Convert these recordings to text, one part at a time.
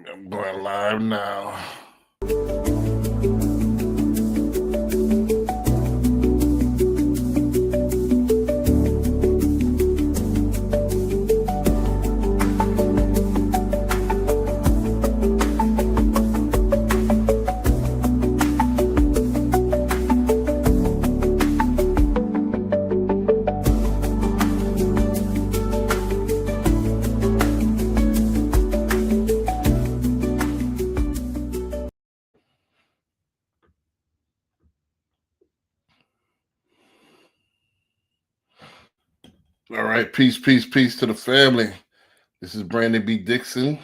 I'm going live now. All right, peace to the family. This is Brandon B. Dixon.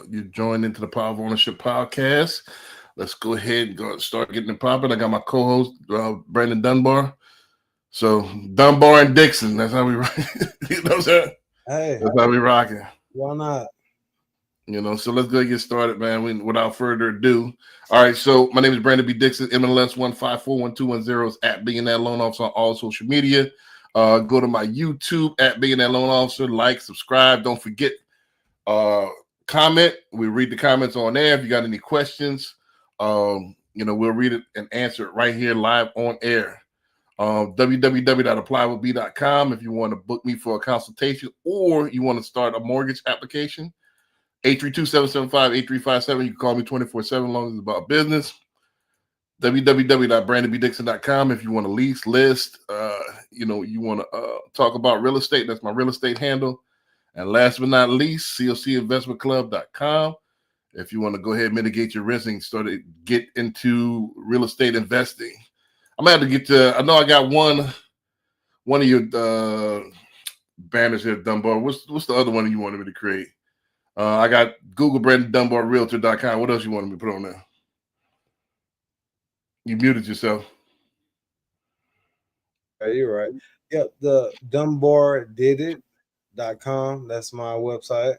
You joined into the Power of Ownership podcast. Let's go ahead and start getting it popping. I got my co-host, Brandon Dunbar. So Dunbar and Dixon, that's how we rock. You know what I'm saying? Hey, that's how we rocking. Why not? So let's go get started, man. Without further ado. All right, so my name is Brandon B. Dixon. MLS 1541210 is at Billionaire Loan Officer on all social media. Go to my YouTube at Billionaire Loan Officer. Like, subscribe. Don't forget, comment. We read the comments on there. If you got any questions, we'll read it and answer it right here live on air. www.applywithb.com if you want to book me for a consultation or you want to start a mortgage application. 832-775-8357. You can call me 24/7 as long as it's about business. www.brandonbdixon.com if you want to lease, list, you want to talk about real estate. That's my real estate handle. And last but not least, cocinvestmentclub.com if you want to go ahead and mitigate your risk and start to get into real estate investing. I'm going to have to get to, I know I got one of your banners here, Dunbar. What's the other one you wanted me to create? I got Google Brandon Dunbar Realtor.com. What else you wanted me to put on there? You muted yourself. Yeah, you're right. Yep, the DunbarDidIt.com. That's my website.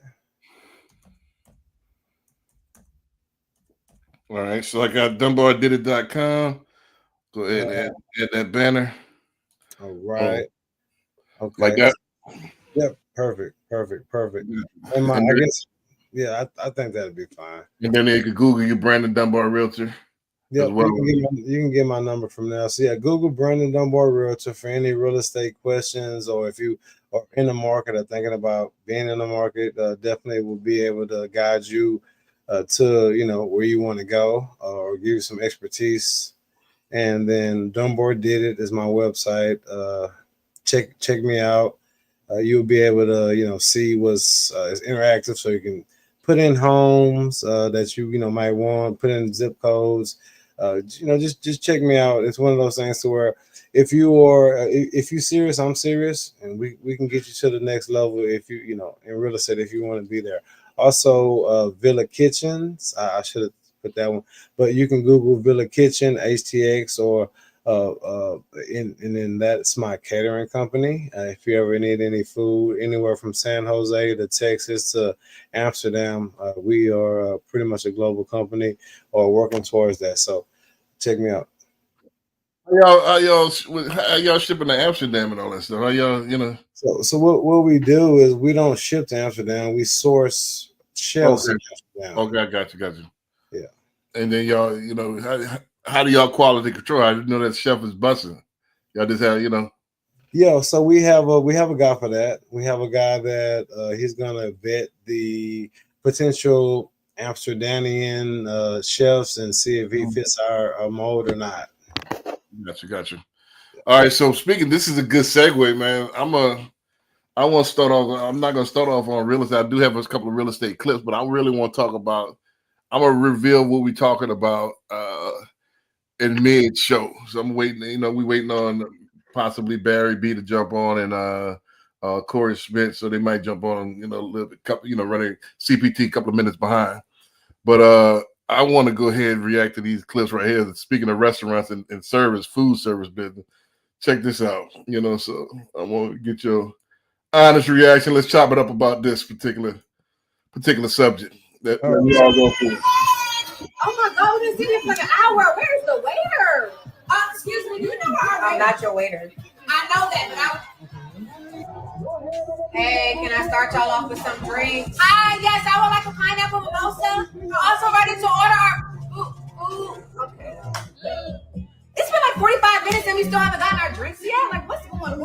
All right, so I got DunbarDidIt.com. Go ahead and add that banner. All right. Okay. Like that? Yep, perfect. And I guess, yeah, I think that'd be fine. And then you can Google you Brandon Dunbar Realtor. Yeah, well. You can get my number from there. So yeah, Google Brandon Dunbar Realtor for any real estate questions, or if you are in the market or thinking about being in the market, definitely will be able to guide you to where you want to go or give you some expertise. And then Dunbar Did It is my website. Check me out. You'll be able to see what's it's interactive, so you can put in homes that you might want, put in zip codes. Just check me out. It's one of those things to where if you're serious, I'm serious, and we can get you to the next level if you in real estate if you want to be there. Also, Villa Kitchens. I should have put that one, but you can Google Villa Kitchen HTX or and then that's my catering company. If you ever need any food anywhere from San Jose to Texas to Amsterdam, we are pretty much a global company or working towards that. So check me out. How y'all shipping to Amsterdam and all that stuff? How y'all, So what we do is we don't ship to Amsterdam. We source shelves in Amsterdam. Okay, I got you. Yeah. And then y'all, how do y'all quality control? I didn't know that chef is busting. Y'all just have, Yeah, so we have a guy for that. We have a guy that he's gonna vet the potential Amsterdamian chefs and see if he fits our mold or not. Got you. All right, so this is a good segue, man. I want to start off. I'm not gonna start off on real estate. I do have a couple of real estate clips, but I really want to talk about. I'm gonna reveal what we're talking about in mid show. So I'm waiting. We waiting on possibly Barry B to jump on and Corey Smith, so they might jump on. A little bit, running CPT a couple of minutes behind. But I want to go ahead and react to these clips right here. Speaking of restaurants and food service business, check this out. So I want to get your honest reaction. Let's chop it up about this particular subject that we all go through. Oh my God, we've been sitting for an hour. Where's the waiter? Excuse me, you know I'm not your waiter. I know that, but Hey, can I start y'all off with some drinks? Hi, yes, I would like a pineapple mimosa. still haven't gotten our drinks yet? Like, what's going on?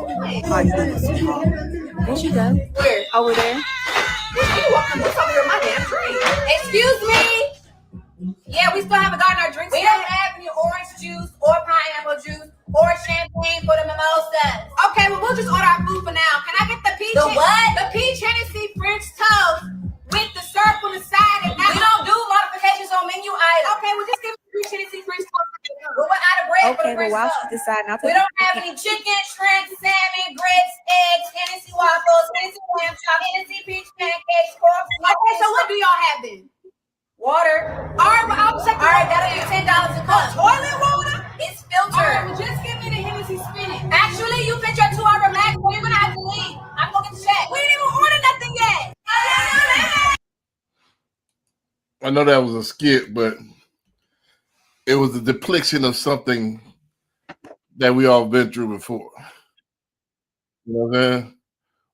There she go. Where? Over there. You walking over here my damn drink. Excuse me. Yeah, we still haven't gotten our drinks yet. We don't have any orange juice or pineapple juice or champagne for the mimosas. Okay, well, we'll just order our food for now. Can I get the peach? The what? The peach Hennessy French toast with the syrup on the side. And we don't do modifications on menu items. Okay, well, just give me the peach Hennessy French toast. But we're out of bread for the French while toast. she's deciding, I'll take We don't have any chicken, shrimp, salmon, grits, eggs, Hennessy waffles, Hennessy lamb chop, Hennessy peach pancakes, pork. Okay, so what do y'all have then? Water. All right, well, I'll check. All right, that'll be $10 a cup. Toilet water? It's filtered. All right, well, just give me the Hennessy spinach. Actually, you fit your 2-hour max, so you're gonna have to leave. I'm gonna get the check. We didn't even order nothing yet. I know that was a skit, but it was a depiction of something that we all been through before. You know what I'm saying?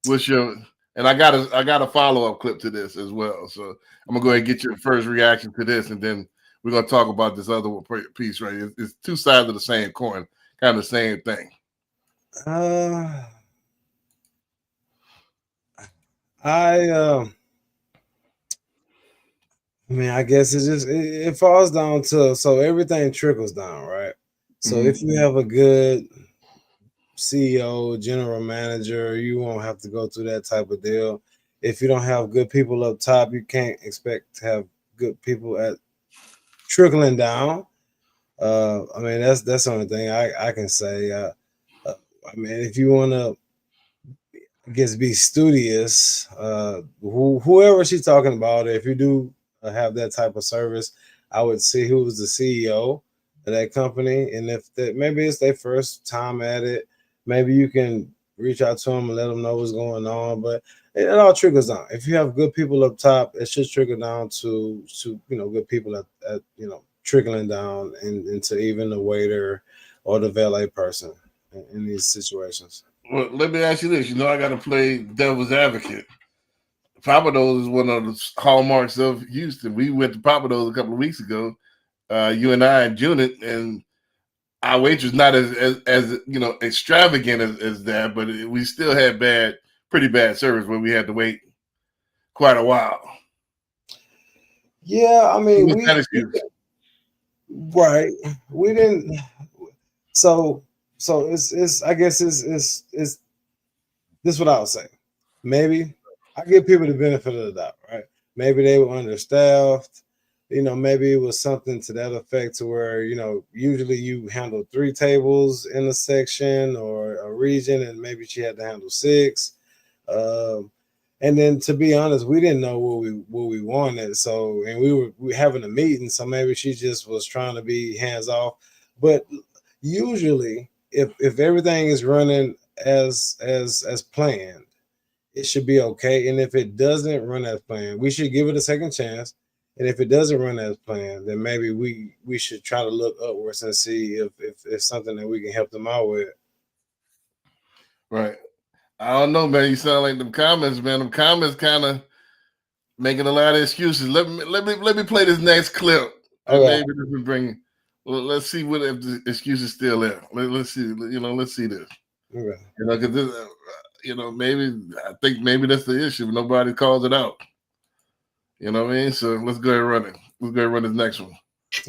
What's your and I got a follow-up clip to this as well. So I'm gonna go ahead and get your first reaction to this, and then we're gonna talk about this other piece right here. It's two sides of the same coin, kind of the same thing. I mean, I guess it falls down to, so everything trickles down, right? So if you have a good CEO, general manager, you won't have to go through that type of deal. If you don't have good people up top, you can't expect to have good people at trickling down. I mean, that's the only thing I can say. I mean, if you want to, I guess, be studious, whoever she's talking about, if you do have that type of service, I would see who was the CEO of that company, and if that maybe it's their first time at it, maybe you can reach out to them and let them know what's going on. But it all trickles down. If you have good people up top, it should trickle down to good people at trickling down into even the waiter or the valet person in these situations. Well, let me ask you this. I got to play devil's advocate. Papados is one of the hallmarks of Houston. We went to Papados a couple of weeks ago, you and I and Junit, and our waitress not as extravagant as that, but we still had pretty bad service where we had to wait quite a while. Yeah, I mean, right. We didn't. So it's I guess it's this is what I would say. Maybe I give people the benefit of the doubt, right? Maybe they were understaffed. Maybe it was something to that effect, to where, usually you handle 3 tables in a section or a region, and maybe she had to handle 6. And then, to be honest, we didn't know what we wanted. So, and we were having a meeting, so maybe she just was trying to be hands off. But usually, if everything is running as planned, it should be okay. And if it doesn't run as planned, we should give it a second chance. And if it doesn't run as planned, then maybe we should try to look upwards and see if it's something that we can help them out with. Right. I don't know, man. You sound like them comments, man. Them comments kind of making a lot of excuses. Let me play this next clip. Okay. Maybe this will bring. Well, let's see what if the excuse is still there. Let's see. Let's see this. Okay. Because this, maybe I think maybe that's the issue. Nobody calls it out. You know what I mean? So let's go ahead and run it. Let's go ahead and run this next one.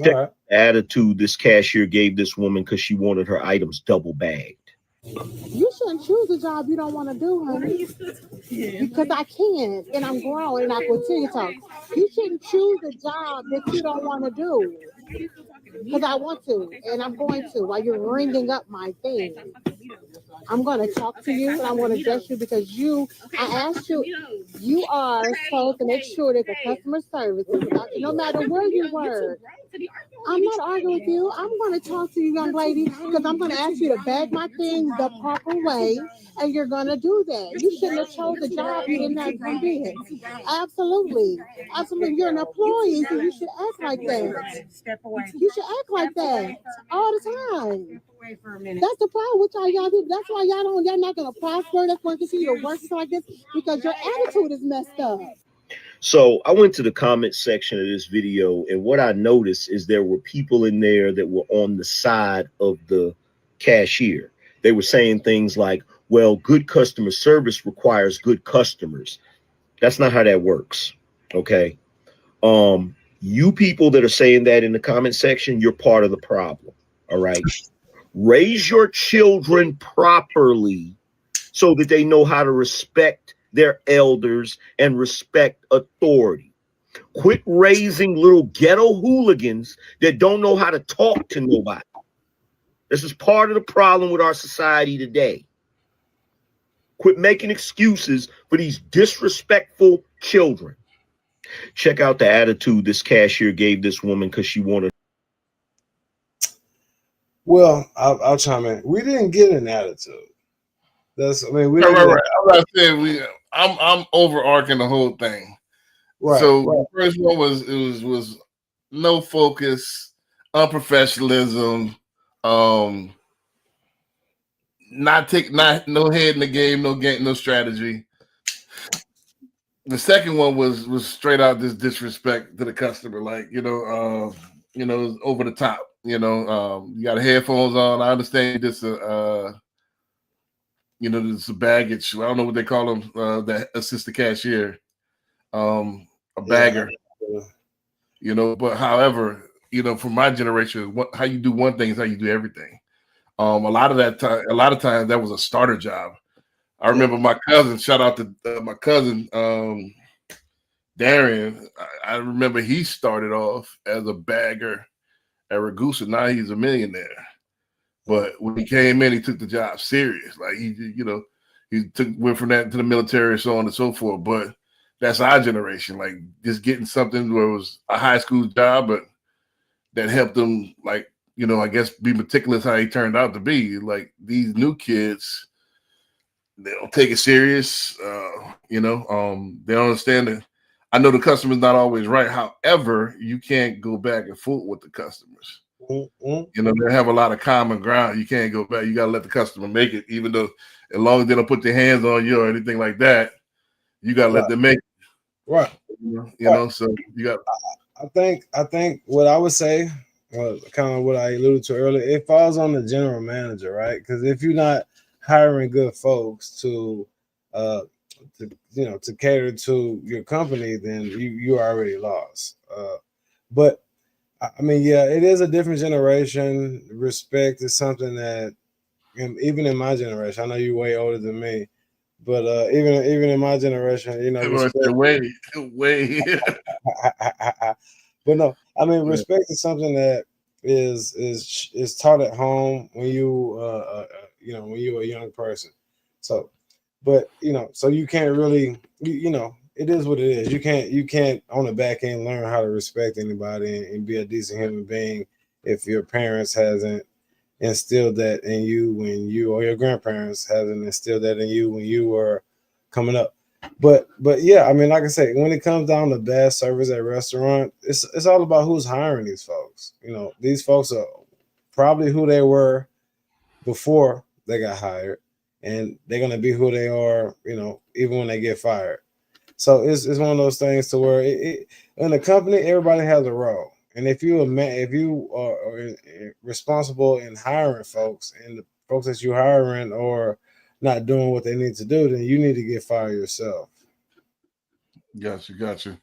All right. Attitude this cashier gave this woman because she wanted her items double bagged. You shouldn't choose a job you don't want to do, honey. Because I can, and I'm grown, and I continue to talk. You shouldn't choose a job that you don't want to do. Because I want to, and I'm going to, while you're ringing up my thing. I'm going to talk to you, and I'm going to address you because I asked you, you are supposed to make sure that the customer service is, no matter where you work. I'm not arguing with you. I'm going to talk to you, young lady, because I'm going to ask you to bag my thing the proper way, and you're going to do that. You shouldn't have chose a job you didn't have to do. Absolutely. Absolutely. You're an employee, so you should act like that. You should act like that all the time. That's the problem with y'all people. That's why y'all not going to prosper. That's why you see your work like this, because your attitude is messed up. So I went to the comment section of this video, and what I noticed is there were people in there that were on the side of the cashier. They were saying things like, well, good customer service requires good customers. That's not how that works. Okay. You people that are saying that in the comment section, you're part of the problem. All right. Raise your children properly so that they know how to respect their elders and respect authority. Quit raising little ghetto hooligans that don't know how to talk to nobody. This is part of the problem with our society today. Quit making excuses for these disrespectful children. Check out the attitude this cashier gave this woman because she wanted. Well, I'll chime in. We didn't get an attitude. I mean, we Right, didn't. right, right. I'm not saying I'm overarching the whole thing. Right. So right. the first one was no focus, unprofessionalism, not no head in the game, no strategy. The second one was straight out this disrespect to the customer, like over the top. You got headphones on. I understand this. This baggage. I don't know what they call them. That assist the cashier. A bagger. Yeah. But however, for my generation, how you do one thing is how you do everything. A lot of times that was a starter job. I remember my cousin. Shout out to my cousin Darian. I remember he started off as a bagger at Ragusa. Now he's a millionaire. But when he came in, he took the job serious. Like went from that to the military, so on and so forth. But that's our generation. Like just getting something where it was a high school job, but that helped them, like, I guess be meticulous how he turned out to be. Like these new kids, they don't take it serious. They don't understand it. I know the customer's not always right. However, you can't go back and forth with the customers. Mm-hmm. They have a lot of common ground. You can't go back. You got to let the customer make it, even though as long as they don't put their hands on you or anything like that, you got to let them make it. Right. So you got. I think what I would say, kind of what I alluded to earlier, it falls on the general manager, right? Because if you're not hiring good folks to cater to your company, then you already lost. But I mean, yeah, it is a different generation. Respect is something that, even in my generation, I know you're way older than me, but even in my generation, respect. Way. But no, I mean, respect is something that is taught at home when when you're a young person. So, but so you can't really, it is what it is. You can't on the back end learn how to respect anybody and be a decent human being if your parents hasn't instilled that in you or your grandparents hasn't instilled that in you when you were coming up. But yeah, I mean, like I say, when it comes down to bad service at restaurant, it's all about who's hiring these folks. These folks are probably who they were before they got hired, and they're gonna be who they are, even when they get fired. So it's one of those things to where in the company, everybody has a role. And if you are responsible in hiring folks, and the folks that you're hiring are not doing what they need to do, then you need to get fired yourself. Gotcha.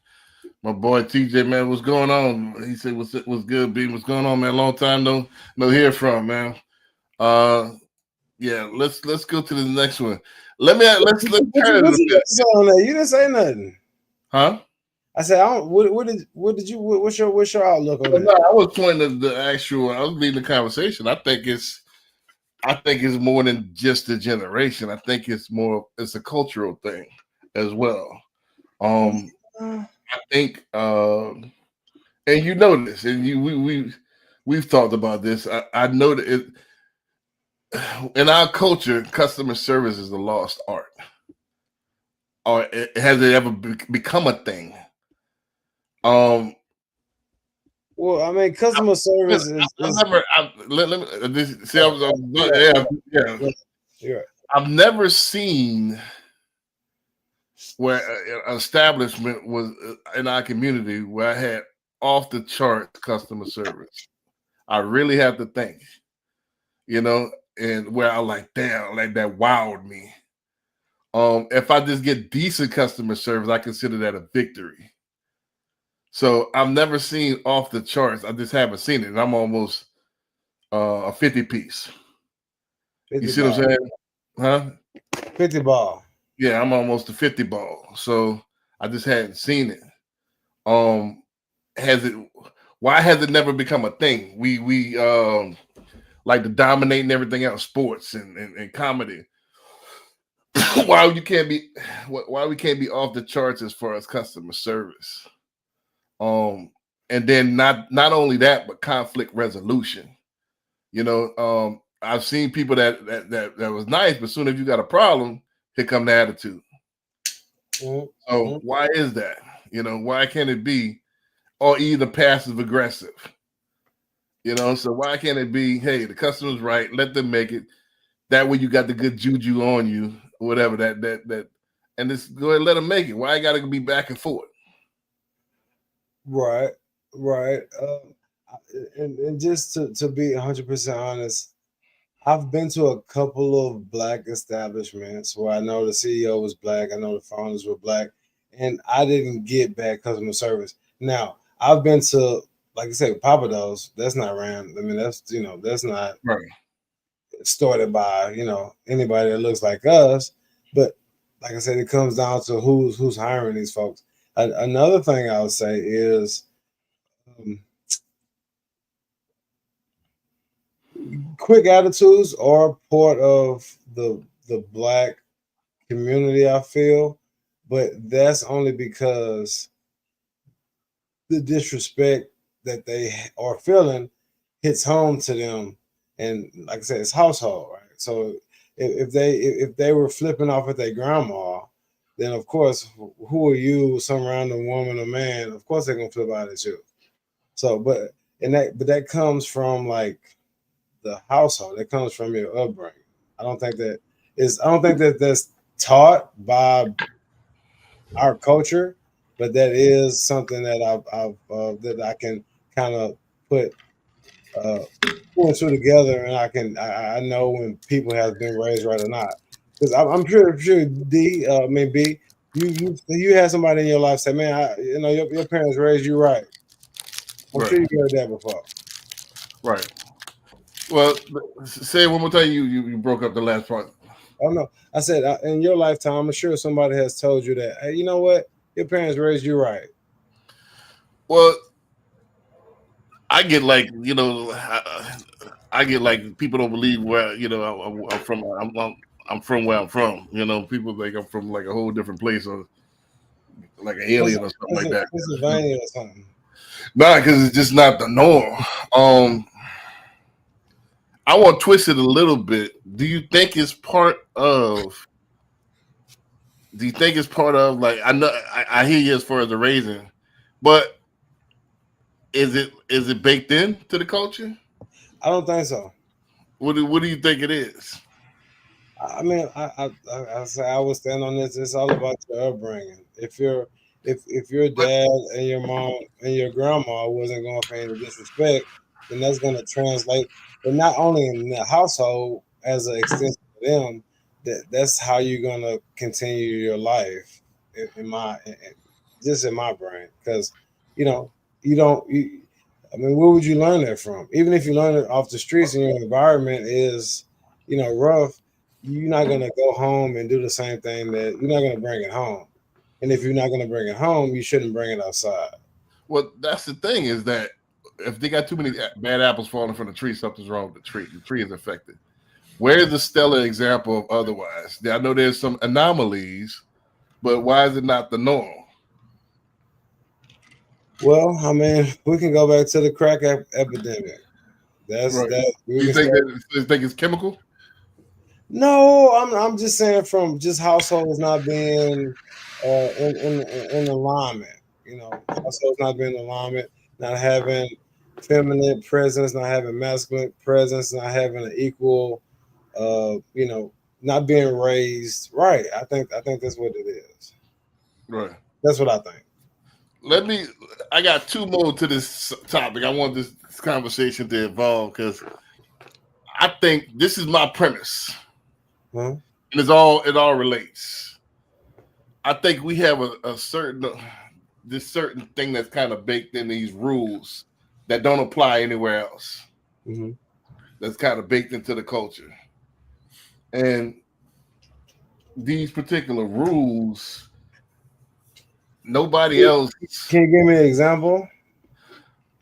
My boy TJ, man, what's going on? He said, "What's good, B? What's going on, man? Long time no hear from, man." Yeah, let's go to the next one. Let's turn it. You didn't say nothing, huh? I said, I don't. What's your outlook on that? No, I was pointing to the actual. I was leading the conversation. I think it's more than just a generation. I think it's a cultural thing as well. I think, and you know this, and we've talked about this. I know that in our culture, customer service is a lost art, or has it ever become a thing? Well, I mean, customer service I've never seen where an establishment was in our community where I had off the chart customer service. I really have to think. and where I like, damn, like that wowed me. If I just get decent customer service, I consider that a victory. So I've never seen off the charts. I just haven't seen it. And I'm almost a 50 piece. 50 You see ball. what I'm saying? Huh? 50 ball. Yeah, I'm almost a 50 ball. So I just hadn't seen it. Why has it never become a thing? We like to dominate and everything else, sports and comedy. why we can't be off the charts as far as customer service. And then not only that, but conflict resolution. I've seen people that was nice, but soon as you got a problem, here come the attitude. Mm-hmm. So why is that? Why can't it be or either passive aggressive? So why can't it be, hey, the customer's right, let them make it. That way you got the good juju on you, or whatever that, and just go ahead and let them make it. Why I got to be back and forth? Right. And just to be 100% honest, I've been to a couple of Black establishments where I know the CEO was Black, I know the founders were Black, and I didn't get bad customer service. Now, I've been to, like I said, Papa Do's. That's not ran. I mean, that's not Right. started by anybody that looks like us. But like I said, it comes down to who's hiring these folks. Another thing I would say is quick attitudes are part of the Black community, I feel, but that's only because the disrespect that they are feeling hits home to them, and like I said, it's household, right? So if they were flipping off at their grandma, then of course, who are you, some random woman or man? Of course they're gonna flip out at you. So, but that comes from like the household. That comes from your upbringing. I don't think that's taught by our culture, but that is something that that I can kind of put two and two together, and I know when people have been raised right or not. Because I'm sure D, B, you had somebody in your life say, man, your parents raised you right. I'm sure you heard that before. Right. Well, say it one more time. You broke up the last part. Oh no, I said in your lifetime, I'm sure somebody has told you that. Hey, you know what? Your parents raised you right. Well, I get like I get like people don't believe where I'm from. I'm from where I'm from. People think I'm from like a whole different place or like an alien or something like that. Pennsylvania or something. Nah, because it's just not the norm. I want to twist it a little bit. Do you think it's part of? Do you think it's part of like I know I hear you as far as the raising, but is it baked into the culture? I don't think so. What do you think it is? I mean, I say I would stand on this. It's all about your upbringing. If your dad and your mom and your grandma wasn't going for any disrespect, then that's going to translate. But not only in the household as an extension of them, that's how you're going to continue your life. Just in my brain, because you know you don't. I mean, where would you learn that from? Even if you learn it off the streets and your environment is, rough, you're not gonna go home and do the same thing that you're not gonna bring it home. And if you're not gonna bring it home, you shouldn't bring it outside. Well, that's the thing is that if they got too many bad apples falling from the tree, something's wrong with the tree. The tree is affected. Where's the stellar example of otherwise? I know there's some anomalies, but why is it not the norm? Well, I mean, we can go back to the crack epidemic. That's right. that. You think it's chemical? No, I'm just saying from just households not being in alignment. Households not being in alignment, not having feminine presence, not having masculine presence, not having an equal, not being raised right. I think that's what it is. Right. That's what I think. I got two more to this topic. I want this conversation to evolve because I think this is my premise. Huh? And it all relates. I think we have a certain thing that's kind of baked in these rules that don't apply anywhere else. Mm-hmm. That's kind of baked into the culture. And these particular rules, nobody else. Can you give me an example?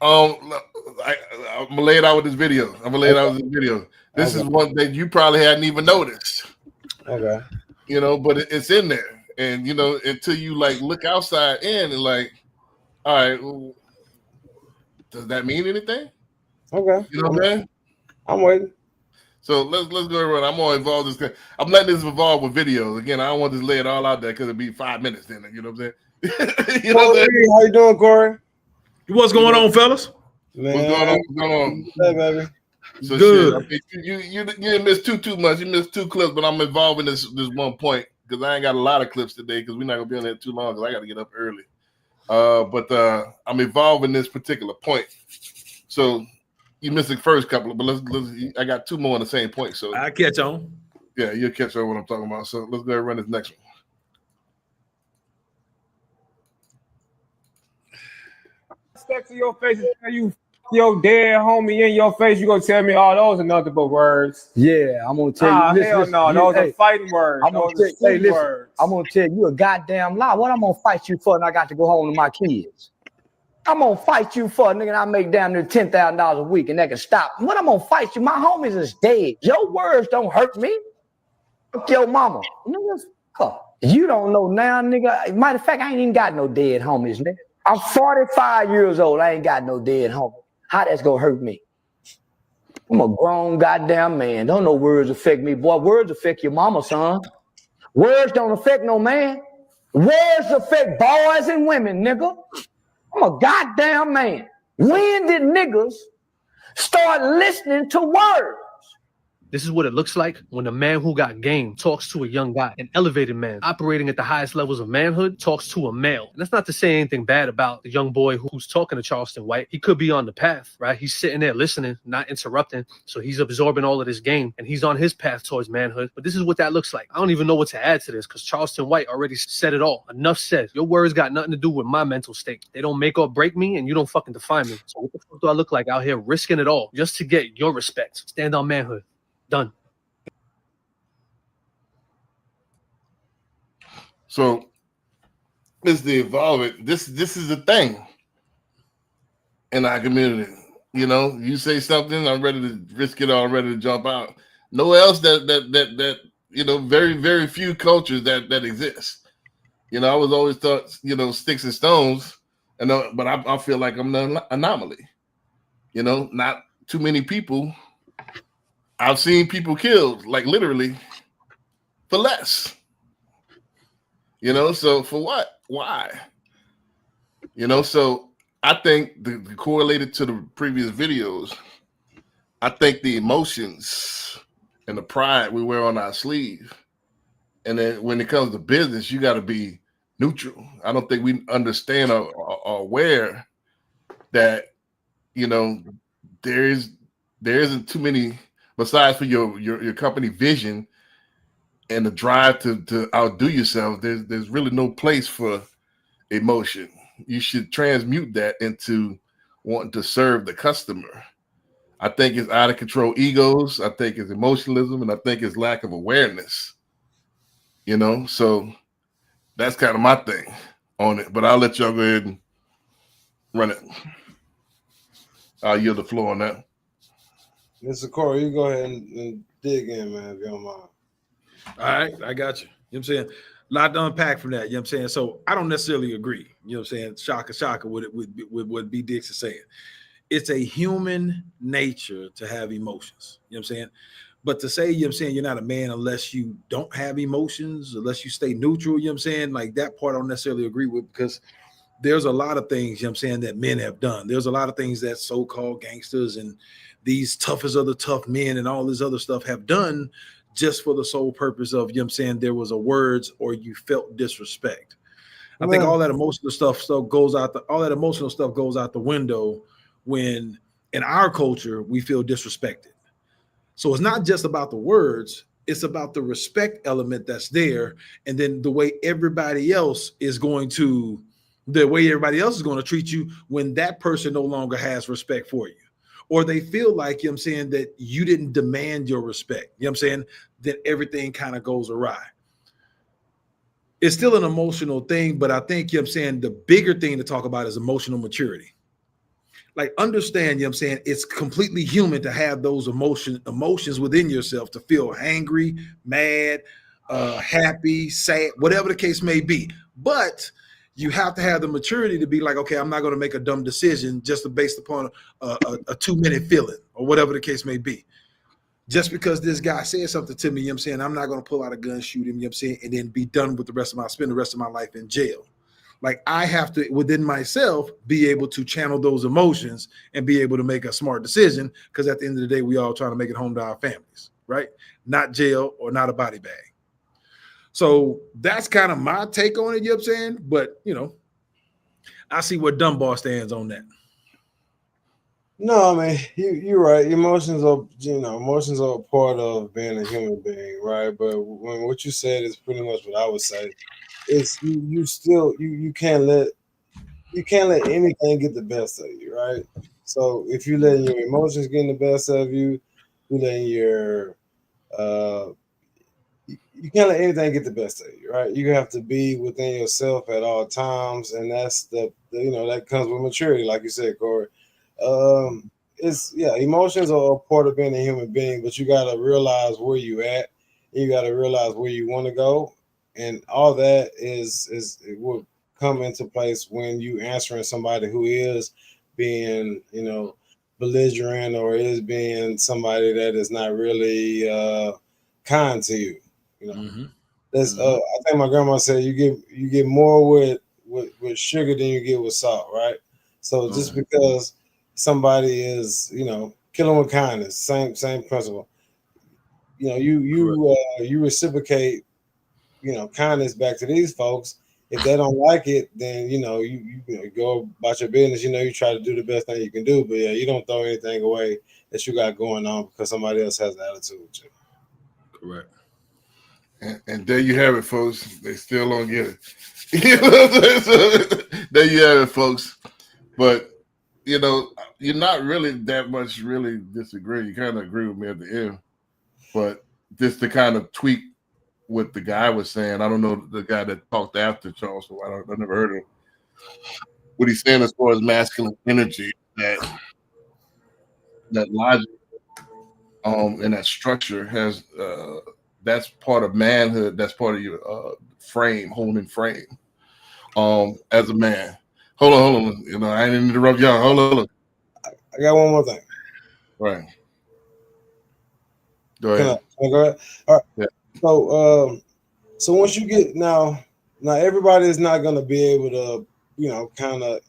I'm gonna lay it out with this video. This is one that you probably hadn't even noticed. Okay. You know, but it's in there. And you know, until you like look outside in and like, all right, well, does that mean anything? Okay. You know what I'm saying? I'm waiting. So let's go around. I'm gonna involve this. I'm letting this evolve with videos. Again, I don't want to lay it all out there because it'd be 5 minutes then. You know what I'm saying? You know what I'm saying? How you doing, Corey? What's going on, fellas? Man, What's going on? Hey, baby. So Good. Shit, I mean, you didn't miss too much. You missed 2 clips, but I'm involving this one point because I ain't got a lot of clips today because we're not gonna be on there too long because I got to get up early. But I'm involving this particular point. So you missed the first couple, but let's I got 2 more on the same point. So I catch on. yeah, you'll catch on what I'm talking about. So let's go ahead and run this next one. Step to your face and tell you your dead homie in your face, you gonna tell me all those are nothing but words. Yeah, I'm gonna tell you. Hell no, those are fighting words. I'm gonna Those tell are you, words. I'm gonna tell you a goddamn lie. What I'm gonna fight you for, and I got to go home to my kids. I'm gonna fight you for, nigga. I make damn near $10,000 a week, and that can stop. What I'm gonna fight you? My homies is dead. Your words don't hurt me. Fuck your mama, nigga. Huh. You don't know now, nigga. Matter of fact, I ain't even got no dead homies, nigga. I'm 45 years old. I ain't got no dead homies. How that's gonna hurt me? I'm a grown goddamn man. Don't no words affect me, boy. Words affect your mama, son. Words don't affect no man. Words affect boys and women, nigga. I'm a goddamn man. When did niggas start listening to words? This is what it looks like when a man who got game talks to a young guy. An elevated man operating at the highest levels of manhood talks to a male. And that's not to say anything bad about the young boy who's talking to Charleston White. He could be on the path, right? He's sitting there listening, not interrupting. So he's absorbing all of this game and he's on his path towards manhood. But this is what that looks like. I don't even know what to add to this because Charleston White already said it all. Enough said. Your words got nothing to do with my mental state. They don't make or break me and you don't fucking define me. So what the fuck do I look like out here risking it all just to get your respect? Stand on manhood. Done. So it's the evolvement. This is the thing in our community. You know, you say something, I'm ready to risk it all, ready to jump out. Nowhere else that you know, very, very few cultures that exist. You know, I was always thought, you know, sticks and stones, but I feel like I'm the anomaly. You know, not too many people. I've seen people killed, like literally, for less. You know, so for what? Why? You know, so I think the correlated to the previous videos, I think the emotions and the pride we wear on our sleeve. And then when it comes to business, you got to be neutral. I don't think we understand or aware that, you know, there isn't too many. Besides for your company vision and the drive to outdo yourself, there's really no place for emotion. You should transmute that into wanting to serve the customer. I think it's out of control egos. I think it's emotionalism, and I think it's lack of awareness. You know, so that's kind of my thing on it. But I'll let y'all go ahead and run it. I'll yield the floor on that. Mr. Corey, you go ahead and dig in, man, if you don't mind. All right, I got you. You know what I'm saying? A lot to unpack from that. You know what I'm saying? So I don't necessarily agree. You know what I'm saying? Shaka with what B Dix is saying. It's a human nature to have emotions. You know what I'm saying? But to say, you know what I'm saying, you're not a man unless you don't have emotions, unless you stay neutral, you know what I'm saying? Like that part I don't necessarily agree with because there's a lot of things, you know what I'm saying, that men have done. There's a lot of things that so-called gangsters and these toughest of the tough men and all this other stuff have done just for the sole purpose of, you know what I'm saying, there was a words or you felt disrespect. I think all that emotional stuff goes out the window when in our culture we feel disrespected. So it's not just about the words, it's about the respect element that's there. And then the way everybody else is going to treat you when that person no longer has respect for you. Or they feel like, you know what I'm saying, that you didn't demand your respect. You know what I'm saying? Then everything kind of goes awry. It's still an emotional thing, but I think, you know what I'm saying, the bigger thing to talk about is emotional maturity. Like, understand, you know what I'm saying, it's completely human to have those emotions within yourself, to feel angry, mad, happy, sad, whatever the case may be. But you have to have the maturity to be like, okay, I'm not going to make a dumb decision just based upon a 2-minute feeling or whatever the case may be. Just because this guy said something to me, you know what I'm saying, I'm not going to pull out a gun, shoot him, you know what I'm saying, and then be done with spend the rest of my life in jail. Like, I have to, within myself, be able to channel those emotions and be able to make a smart decision, because at the end of the day, we all trying to make it home to our families, right? Not jail or not a body bag. So that's kind of my take on it, you know what I'm saying? But, you know, I see where Dunbar stands on that. No, I mean, you're right. Emotions are a part of being a human being, right? But when what you said is pretty much what I would say. It's you can't let anything get the best of you, right? So if you letting your emotions get the best of you, you letting your you can't let anything get the best of you, right? You have to be within yourself at all times, and that's the that comes with maturity, like you said, Corey. Emotions are a part of being a human being, but you got to realize where you at, and you got to realize where you want to go, and all that it will come into place when you answering somebody who is being belligerent, or is being somebody that is not really kind to you. That's I think my grandma said you get more with sugar than you get with salt, right? So just because somebody is killing with kindness, same principle. You reciprocate kindness back to these folks. If they don't like it, then you go about your business. You try to do the best thing you can do, but yeah, you don't throw anything away that you got going on because somebody else has an attitude with you. Correct. And there you have it, folks. They still don't get it. So there you have it, folks. But you're not really that much really disagree. You kind of agree with me at the end. But just to kind of tweak what the guy was saying, I don't know the guy that talked after Charles, so I never heard of him. What he's saying as far as masculine energy, that logic and that structure has that's part of manhood. That's part of your holding frame. As a man. Hold on. I didn't interrupt y'all. Hold on. I got one more thing. Right. Go ahead. Can I go ahead? All right. Yeah. So once you get now everybody is not going to be able to kind of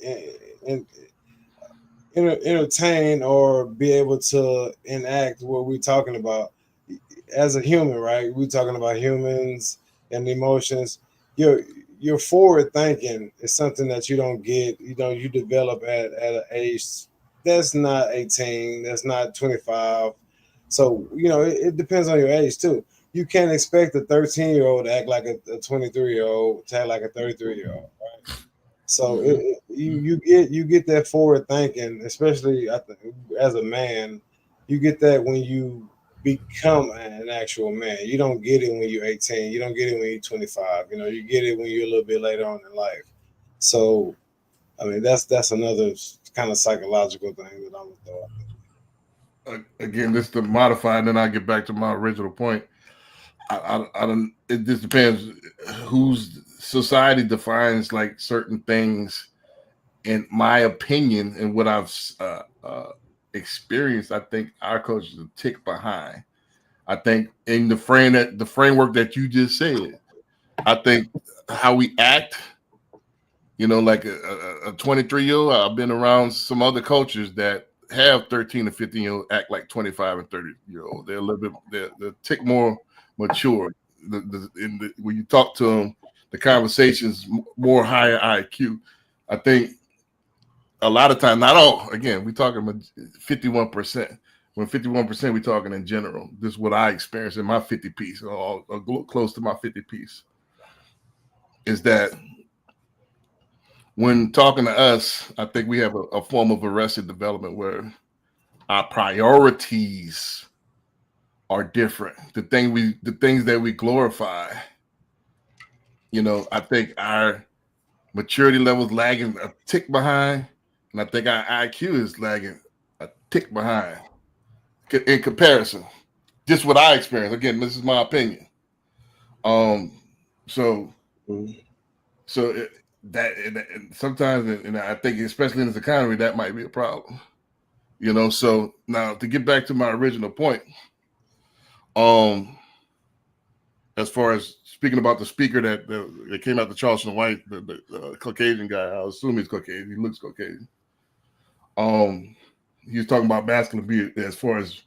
entertain or be able to enact what we're talking about as a human, right? We're talking about humans and emotions. Your forward thinking is something that you don't get. You develop at an age that's not 18, that's not 25. So it depends on your age too. You can't expect a 13-year-old to act like a 23-year-old, to act like a 33-year-old, right? So you get that forward thinking, especially I think as a man, you get that when you become an actual man. You don't get it when you're 18. You don't get it when you're 25. You get it when you're a little bit later on in life. So, I mean, that's another kind of psychological thing that I'm gonna throw. Again, this to modify, and then I get back to my original point. I don't. It just depends whose society defines like certain things. In my opinion, and what I've experienced, I think our culture is a tick behind. I think in the framework that you just said, I think how we act, like a 23-year-old. I've been around some other cultures that have 13 to 15-year-old act like 25 and 30-year-old. They're a little bit, they're tick more mature. When you talk to them, the conversation's more higher IQ. I think a lot of times, not all, again, we're talking about 51%, When 51%, we're talking in general. This is what I experienced in my 50 piece, or close to my 50 piece, is that when talking to us, I think we have a form of arrested development where our priorities are different. The things that we glorify, I think our maturity level is lagging a tick behind, and I think our IQ is lagging a tick behind in comparison. Just what I experienced. Again, this is my opinion. So sometimes, and I think especially in this economy, that might be a problem. So now to get back to my original point, as far as speaking about the speaker that came out to Charleston White, the Caucasian guy, I assume he's Caucasian. He looks Caucasian. He was talking about masculine beauty as far as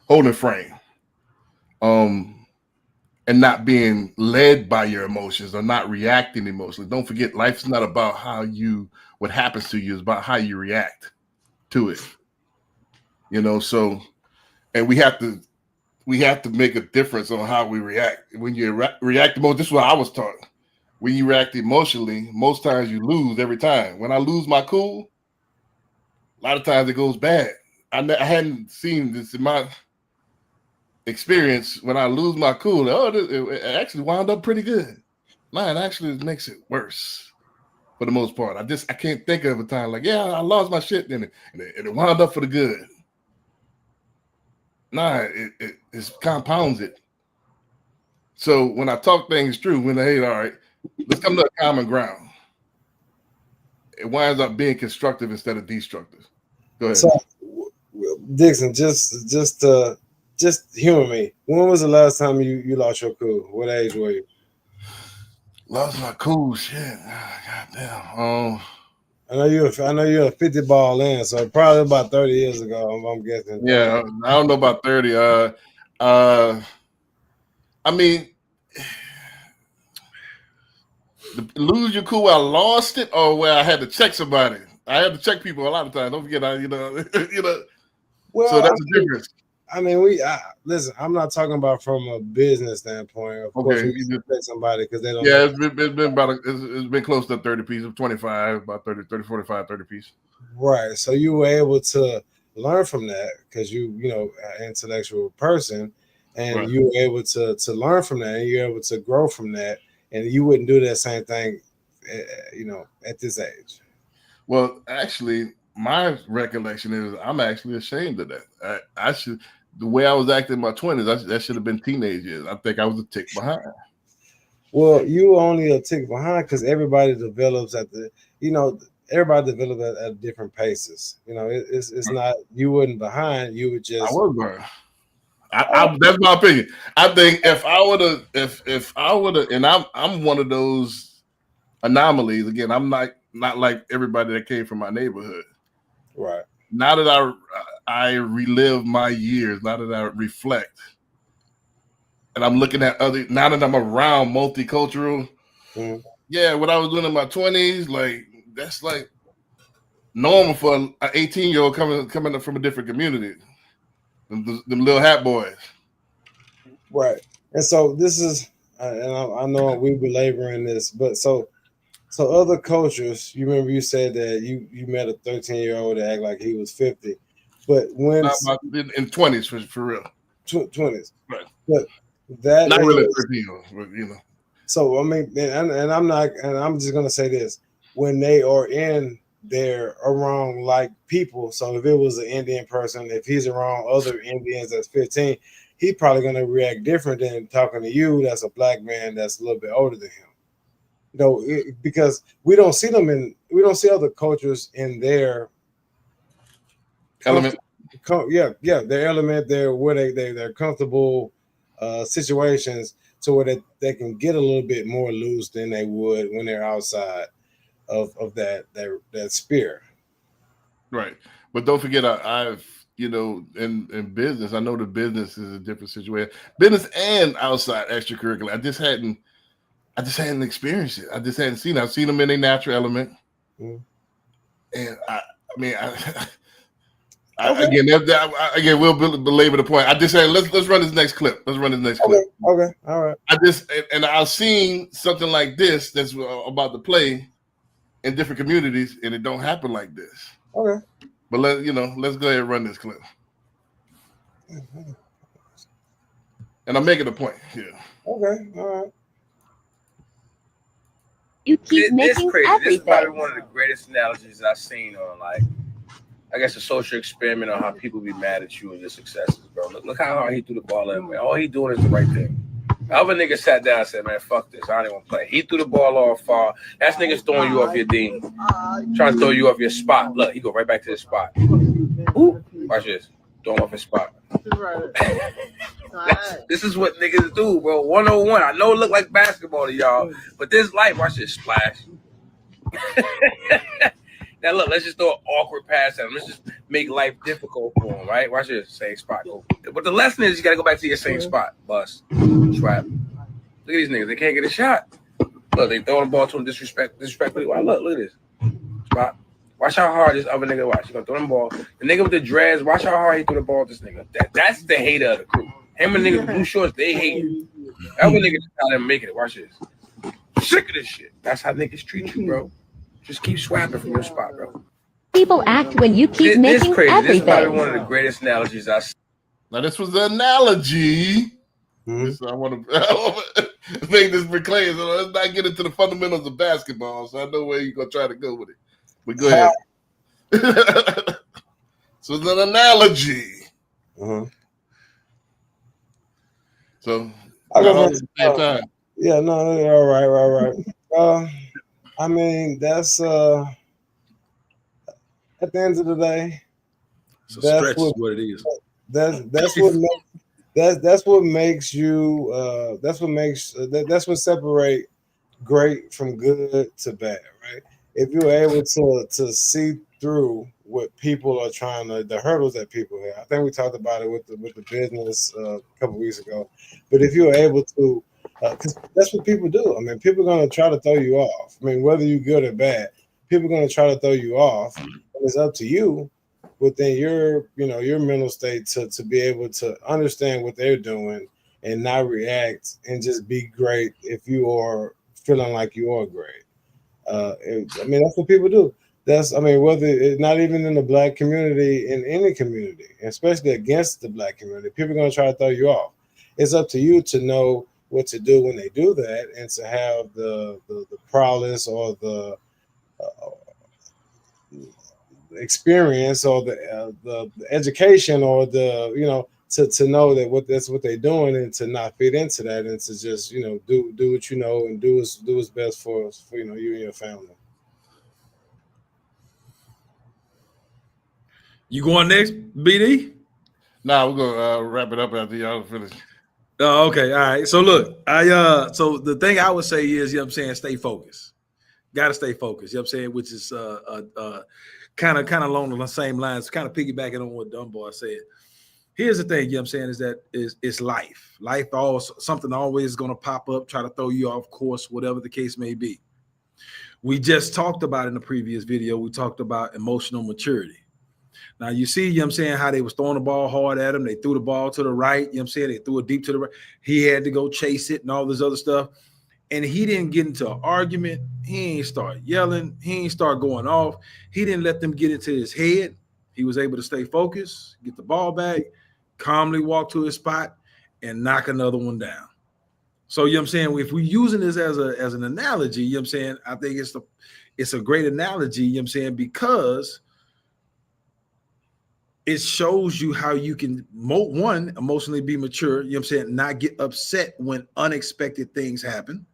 holding frame, and not being led by your emotions or not reacting emotionally. Don't forget, life's not about what happens to you. It's about how you react to it. So, and we have to make a difference on how we react. When you react emotionally, this is what I was taught. When you react emotionally, most times you lose every time. When I lose my cool, a lot of times it goes bad. I hadn't seen this in my experience. When I lose my cool, it actually wound up pretty good. Mine actually makes it worse for the most part. I can't think of a time like, yeah, I lost my shit, and it wound up for the good. Nah, it compounds it. So when I talk things through, when hey, all right, let's come to a common ground. It winds up being constructive instead of destructive. Go ahead. So, Dixon, just humor me. When was the last time you lost your cool? What age were you? Lost my cool, shit. Goddamn. I know you're a 50 ball in, so probably about 30 years ago. I'm guessing. Yeah, I don't know about 30. I mean, lose your cool. I lost it, or where I had to check somebody. I had to check people a lot of times. Don't forget, Well, so that's the difference. I mean, listen. I'm not talking about from a business standpoint. Of course, we need to check somebody because they don't. Yeah, it's been close to 30 pieces, 25, about 30, 45, 30 pieces. Right. So you were able to learn from that because you an intellectual person, and Right. you were able to learn from that, and you're able to grow from that, and you wouldn't do that same thing, at this age. Well, actually, my recollection is I'm actually ashamed of that. I should, the way I was acting in my 20s, that should have been teenage years. I think I was a tick behind. Well, you only a tick behind because everybody develops everybody develops at different paces. It's not you wasn't behind. You would just. I was behind. That's my opinion. I think if I would have, and I'm one of those anomalies. Again, I'm not like everybody that came from my neighborhood. Right. Now that I relive my years, now that I reflect, and I'm looking at now that I'm around multicultural, yeah, what I was doing in my 20s, like that's like normal for an 18-year-old coming up from a different community. Them little hat boys. Right. And so this is, and I know we belaboring this, but so other cultures, you remember you said that you met a 13-year-old that act like he was 50, but when in 20s for real, 20s, right? But that not really is, 13, but So I mean, and I'm not, and I'm just gonna say this: when they are in there around like people. So if it was an Indian person, if he's around other Indians that's 15, he's probably gonna react different than talking to you. That's a black man that's a little bit older than him. Because we don't see other cultures in their element. Their element. They're comfortable situations to where they can get a little bit more loose than they would when they're outside of that sphere. Right. But don't forget, I've in business, I know the business is a different situation. Business and outside extracurricular. I just hadn't experienced it. I just hadn't seen it. I've seen them in a natural element. And I mean, Again, again, we'll belabor the point. I just say let's run this next clip. Let's run this next clip. Okay, all right. I've seen something like this that's about to play in different communities, and it don't happen like this. Okay. But let's go ahead and run this clip. And I'm making a point here. Okay, all right. You keep making crazy. everything. This is probably one of the greatest analogies I've seen on, like, I guess, a social experiment on how people be mad at you and your successes, bro. Look how hard he threw the ball in, man. All he doing is the right thing. The other nigga sat down and said, man, fuck this. I don't even want to play. He threw the ball off far. That's niggas throwing you off your D. Trying to throw you off your spot. Look, he go right back to the spot. Ooh, watch this. Throw him off his spot. This is what niggas do, bro. 101. I know it look like basketball to y'all, but this life, watch this splash. Now look, let's just throw an awkward pass at him. Let's just make life difficult for him, right? Watch this, same spot. Go. But the lesson is you gotta go back to your same spot. Bust. Trap. Look at these niggas, they can't get a shot. Look, they throw the ball to him disrespectfully. Wow, look at this. Spot. Watch how hard this other nigga watch. He's gonna throw them ball. The nigga with the dreads, watch how hard he threw the ball at this nigga. That's the hater of the crew. Him and niggas with blue shorts, they hate you. That one nigga just out there making it. Watch this. Sick of this shit. That's how niggas treat you, bro. Just keep swapping from your spot, bro. People act when you keep making crazy. everything. This is probably one of the greatest analogies I've seen. Now this was the analogy. I want to make this reclaim. So let's not get into the fundamentals of basketball. So I know where you're gonna try to go with it. But go ahead. So it's an analogy. So I go yeah, no, all right. I mean, that's at the end of the day, it's a stretch is what it is. That's what makes you that's what separate great from good to bad, right? If you're able to see through what people are trying to, the hurdles that people have. I think we talked about it with the business a couple weeks ago. But if you're able to, because that's what people do. I mean, people are going to try to throw you off. I mean, whether you're good or bad, people are going to try to throw you off. And it's up to you within your mental state to be able to understand what they're doing and not react and just be great if you are feeling like you are great. I mean, that's what people do. Whether it's not even in the black community, in any community, especially against the black community, people are going to try to throw you off. It's up to you to know what to do when they do that and to have the prowess or the experience or the education or to know that that's what they're doing and to not fit into that and to just do what you know and do what's best for you and your family. You going next, BD? Nah, we're gonna wrap it up after y'all finish. Oh, okay, all right. So look, so the thing I would say is, stay focused. Got to stay focused. You know what I'm saying, which is kind of along the same lines, kind of piggybacking on what Dunbar said. Here's the thing, is that it's life. Life something always going to pop up, try to throw you off course, whatever the case may be. We just talked about in the previous video, we talked about emotional maturity. Now you see, how they was throwing the ball hard at him. They threw the ball to the right, they threw it deep to the right. He had to go chase it and all this other stuff. And he didn't get into an argument. He ain't start yelling. He ain't start going off. He didn't let them get into his head. He was able to stay focused, get the ball back, calmly walk to his spot, and knock another one down. So, if we're using this as an analogy, I think it's a great analogy, because it shows you how you can, one, emotionally be mature, not get upset when unexpected things happen.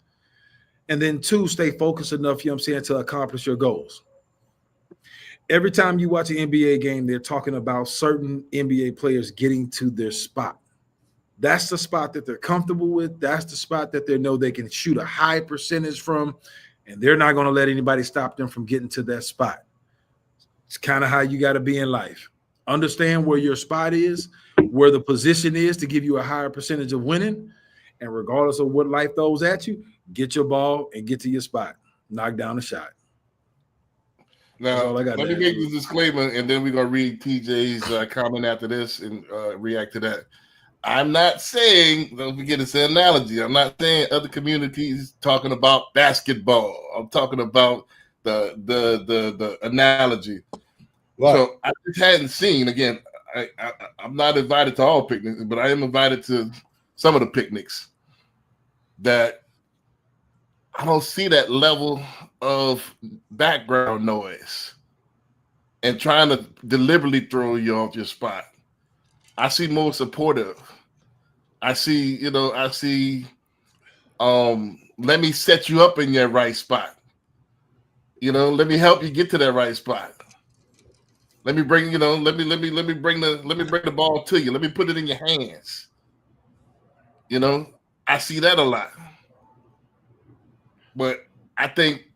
And then two, stay focused enough, to accomplish your goals. Every time you watch an NBA game, they're talking about certain NBA players getting to their spot. That's the spot that they're comfortable with. That's the spot that they know they can shoot a high percentage from, and they're not going to let anybody stop them from getting to that spot. It's kind of how you got to be in life. Understand where your spot is, where the position is to give you a higher percentage of winning. And regardless of what life throws at you, get your ball and get to your spot. Knock down the shot. Now, all I got let to me add make to this disclaimer, and then we're gonna read TJ's comment after this and react to that. I'm not saying, don't forget it's an analogy. I'm not saying other communities talking about basketball. I'm talking about the analogy. Right. So I just hadn't seen again. I'm not invited to all picnics, but I am invited to some of the picnics that I don't see that level of background noise and trying to deliberately throw you off your spot. I see more supportive. I see, let me set you up in your right spot. Let me help you get to that right spot. Let me bring, let me bring the ball to you. Let me put it in your hands. I see that a lot. But I think,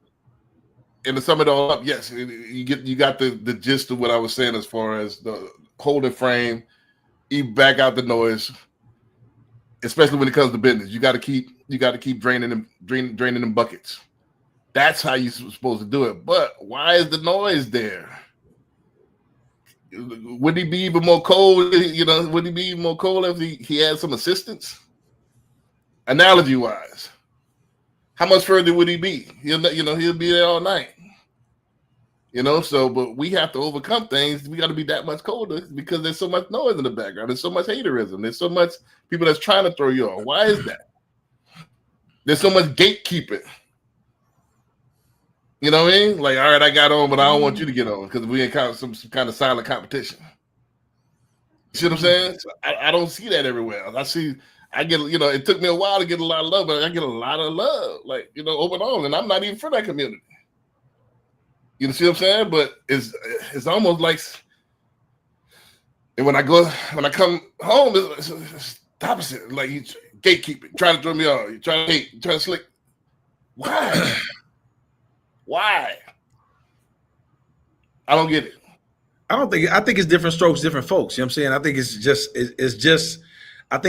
and to sum it all up, yes, you got the gist of what I was saying as far as the holding frame, you back out the noise, especially when it comes to business. You got to keep draining them buckets. That's how you're supposed to do it. But why is the noise there? Would he be even more cold? Would he be even more cold if he had some assistance? Analogy wise, how much further would he be? He'll be there all night. But we have to overcome things. We got to be that much colder because there's so much noise in the background. There's so much haterism. There's so much people that's trying to throw you off. Why is that? There's so much gatekeeping. You know what I mean? Like, all right, I got on, but I don't want you to get on because we in some kind of silent competition. You see what I'm saying? So I don't see that everywhere. I get, it took me a while to get a lot of love, but I get a lot of love, overall, and I'm not even from that community. You see what I'm saying? But it's almost like, and when I come home, it's the opposite. Like you gatekeeping, trying to throw me off, you trying to hate, you trying to slick. Why? Why? I don't get it. I think it's different strokes, different folks. You know what I'm saying? I think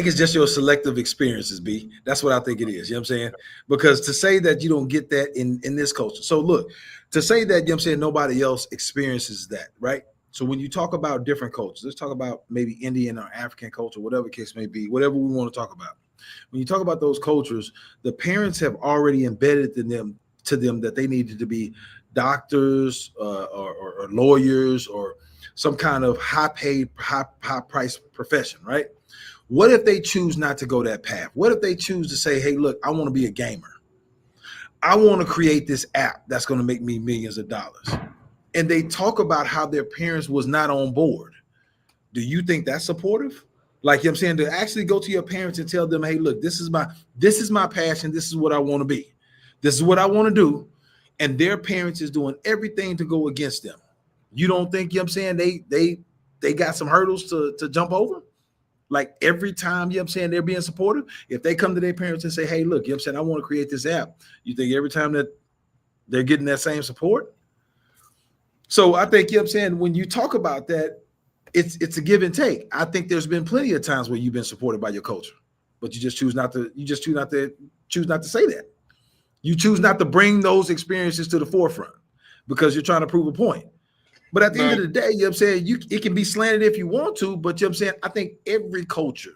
it's just your selective experiences, B. That's what I think it is. You know what I'm saying? Because to say that you don't get that in this culture. So look, to say that, you know what I'm saying, nobody else experiences that, right? So when you talk about different cultures, let's talk about maybe Indian or African culture, whatever case may be, whatever we want to talk about. When you talk about those cultures, the parents have already embedded to them that they needed to be doctors or lawyers or some kind of high-paid, high-priced profession, right? What if they choose not to go that path? What if they choose to say, hey, look, I want to be a gamer. I want to create this app that's going to make me millions of dollars. And they talk about how their parents was not on board. Do you think that's supportive? Like, you know what I'm saying, to actually go to your parents and tell them, hey, look, this is my passion. This is what I want to be. This is what I want to do. And their parents is doing everything to go against them. You don't think, you know what I'm saying, they got some hurdles to jump over? Like every time, you know what I'm saying, they're being supportive. If they come to their parents and say, hey, look, you know what I'm saying, I want to create this app. You think every time that they're getting that same support? So I think, you know what I'm saying, when you talk about that, it's a give and take. I think there's been plenty of times where you've been supported by your culture, but you choose not to say that. You choose not to bring those experiences to the forefront because you're trying to prove a point. But at the end of the day, you know what I'm saying, it can be slanted if you want to, but you know what I'm saying, I think every culture,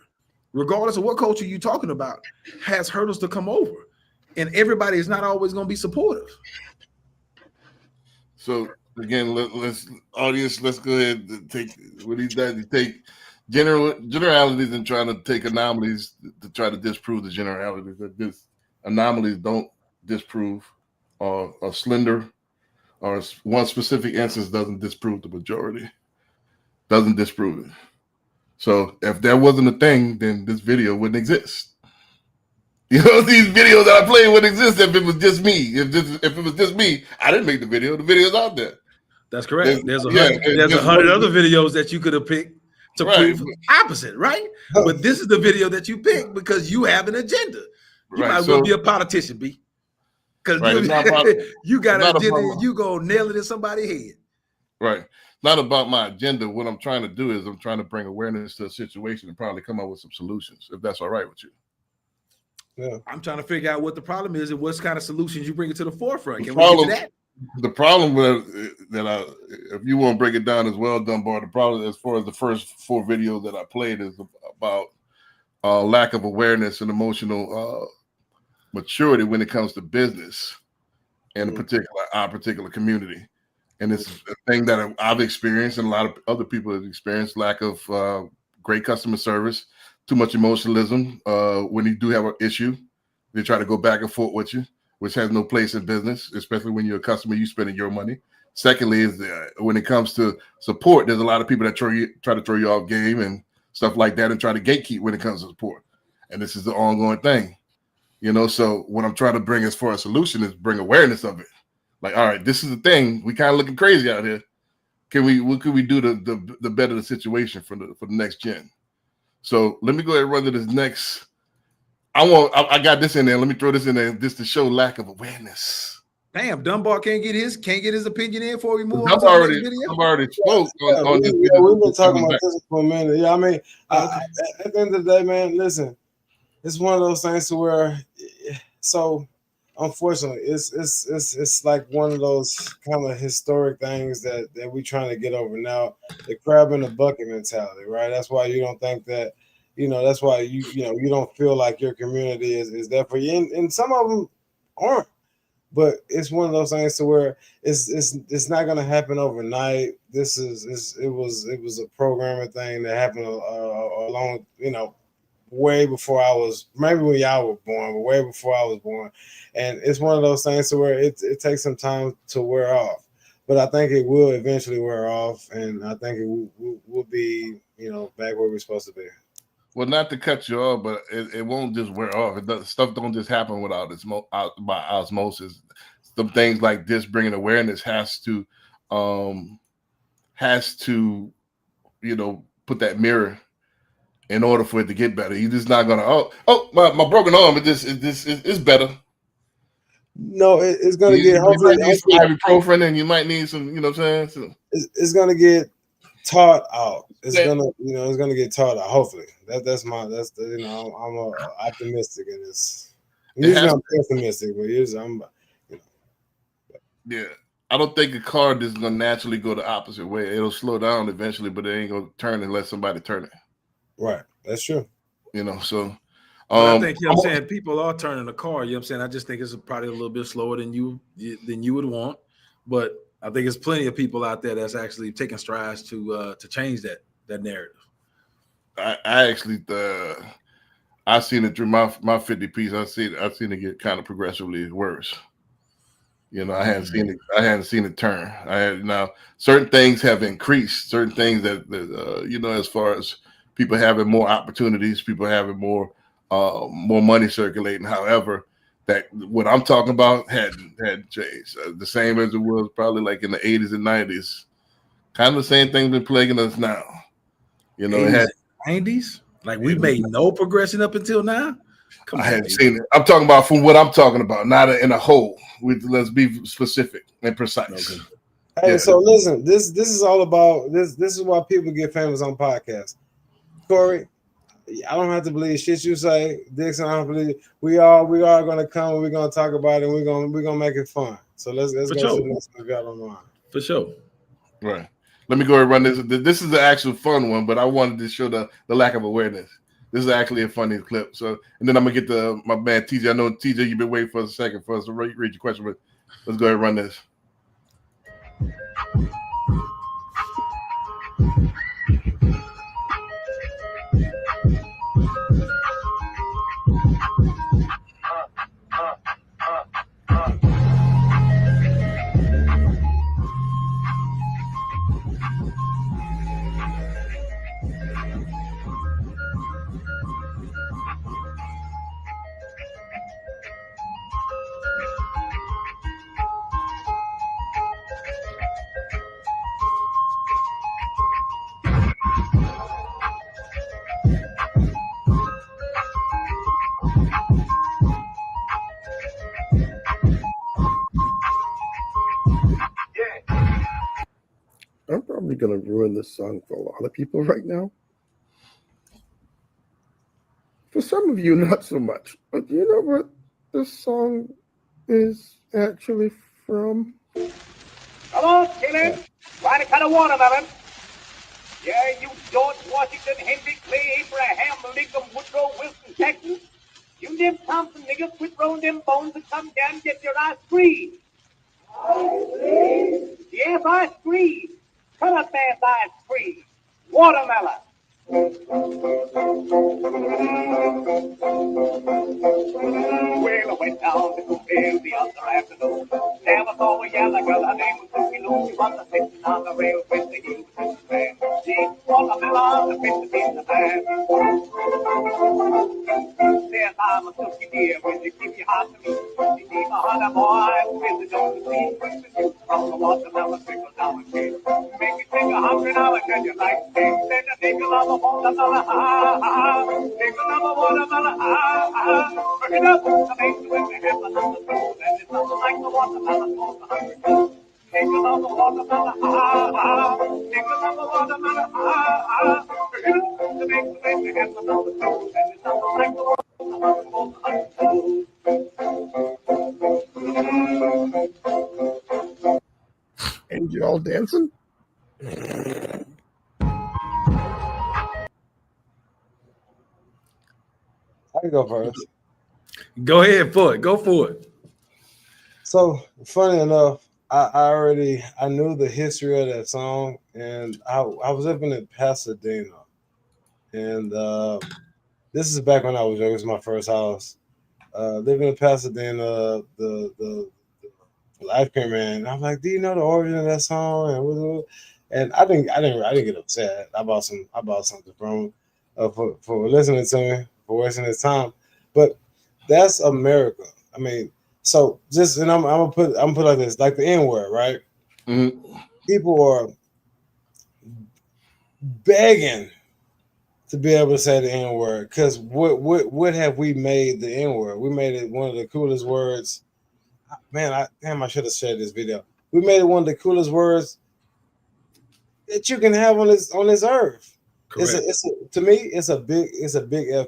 regardless of what culture you're talking about, has hurdles to come over. And everybody is not always going to be supportive. So again, let's go ahead and take what he does. He take generalities and trying to take anomalies to try to disprove the generalities. That this anomalies don't disprove or slender, or one specific instance doesn't disprove the majority. Doesn't disprove it. So if there wasn't a thing, then this video wouldn't exist. These videos that I play wouldn't exist if it was just me. If it was just me, I didn't make the video. The video's out there. That's correct. There's 100 other videos that you could have picked to prove opposite, right? But this is the video that you picked because you have an agenda. You might as well be a politician, B. Because you got an agenda and you go nail it in somebody's head. Right. Not about my agenda. What I'm trying to do is I'm trying to bring awareness to a situation and probably come up with some solutions, if that's all right with you. Yeah. I'm trying to figure out what the problem is and what kind of solutions you bring it to the forefront. Can we get to that? The problem with if you want to break it down as well, Dunbar, the problem as far as the first 4 videos that I played is about lack of awareness and emotional maturity when it comes to business in our particular community. And it's a thing that I've experienced and a lot of other people have experienced, lack of great customer service, too much emotionalism. When you do have an issue, they try to go back and forth with you, which has no place in business, especially when you're a customer, you spending your money. Secondly, is when it comes to support, there's a lot of people that try to throw you off game and stuff like that and try to gatekeep when it comes to support. And this is the ongoing thing. So what I'm trying to bring as far as solution is bring awareness of it. Like, all right, this is the thing. We kind of looking crazy out here. What can we do to better the situation for the next gen? So let me go ahead and run to this next. I got this in there. Let me throw this in there just to show lack of awareness. Damn, Dunbar can't get his opinion in before we move on I've to the already, next video. I've already spoke on this video. We've been talking about this for a minute. Yeah, I mean, at the end of the day, man, listen, it's one of those things to where, so unfortunately, it's like one of those kind of historic things that we're trying to get over now. The crab in the bucket mentality, right? That's why you don't think that, that's why you don't feel like your community is there for you, and some of them aren't. But it's one of those things to where it's not going to happen overnight. It was a programming thing that happened along, way before I was, maybe when y'all were born, but way before I was born. And it's one of those things to where it takes some time to wear off. But I think it will eventually wear off, and I think it will be, back where we're supposed to be. Well, not to cut you off, but it won't just wear off. Stuff don't just happen without by osmosis. Some things like this, bringing awareness, has to put that mirror in order for it to get better. You're just not gonna my broken arm, it's better. No, it's gonna get. You might need some ibuprofen, and you might need some. You know what I'm saying? So, it's gonna get taught out. It's gonna get taught out. Hopefully, I'm optimistic in this. Usually I'm pessimistic, but usually I'm. Yeah, I don't think a car is gonna naturally go the opposite way. It'll slow down eventually, but it ain't gonna turn unless somebody turn it. Right, that's true. So. I think I'm saying people are turning the car. I'm saying I just think it's probably a little bit slower than you would want, but I think there's plenty of people out there that's actually taking strides to change that narrative. I actually I seen it through my 50 piece. I seen it get kind of progressively worse. I hadn't seen it turn. Now certain things have increased. Certain things that as far as people having more opportunities, people having more money circulating. However, that what I'm talking about hadn't changed. The same as it was probably like in the 80s and 90s. Kind of the same thing been plaguing us now. It had 90s. Like we made no progression up until now. I hadn't seen it. I'm talking about from what I'm talking about, not in a whole. Let's be specific and precise. Okay. Hey, so listen, this is all about this. This is why people get famous on podcasts. Corey, I don't have to believe shit you say. Dixon, I don't believe we are gonna come and we're gonna talk about it and we're gonna make it fun. So let's go to the next one we got online. For sure. Right. Let me go ahead and run this. This is the actual fun one, but I wanted to show the lack of awareness. This is actually a funny clip. So, and then I'm gonna get my man TJ. I know TJ, you've been waiting for a second for us to read your question, but let's go ahead and run this. I'm probably going to ruin this song for a lot of people right now. For some of you, not so much. But do you know what this song is actually from? Come on, children. Trying to cut a watermelon. Yeah, you George Washington, Henry Clay, Abraham Lincoln, Woodrow Wilson, Jackson. You them Thompson niggas, quit throwing them bones and come down and get your ice cream. Yes, ice cream. Cut up that ice cream. Watermelon. Well, I went down to Cookville the other afternoon. Never saw a yellow girl, her name was Susie Lou. She was sitting on the rail with the heel of the man. She watermelon, the fish in the pan. Says I'm a Susie dear, when you give your heart to me. You keep a heart of boy, with the don't see. From the watermelon, trickle down the street. Make you think $100, can you like steak? Then a nickel of a watermelon, nickel of a watermelon, Bring it up, to make you when we have another food. And it's nothing like the watermelon for the $100. Nickel of a watermelon, nickel of a watermelon, Bring it up, to make you when we have another food. And it's nothing like the watermelon for the $100. And you all dancing? I can go first. Go ahead for it. Go for it. So funny enough, I knew the history of that song, and I was living in Pasadena, and this is back when I was young. It was my first house. Living in Pasadena, the ice cream man. I'm like, do you know the origin of that song? And I didn't get upset. I bought something from him for listening to me, for wasting his time. But that's America. I mean, so just, and I'm gonna put like this, like the N-word, right? Mm-hmm. People are begging to be able to say the N-word, because what have we made the N-word? We made it one of the coolest words. Man, I should have shared this video. We made it one of the coolest words that you can have on this earth. It's to me, it's a big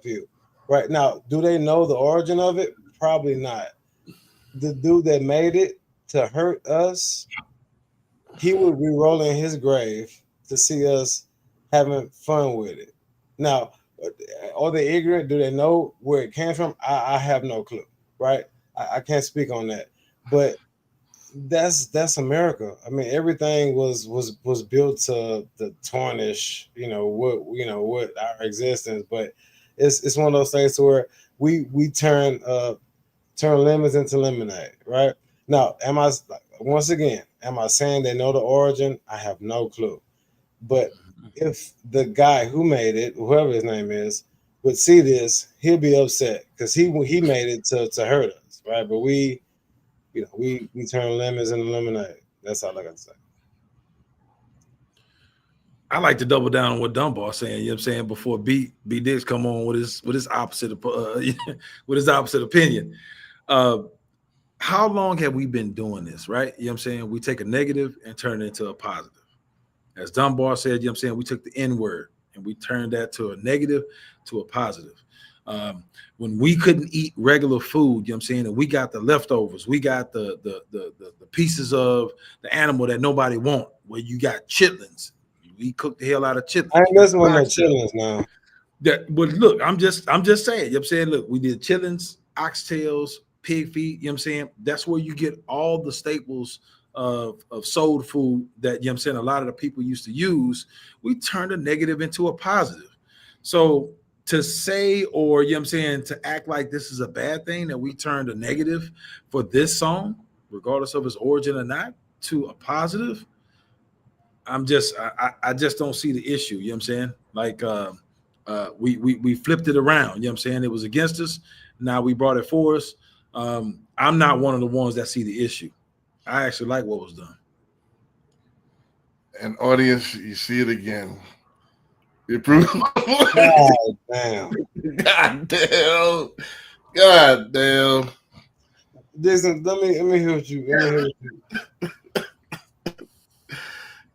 FU. Right now, do they know the origin of it? Probably not. The dude that made it to hurt us, he would be rolling in his grave to see us having fun with it. Now, are they ignorant? Do they know where it came from? I have no clue, right? I can't speak on that. But that's America. I mean, everything was built to tarnish, what our existence. But it's one of those things to where we turn lemons into lemonade, right? Now, am I saying they know the origin? I have no clue. But if the guy who made it, whoever his name is, would see this, he'll be upset because he made it to hurt us, right? But we turn lemons into lemonade. That's all I got to say. I like to double down on what Dunbar saying. You know what I'm saying? Before B Diggs come on with his opposite with his opposite opinion. How long have we been doing this, right? You know what I'm saying? We take a negative and turn it into a positive. As Dunbar said, you know what I'm saying? We took the N-word and we turned that to a negative to a positive. When we couldn't eat regular food, you know what I'm saying, and we got the leftovers, we got the pieces of the animal that nobody want, where you got chitlins. We cooked the hell out of chitlins. I ain't messing with no chitlins now. But look, I'm just saying, you know what I'm saying? Look, we did chitlins, oxtails, pig feet, you know what I'm saying? That's where you get all the staples of soul food that, you know what I'm saying, a lot of the people used to use. We turned a negative into a positive. So to say, or, you know what I'm saying, to act like this is a bad thing that we turned a negative for this song, regardless of its origin or not, to a positive, I just don't see the issue. You know what I'm saying? Like we flipped it around. You know what I'm saying? It was against us. Now we brought it for us. I'm not one of the ones that see the issue. I actually like what was done. And audience, you see it again. You prove. God damn. God damn. God damn. Listen, let me hear what you.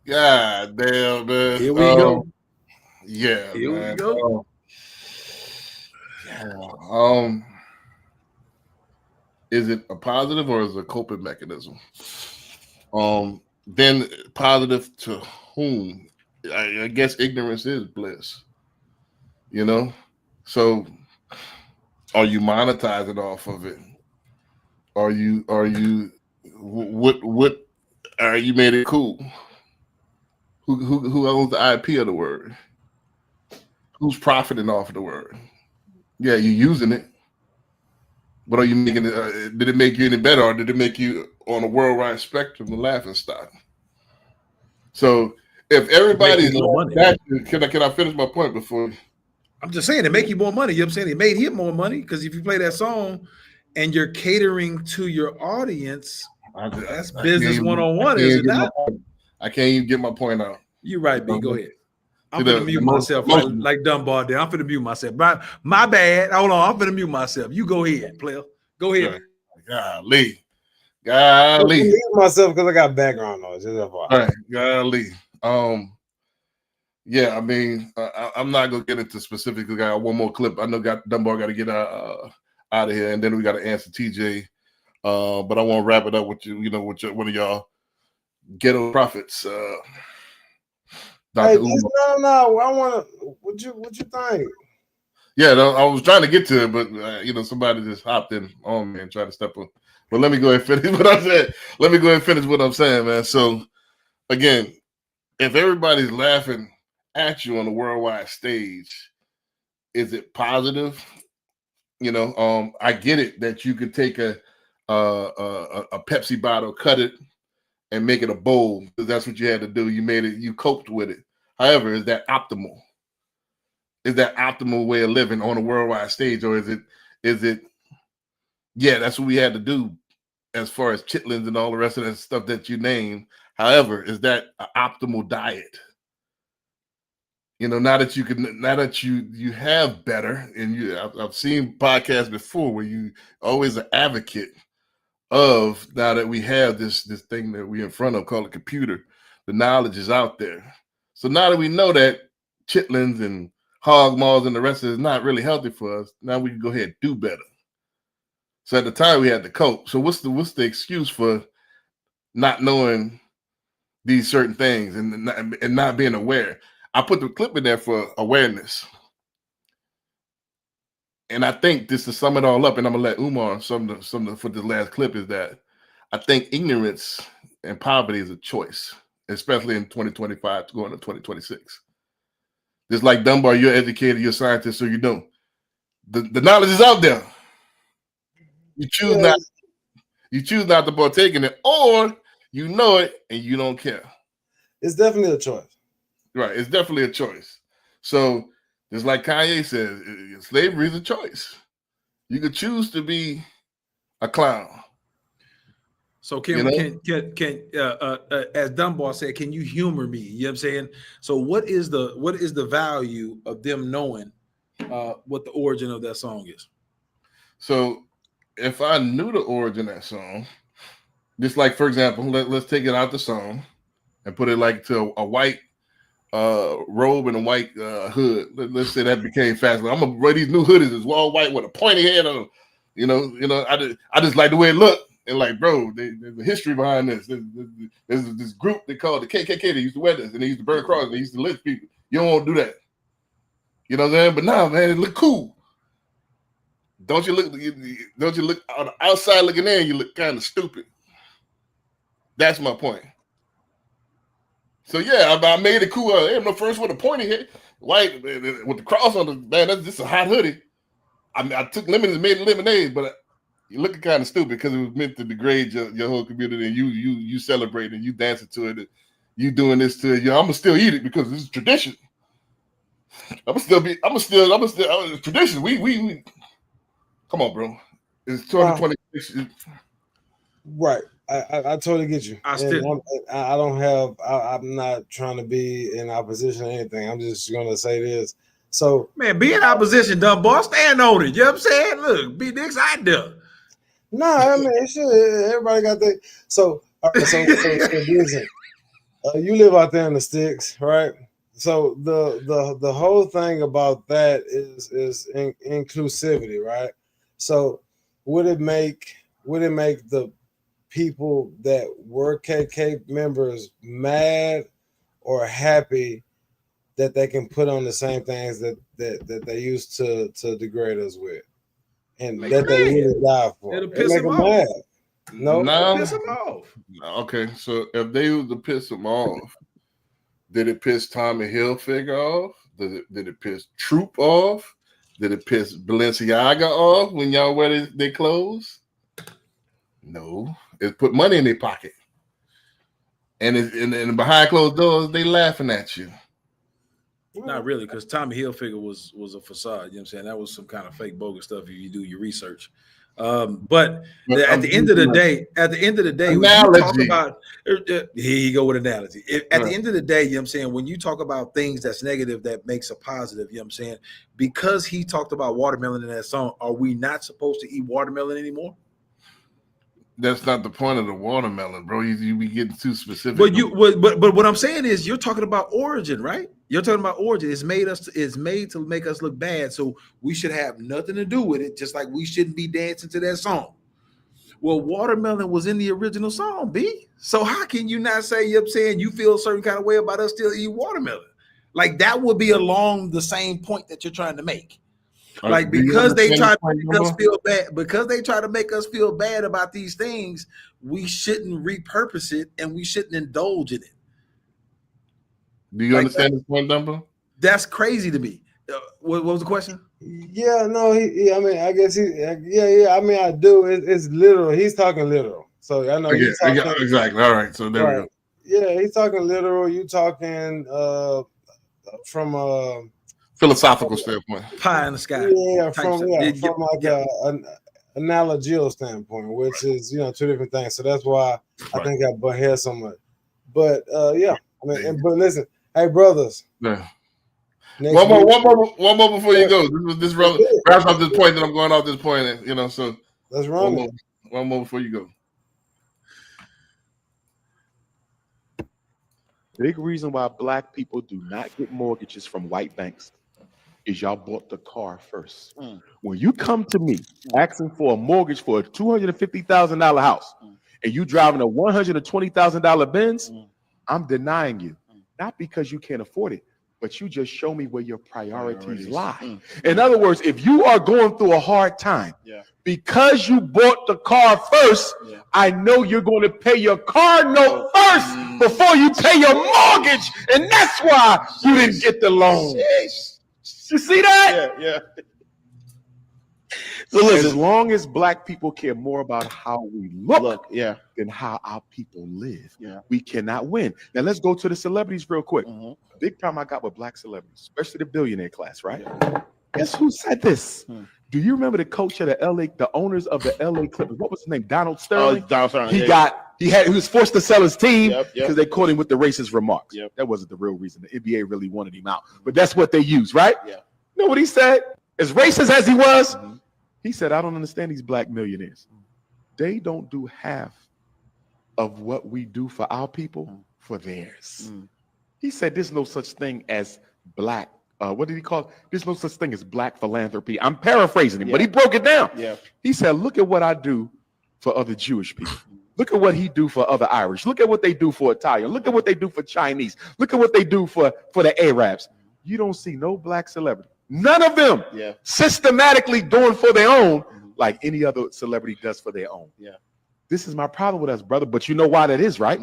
God damn, man. Here we go. Yeah, Here man. we go. Is it a positive or is it a coping mechanism? Then positive to whom? I guess ignorance is bliss. You know, so are you monetizing off of it? Are you what are you made it cool? Who owns the IP of the word? Who's profiting off of the word? Yeah, you're using it, but are you making it? Did it make you any better, or did it make you on a worldwide spectrum the laughing stock? So if everybody's more money. can I finish my point before? I'm just saying, it make you more money. You know what I'm saying? It made him more money because if you play that song and you're catering to your audience, that's business 101, is it not? I can't even get my point out. You're right, B. Go ahead. I'm finna mute myself like Dunbar there. I'm finna mute myself. My bad. Hold on. I'm finna mute myself. You go ahead, player. Go ahead. Golly. I'm mute myself because I got background noise. All right. Golly. Yeah, I mean, I'm not gonna get into specifics. I got one more clip. I know Dunbar got to get out of here, and then we got to answer TJ. But I want to wrap it up with you. You know, with one of y'all ghetto prophets. Hey, no. I want to. What you think? Yeah, I was trying to get to it, but somebody just hopped in on me and tried to step on. But let me go ahead and finish what I said. Let me go ahead and finish what I'm saying, man. So, again, if everybody's laughing at you on the worldwide stage, is it positive? I get it that you could take a Pepsi bottle, cut it, and make it a bowl, because that's what you had to do. You made it, you coped with it. However, is that optimal? Is that optimal way of living on a worldwide stage, or is it? Yeah, that's what we had to do as far as chitlins and all the rest of that stuff that you named. However, is that an optimal diet? Now that you have better, and I've seen podcasts before where you always an advocate of, now that we have this thing that we in front of called a computer, the knowledge is out there. So now that we know that chitlins and hog maws and the rest of it is not really healthy for us, now we can go ahead and do better. So at the time we had to cope. So what's the excuse for not knowing these certain things and not being aware? I put the clip in there for awareness. And I think this to sum it all up, and I'm gonna let Umar some for the last clip, is that I think ignorance and poverty is a choice, especially in 2025 going to 2026. Just like Dunbar, you're educated, you're a scientist, so you know the knowledge is out there. You choose not to partake in it, or you know it and you don't care. It's definitely a choice. Right, it's definitely a choice. So just like Kanye says, slavery is a choice. You could choose to be a clown. So can as Dunbar said, can you humor me? You know what I'm saying? So what is the value of them knowing what the origin of that song is? So if I knew the origin of that song, just like, for example, let's take it out the song and put it like to a white robe and a white hood. Let's say that became fashionable. I'm gonna wear these new hoodies is all white with a pointy head on. I just like the way it looked. And like, bro, there's a history behind this. There's this group they called the KKK. They used to wear this, and they used to burn crosses. They used to lynch people. You don't want to do that. You know what I'm saying? But now, man, it look cool. Don't you look on the outside looking in? You look kind of stupid. That's my point. So yeah, I made it cool. I'm the first with a pointy head, white with the cross on the man. That's just a hot hoodie. I took lemons and made lemonade, but you're looking kind of stupid because it was meant to degrade your whole community, and you celebrating and you dancing to it, and you doing this to it. I'm gonna still eat it because this is tradition. I'm still tradition. We come on, bro. It's 2026. Right. I totally get you. I'm not trying to be in opposition to anything. I'm just gonna say this. So, man, be in opposition, Dunbar. Stand on it. You know what I'm saying? Look, be Dick's out there. No, I mean, everybody got that. So listen, you live out there in the sticks, right? So the whole thing about that is inclusivity, right? So would it make the people that were KK members mad or happy that they can put on the same things that they used to degrade us with, and Make that him they mad. really die for. It'll It piss make him them off. mad. No, No. Piss him off. Okay, so if they was to piss him off, did it piss Tommy Hilfiger off? Did it piss Troop off? Did it piss Balenciaga off when y'all wear their clothes? No, it put money in their pocket, and and behind closed doors they laughing at you. Not really, because Tommy Hilfiger was a facade. You know what I'm saying? That was some kind of fake bogus stuff if you do your research. But at the end of the day, when you talk about here you go with analogy. At the end of the day, you know what I'm saying, when you talk about things that's negative that makes a positive, you know what I'm saying? Because he talked about watermelon in that song, are we not supposed to eat watermelon anymore? That's not the point of the watermelon, bro. You be getting too specific. But what I'm saying is, you're talking about origin, right? You're talking about origin. It's made to make us look bad, so we should have nothing to do with it. Just like we shouldn't be dancing to that song. Well, watermelon was in the original song, B. So how can you not say, you know what I'm saying, you feel a certain kind of way about us still eating watermelon? Like that would be along the same point that you're trying to make. Like because they try to make us feel bad, about these things, we shouldn't repurpose it and we shouldn't indulge in it. Do you understand this point number? That's crazy to me. What was the question? Yeah, no, I mean, I guess yeah. I mean, I do. It's literal. He's talking literal. So I know he's talking exactly. All right. So there we go. Yeah, he's talking literal. You talking from a philosophical standpoint. Pie in the sky. Yeah, from like an analogical standpoint, which is two different things. So that's why I think I butt head so much. But yeah, I mean, but listen, hey brothers. Yeah. One more before you go. This wraps up this point that I'm going off this point. So let's run it. One more before you go. Big reason why black people do not get mortgages from white banks is y'all bought the car first. When you come to me asking for a mortgage for a $250,000 house and you driving a $120,000 Benz, I'm denying you. Not because you can't afford it, but you just show me where your priorities lie. In other words, if you are going through a hard time, because you bought the car first, I know you're going to pay your car note first before you pay your mortgage. And that's why you didn't get the loan. You see that? Yeah. So listen, as long as black people care more about how we look than how our people live, we cannot win. Now let's go to the celebrities real quick. Big time I got with black celebrities, especially the billionaire class, right? Guess who said this? Do you remember the coach of the owners of the LA Clippers? What was his name? Donald Sterling. Donald Sterling. He was forced to sell his team because they caught him with the racist remarks. That wasn't the real reason. The NBA really wanted him out, but that's what they used, right? You know what he said? As racist as he was, he said, "I don't understand these black millionaires. They don't do half of what we do for our people for theirs." He said, "There's no such thing as black." What did he call it? There's no such thing as black philanthropy. I'm paraphrasing him, but he broke it down. He said, "Look at what I do for other Jewish people. Look at what he do for other Irish. Look at what they do for Italian. Look at what they do for Chinese. Look at what they do for the Arabs." You don't see no black celebrity, none of them, systematically doing for their own like any other celebrity does for their own. This is my problem with us, brother. But you know why that is, right?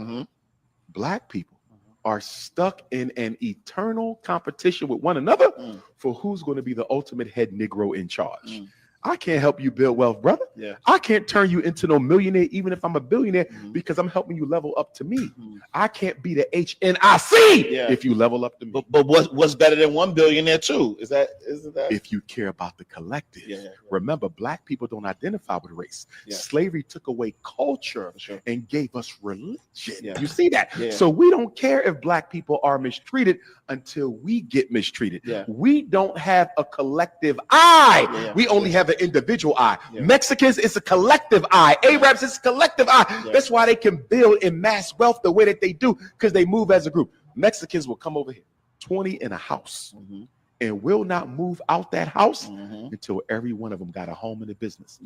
Black people are stuck in an eternal competition with one another for who's going to be the ultimate head Negro in charge. I can't help you build wealth, brother. I can't turn you into no millionaire, even if I'm a billionaire, because I'm helping you level up to me. I can't be the HNIC if you level up to me. But what's better than 1 billionaire too? Isn't that? If you care about the collective. Remember, black people don't identify with race. Slavery took away culture and gave us religion. You see that? So we don't care if black people are mistreated until we get mistreated. We don't have a collective eye. We only have an individual eye. Mexicans, it's a collective eye. Arabs, it's a collective eye. That's why they can build and mass wealth the way that they do, because they move as a group. Mexicans will come over here, 20 in a house, and will not move out that house until every one of them got a home and a business.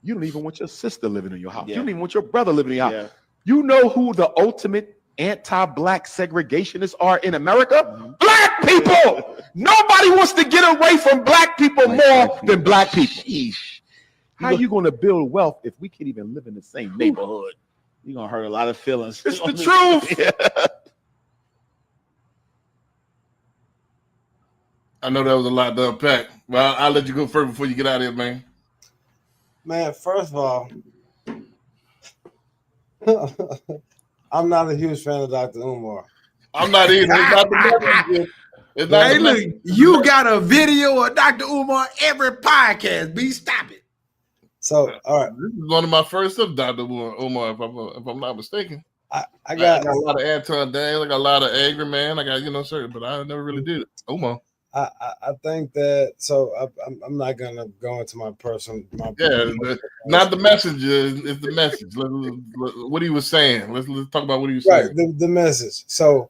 You don't even want your sister living in your house. Yeah. You don't even want your brother living in your house. Yeah. You know who the ultimate anti-black segregationists are in America? Mm-hmm. Black people. Nobody wants to get away from black people more than black people. Sheesh. How are you going to build wealth if we can't even live in the same neighborhood? You're gonna hurt a lot of feelings. It's the truth. Yeah. I know that was a lot to unpack. Well, I'll let you go first before you get out of here, man. Man, first of all, I'm not a huge fan of Dr. Umar. I'm not either. It's not the message. It's not Hey, the look, message. you got a video of Dr. Umar every podcast. B, stop it. So, all right. This is one of my first of Dr. Umar, if I'm not mistaken. I got a lot of Anton Daniels. I got a lot of Angry Man. I got, certain, but I never really did it. Umar. I think that, so I'm not gonna go into my personal. Not the message. It's the message. What he was saying. Let's talk about what he was saying. Right, the message. So,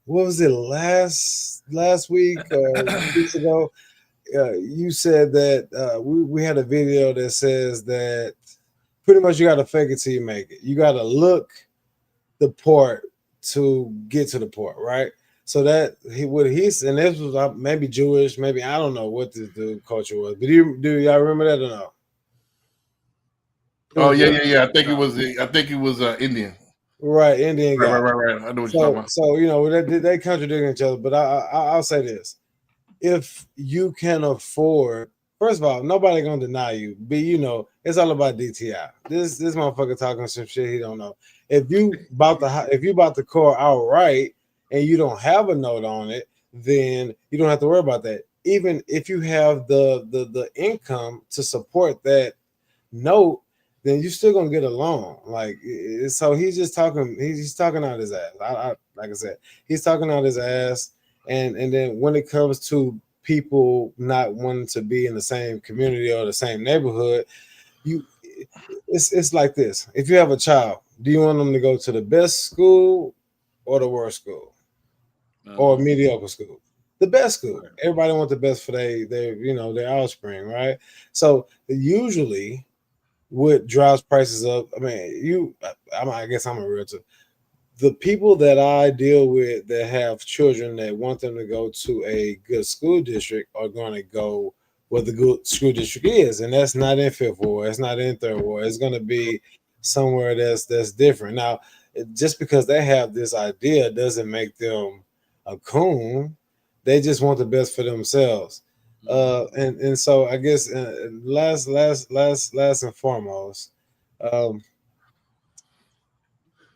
what was it last week or weeks ago? You said that we had a video that says that pretty much you got to fake it till you make it. You got to look the part to get to the part, right? So that and this was maybe Jewish, maybe I don't know what the culture was, but do y'all remember that or no? Oh yeah. I think it was Indian. Right, Indian guy. Right. I know what you're talking about. So they contradict each other, but I'll say this: if you can afford, first of all, nobody gonna deny you. B, it's all about DTI. This motherfucker talking some shit he don't know. If you bought the car outright and you don't have a note on it, then you don't have to worry about that. Even if you have the income to support that note, then you're still gonna get a loan. Like, so he's just talking. He's talking out his ass. Like I said, he's talking out his ass. And then when it comes to people not wanting to be in the same community or the same neighborhood, it's like this. If you have a child, do you want them to go to the best school or the worst school or mediocre school? The best school. Everybody wants the best for their offspring, right? So usually, what drives prices up? I guess I'm a realtor. The people that I deal with that have children that want them to go to a good school district are going to go where the good school district is, and that's not in Fifth Ward. It's not in Third Ward. It's going to be somewhere that's different. Now, just because they have this idea doesn't make them a coon. They just want the best for themselves. And so I guess last and foremost,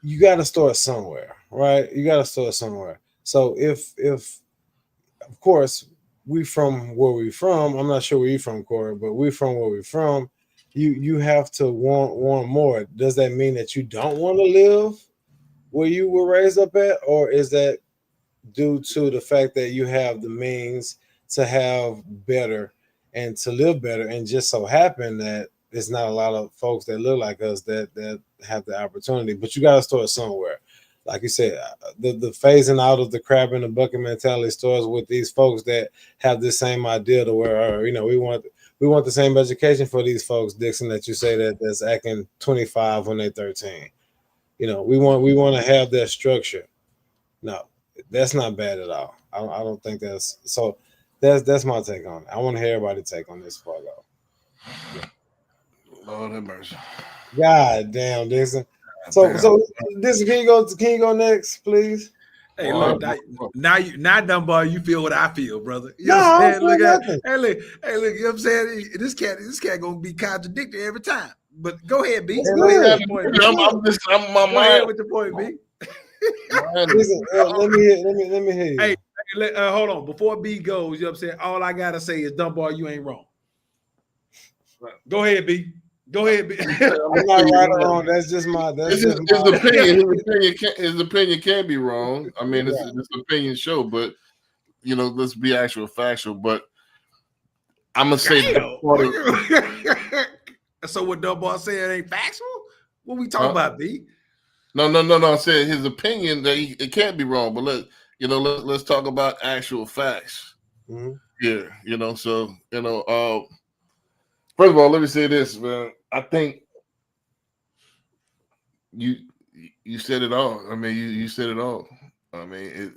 you got to start somewhere, right? You got to start somewhere. So if of course we from where we from, I'm not sure where you from, Corey, but we from where we from. You have to want more. Does that mean that you don't want to live where you were raised up at, or is that due to the fact that you have the means to have better and to live better, and just so happen that there's not a lot of folks that look like us that have the opportunity? But you got to start somewhere. Like you said, the phasing out of the crab in the bucket mentality starts with these folks that have the same idea to where we want the same education for these folks, Dixon, that you say that's acting 25 when they're 13. We want to have that structure. No, that's not bad at all. I don't think that's so. That's my take on it. I want to hear everybody's take on this before I go. Lord have mercy. God damn, Dixon. So Dixon, can you go next, please? Hey, look, now Dunbar, you feel what I feel, brother. You No, know what I I'm don't saying? Look feel at, nothing. hey, look, you know what I'm saying? This cat gonna be contradictory every time. But go ahead, B. Hey, Go ahead look, with your point, B. I'm my Go ahead mind. with the point, B. Listen, let me hear you. Hey, hold on. Before B goes, you know what I'm saying? All I gotta say is Dunbar, you ain't wrong. Go ahead, B. Go ahead, B. I'm not right or wrong. That's just my. His opinion. His opinion can be wrong. I mean, it's an opinion show, but let's be actual factual. But I'm gonna say So what Dunbar said ain't factual? What we talking about, B? No. I said his opinion that it can't be wrong, but let's talk about actual facts. Mm-hmm. Yeah, so first of all, let me say this, man. I think you said it all. I mean, you said it all. I mean,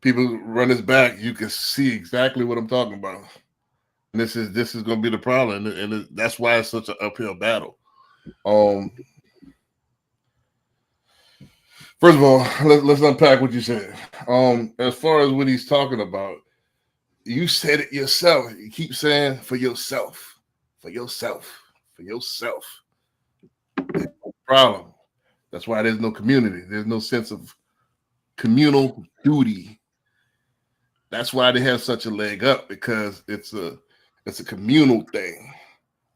people run this back. You can see exactly what I'm talking about. And this is going to be the problem, and that's why it's such an uphill battle. First of all, let's unpack what you said. As far as what he's talking about, you said it yourself. You keep saying for yourself, for yourself, for yourself. There's no problem. That's why there's no community. There's no sense of communal duty. That's why they have such a leg up, because it's a communal thing.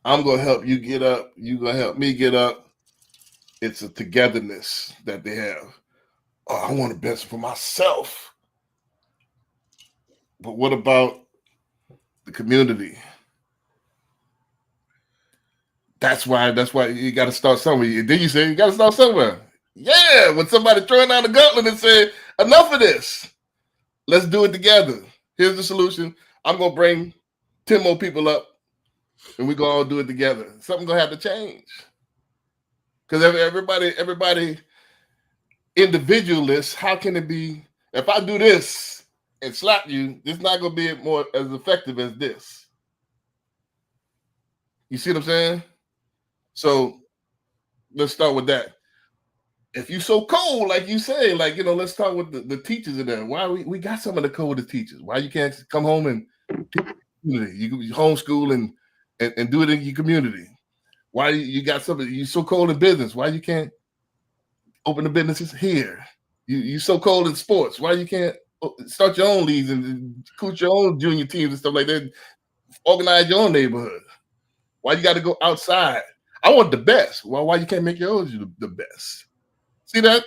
I'm gonna help you get up. You gonna help me get up. It's a togetherness that they have. Oh, I want the best for myself. But what about the community? That's why you got to start somewhere. Then you say you got to start somewhere. Yeah, when somebody throwing down the gauntlet and say, enough of this. Let's do it together. Here's the solution. I'm going to bring 10 more people up, and we're going to all do it together. Something's going to have to change. Because everybody individualist, how can it be, if I do this and slap you, it's not going to be more as effective as this. You see what I'm saying? So let's start with that. If you so cold, like you say, like, you know, let's start with the teachers in there. Why we got some of the coldest teachers? Why you can't come home and you can homeschool and do it in your community? Why you got somebody, you so cold in business? Why you can't open the businesses here? You so cold in sports. Why you can't start your own leagues and coach your own junior teams and stuff like that? Organize your own neighborhood. Why you got to go outside? I want the best. Why you can't make yours the best? See that?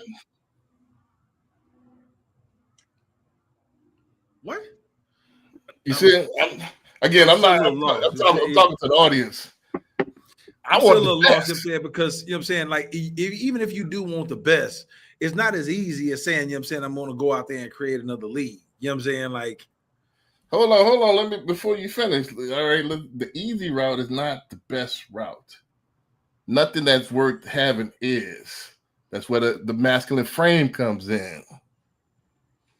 What? You see? I'm talking to the audience. I'm still a little lost up there, because, you know what I'm saying, like, even if you do want the best, it's not as easy as saying, you know what I'm saying, I'm going to go out there and create another league. You know what I'm saying? Like, hold on. Let me, before you finish. All right, look, the easy route is not the best route. Nothing that's worth having is. That's where the masculine frame comes in.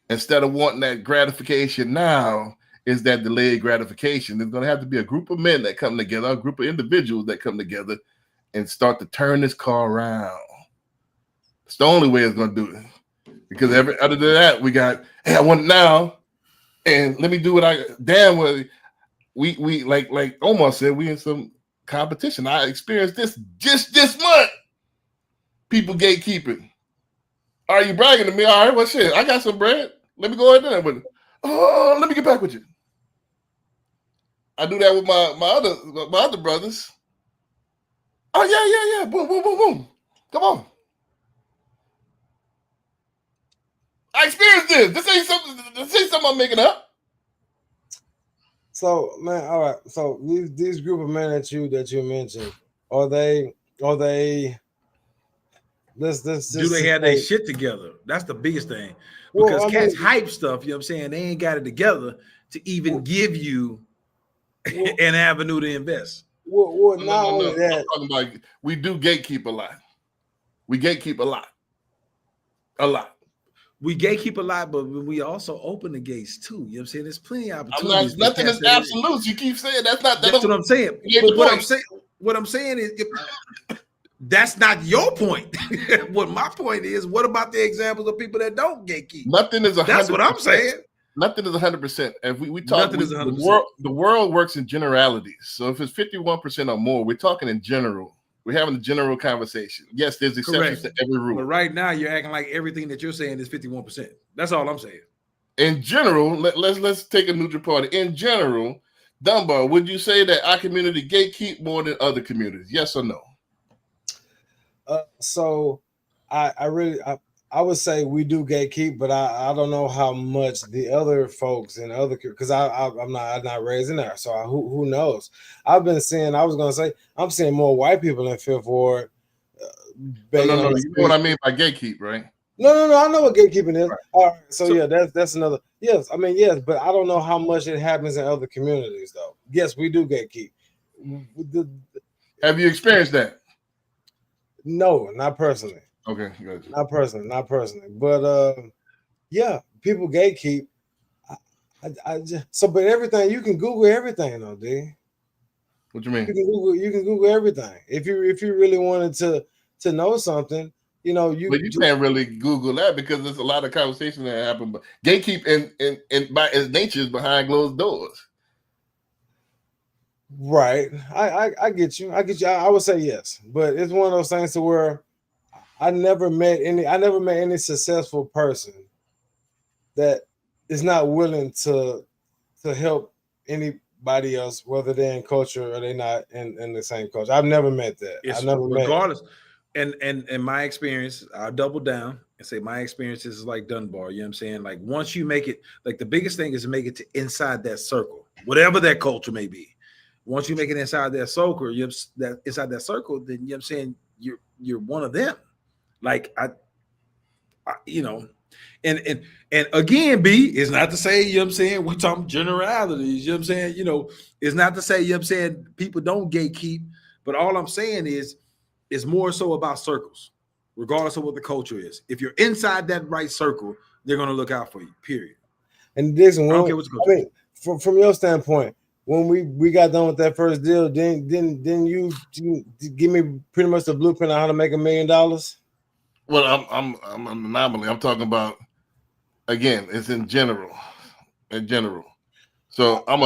Instead of wanting that gratification now, is that delayed gratification. There's going to have to be a group of men that come together, a group of individuals that come together and start to turn this car around. It's the only way it's going to do it. Because other than that, we got, hey, I want it now, and let me do what I damn well. We like Omar said, we in some competition. I experienced this just this month. People gatekeeping. Are you bragging to me? All right, well, shit, I got some bread. Let me go ahead there. But let me get back with you. I do that with my other brothers. Oh yeah. Boom, boom, boom, boom. Come on. I experienced this. This ain't something I'm making up. So, man, all right. So these group of men that you mentioned, are they do they have their shit together? That's the biggest thing. Because cats hype stuff, you know what I'm saying? They ain't got it together to even give you an avenue to invest. Well, not only that, I'm talking about, we do gatekeep a lot. We gatekeep a lot. A lot. We gatekeep a lot, but we also open the gates too. You know what I'm saying? There's plenty of opportunities. Nothing is absolute. You keep saying that's not. That's what I'm saying. But what I'm saying is, that's not your point. What my point is, what about the examples of people that don't gatekeep? Nothing is 100%. That's what I'm saying. Nothing is 100%. If we talk, the world works in generalities. So if it's 51% or more, we're talking in general. We're having a general conversation. Yes, there's exceptions to every rule. But right now, you're acting like everything that you're saying is 51%. That's all I'm saying. In general, let's take a neutral party. In general, Dunbar, would you say that our community gatekeep more than other communities? Yes or no? So I would say we do gatekeep, but I don't know how much the other folks and other, because I'm not raised in there, so who knows? I'm seeing more white people in Fifth Ward. No, you know what I mean by gatekeep, right? No, I know what gatekeeping is. Right. All right, so yeah, that's another. Yes, I mean yes, but I don't know how much it happens in other communities though. Yes, we do gatekeep. Have you experienced that? No, not personally. Okay, gotcha. Not personally. But yeah, people gatekeep. I just so, but everything you can Google everything though, D. What you mean? You can Google everything. If you really wanted to know something, you know, But you can't really Google that because there's a lot of conversation that happen. But gatekeep and by its nature is behind closed doors. Right. I get you. I would say yes, but it's one of those things to where I never met any successful person that is not willing to help anybody else, whether they're in culture or they're not in the same culture. I've never met that. It's I've never regardless. And my experience, I'll double down and say my experience is like Dunbar. You know what I'm saying? Like once you make it, like the biggest thing is to make it to inside that circle, whatever that culture may be. Once you make it inside that circle, inside that circle, then you know what I'm saying you're one of them. Like I you know, and again, B is not to say, you know what I'm saying, we're talking generalities, you know what I'm saying? You know, it's not to say, you know what I'm saying, people don't gatekeep, but all I'm saying is it's more so about circles, regardless of what the culture is. If you're inside that right circle, they're gonna look out for you, period. And Dixon, I don't care what the culture is. from your standpoint, when we got done with that first deal, then you give me pretty much the blueprint on how to make $1 million? Well, I'm an anomaly. I'm talking about, again, it's in general. So I'm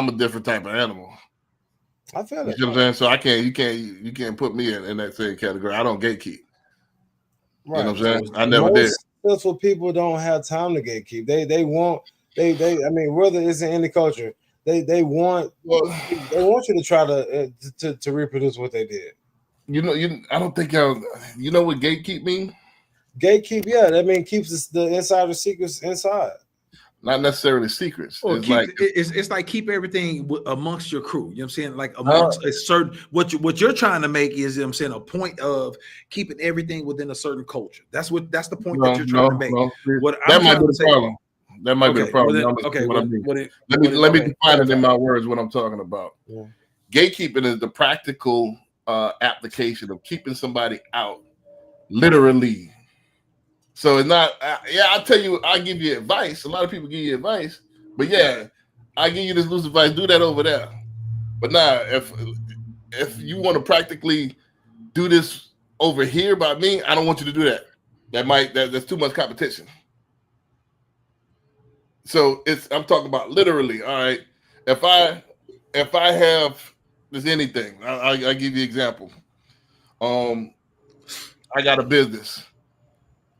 a different type of animal. I feel You it. see what I'm saying? So you can't put me in that same category. I don't gatekeep. Right. You know what I'm saying? I never did. Successful people don't have time to gatekeep. They want I mean, whether it's in any culture, they want you to try to reproduce what they did. I don't think you know what gatekeep mean? Gatekeep, yeah, that means keeps the insider secrets inside. Not necessarily secrets. Or It's it's like keep everything amongst your crew. You know what I'm saying? Like amongst a certain what you're trying to make is, you know what I'm saying, a point of keeping everything within a certain culture. That's the point that you're trying to make. What that I'm might trying be to the say, problem. That might be the problem. Well, What I mean. let me define it in my words what I'm talking about. Yeah. Gatekeeping is the practical application of keeping somebody out, literally. So it's not. I tell you, I give you advice. A lot of people give you advice, but yeah, I give you this loose advice. Do that over there. But now, if you want to practically do this over here by me, I don't want you to do that. That's too much competition. So I'm talking about literally. All right, if I have there's anything, I give you an example. I got a business.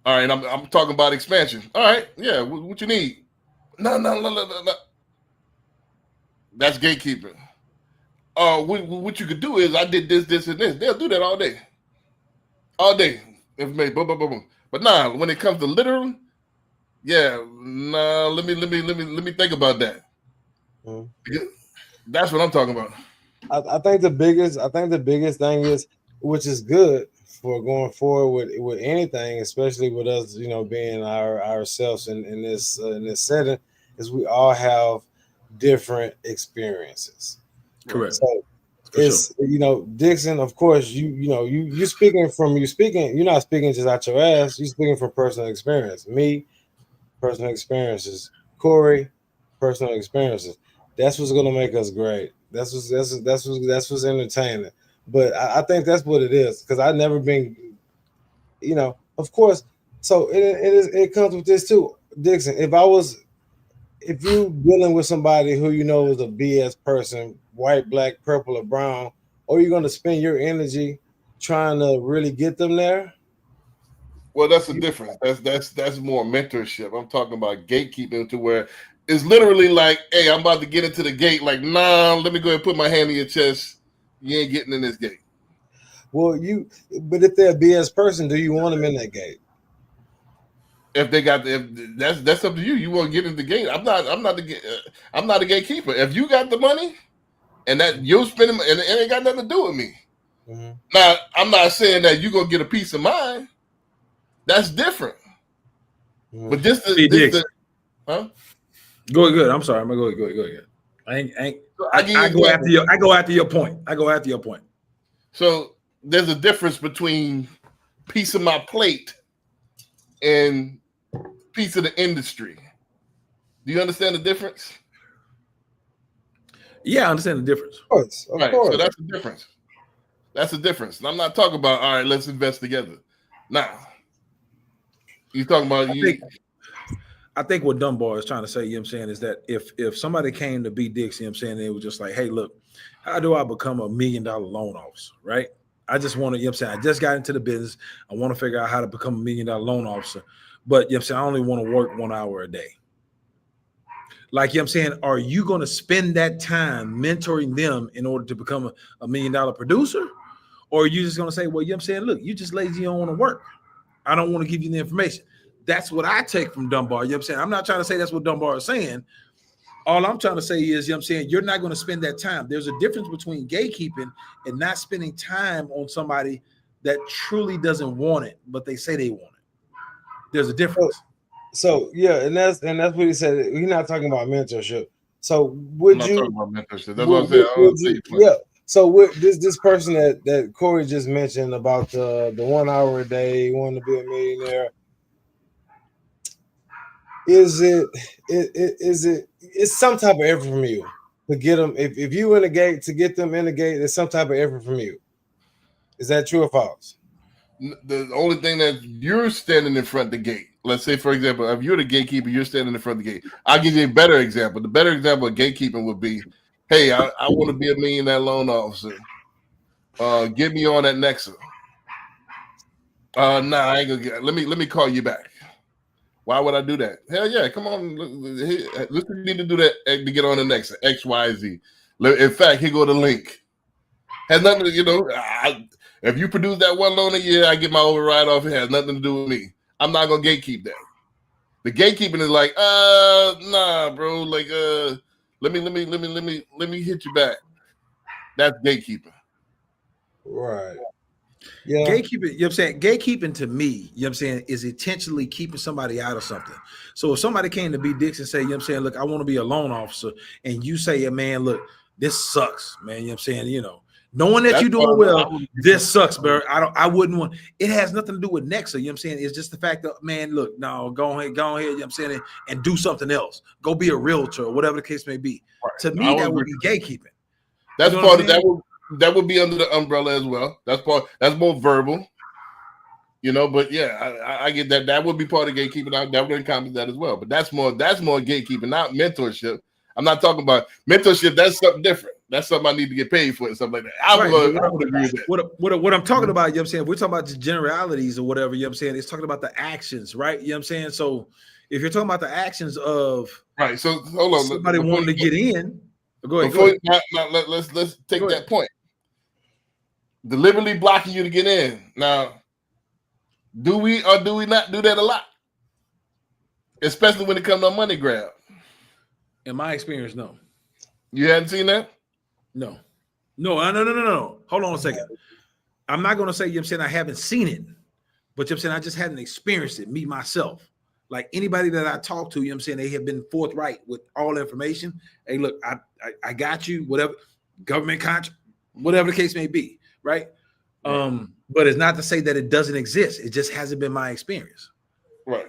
All right, I'm talking about expansion. All right, yeah, what you need? No. That's gatekeeping. What you could do is I did this, and this. They'll do that all day. Information, boom, boom, boom, boom. But nah, when it comes to literal, yeah, nah. Let me think about that. That's what I'm talking about. I think the biggest thing is, which is good for going forward with anything, especially with us, you know, being ourselves in this setting, is we all have different experiences. Correct. So it's you know, Dixon, of course, you're speaking, you're not speaking just out your ass, you're speaking from personal experience. Me, personal experiences. Corey, personal experiences. That's what's gonna make us great. That's what's entertaining. But I think that's what it is, because I've never been, you know, of course. So it comes with this too, Dixon. If you dealing with somebody who you know is a BS person, white, black, purple, or brown, or you're gonna spend your energy trying to really get them there. Well, that's the difference. That's more mentorship. I'm talking about gatekeeping, to where it's literally like, hey, I'm about to get into the gate. Like, nah, let me go ahead and put my hand in your chest. You ain't getting in this gate. Well, but if they're a BS person, do you want them in that gate? If they got that's up to you. You want to get in the gate. I'm not a gatekeeper. If you got the money and that you're spending, and it ain't got nothing to do with me. Mm-hmm. Now, I'm not saying that you're gonna get a peace of mind. That's different. Mm-hmm. But huh? Go ahead. I'm sorry. I'm gonna go ahead. I go after your point. So there's a difference between piece of my plate and piece of the industry. Do you understand the difference? Yeah, I understand the difference. Of course, of Right. course. So that's the difference. That's the difference. And I'm not talking about, all right, let's invest together. Nah. You're talking about I think what Dunbar is trying to say, you know what I'm saying, is that if somebody came to B Dix, you know what I'm saying, they were just like, hey, look, how do I become $1 million loan officer, right? I just want to, you know what I'm saying, I just got into the business. I want to figure out how to become $1 million loan officer. But, you know what I'm saying, I only want to work 1 hour a day. Like, you know what I'm saying, are you going to spend that time mentoring them in order to become a $1 million producer? Or are you just going to say, well, you know what I'm saying, look, you just lazy, you don't want to work. I don't want to give you the information. That's what I take from Dunbar. You know what I'm saying? I'm not trying to say that's what Dunbar is saying. All I'm trying to say is, you know what I'm saying, you're not going to spend that time. There's a difference between gatekeeping and not spending time on somebody that truly doesn't want it, but they say they want it. There's a difference. So yeah, and that's what he said. He's not talking about mentorship. So would I'm you? not talking about mentorship. That's what I'm saying. Yeah. So with this person that Corey just mentioned about the 1 hour a day, wanting to be a millionaire, it's some type of effort from you to get them. If you in the gate, to get them in the gate, there's some type of effort from you. Is that true or false? The only thing that you're standing in front of the gate. Let's say, for example, if you're the gatekeeper, you're standing in front of the gate. I'll give you a better example. The better example of gatekeeping would be, hey, I want to be $1 million loan officer. Get me on that Nexa. Nah, I ain't gonna get. Let me call you back. Why would I do that? Hell yeah, come on. Listen, you need to do that to get on the Nexa. XYZ. In fact, here go the link. Has nothing to, if you produce that one loan a year, I get my override off. It has nothing to do with me. I'm not gonna gatekeep that. The gatekeeping is like, nah, bro. Like, let me hit you back. That's gatekeeping. Right. Yeah. Gatekeeping, you know what I'm saying? Gatekeeping to me, you know what I'm saying, is intentionally keeping somebody out of something. So if somebody came to B Dix and say, you know what I'm saying, look, I want to be a loan officer, and you say, man, look, this sucks, man. You know what I'm saying? Knowing that you're doing well, this sucks, bro. I wouldn't want it. Has nothing to do with Nexa, you know what I'm saying? It's just the fact that, man, look, no, go ahead, you know what I'm saying, and do something else. Go be a realtor or whatever the case may be. Right. To me, that would be gatekeeping. That's part of that. That would be under the umbrella as well. That's more verbal, But yeah, I get that. That would be part of gatekeeping. That would encompass that as well. But that's more gatekeeping, not mentorship. I'm not talking about mentorship. That's something different. That's something I need to get paid for and something like that. I would agree with that. What I'm talking about, you know what I'm saying? We're talking about the generalities or whatever, you know what I'm saying? It's talking about the actions, right? You know what I'm saying? So if you're talking about the actions of right, so hold on, somebody wanting to get in. Go ahead. Let's take that point. Deliberately blocking you to get in. Now, do we or do we not do that a lot? Especially when it comes to a money grab. In my experience, no. You hadn't seen that? No. Hold on a second. I'm not going to say, you know what I'm saying, I haven't seen it, but you know what I'm saying, I just hadn't experienced it, me, myself. Like anybody that I talk to, you know what I'm saying, they have been forthright with all information. Hey, look, I got you, whatever, government contract, whatever the case may be, right? But it's not to say that it doesn't exist. It just hasn't been my experience. Right.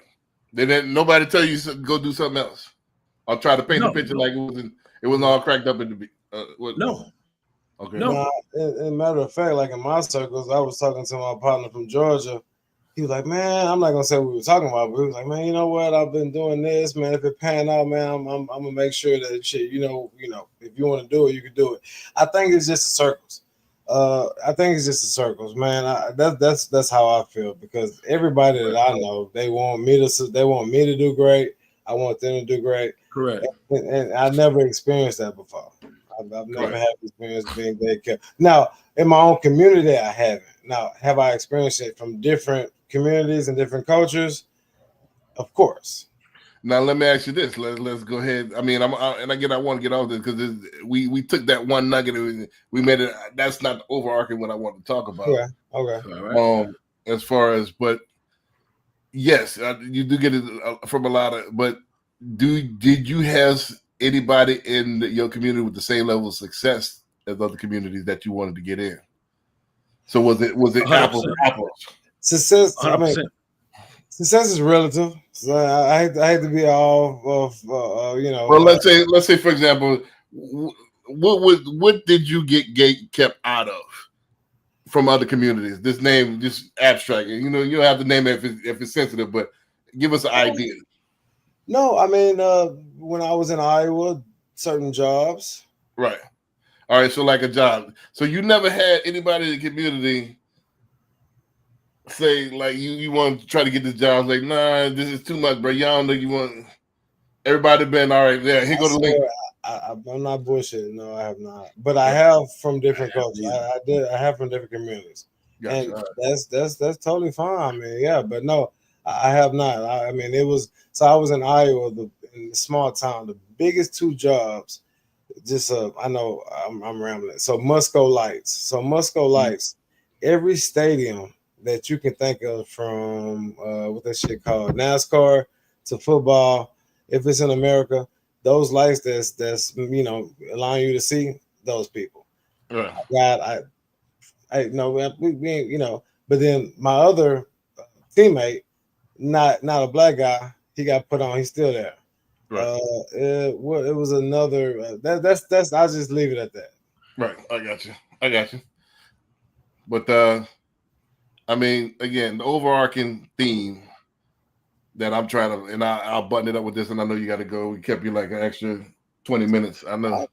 Then nobody tell you to go do something else. I'll try to paint the picture like it wasn't all cracked up in the no. Okay. No. In matter of fact, like in my circles, I was talking to my partner from Georgia. He was like, man, I'm not gonna say what we were talking about, but he was like, man, you know what? I've been doing this, man. If it pan out, man, I'm gonna make sure that shit, if you want to do it, you can do it. I think it's just the circles. Man. That's how I feel, because everybody that I know, they want me to do great. I want them to do great. Correct. And I never experienced that before. I've never had experience being gatekept. Now, in my own community, I haven't. Now, have I experienced it from different communities and different cultures? Of course. Now, let me ask you this. Let's go ahead. I mean, I want to get off this because we took that one nugget and we made it. That's not the overarching what I want to talk about. Okay. All right. As far as, but yes, you do get it from a lot of. But did you have anybody in your community with the same level of success as other communities that you wanted to get in? So was it 100%. apples to apples? Success. I 100%. mean, success is relative. So I hate to be all of you know. Well, let's say for example, what did you get kept out of from other communities? This name, just abstract. You know, you don't have to name it if it's sensitive, but give us an idea. No, I mean, when I was in Iowa, certain jobs. Right. All right. So like a job. So you never had anybody in the community say like you want to try to get this job. Like, nah, this is too much, bro. Y'all don't know you want. Everybody been all right. Yeah, here go the link. I'm not bullshitting. No, I have not. But I have from different cultures. I have from different communities, Gotcha. and that's totally fine. I mean, yeah, but no, I have not. I mean, it was so I was in Iowa, in the small town. The biggest two jobs. Just I know I'm rambling. So Musco Lights. So Musco Lights. Every stadium that you can think of, from what that shit called, NASCAR to football, if it's in America, those lights that's you know allowing you to see those people. Right. I know we you know, but then my other teammate, not a black guy, he got put on. He's still there. Right. It was another. That's. I'll just leave it at that. Right. I got you. But I mean, again, the overarching theme that I'm trying to, and I'll button it up with this, and I know you got to go. We kept you like an extra 20 minutes. I know.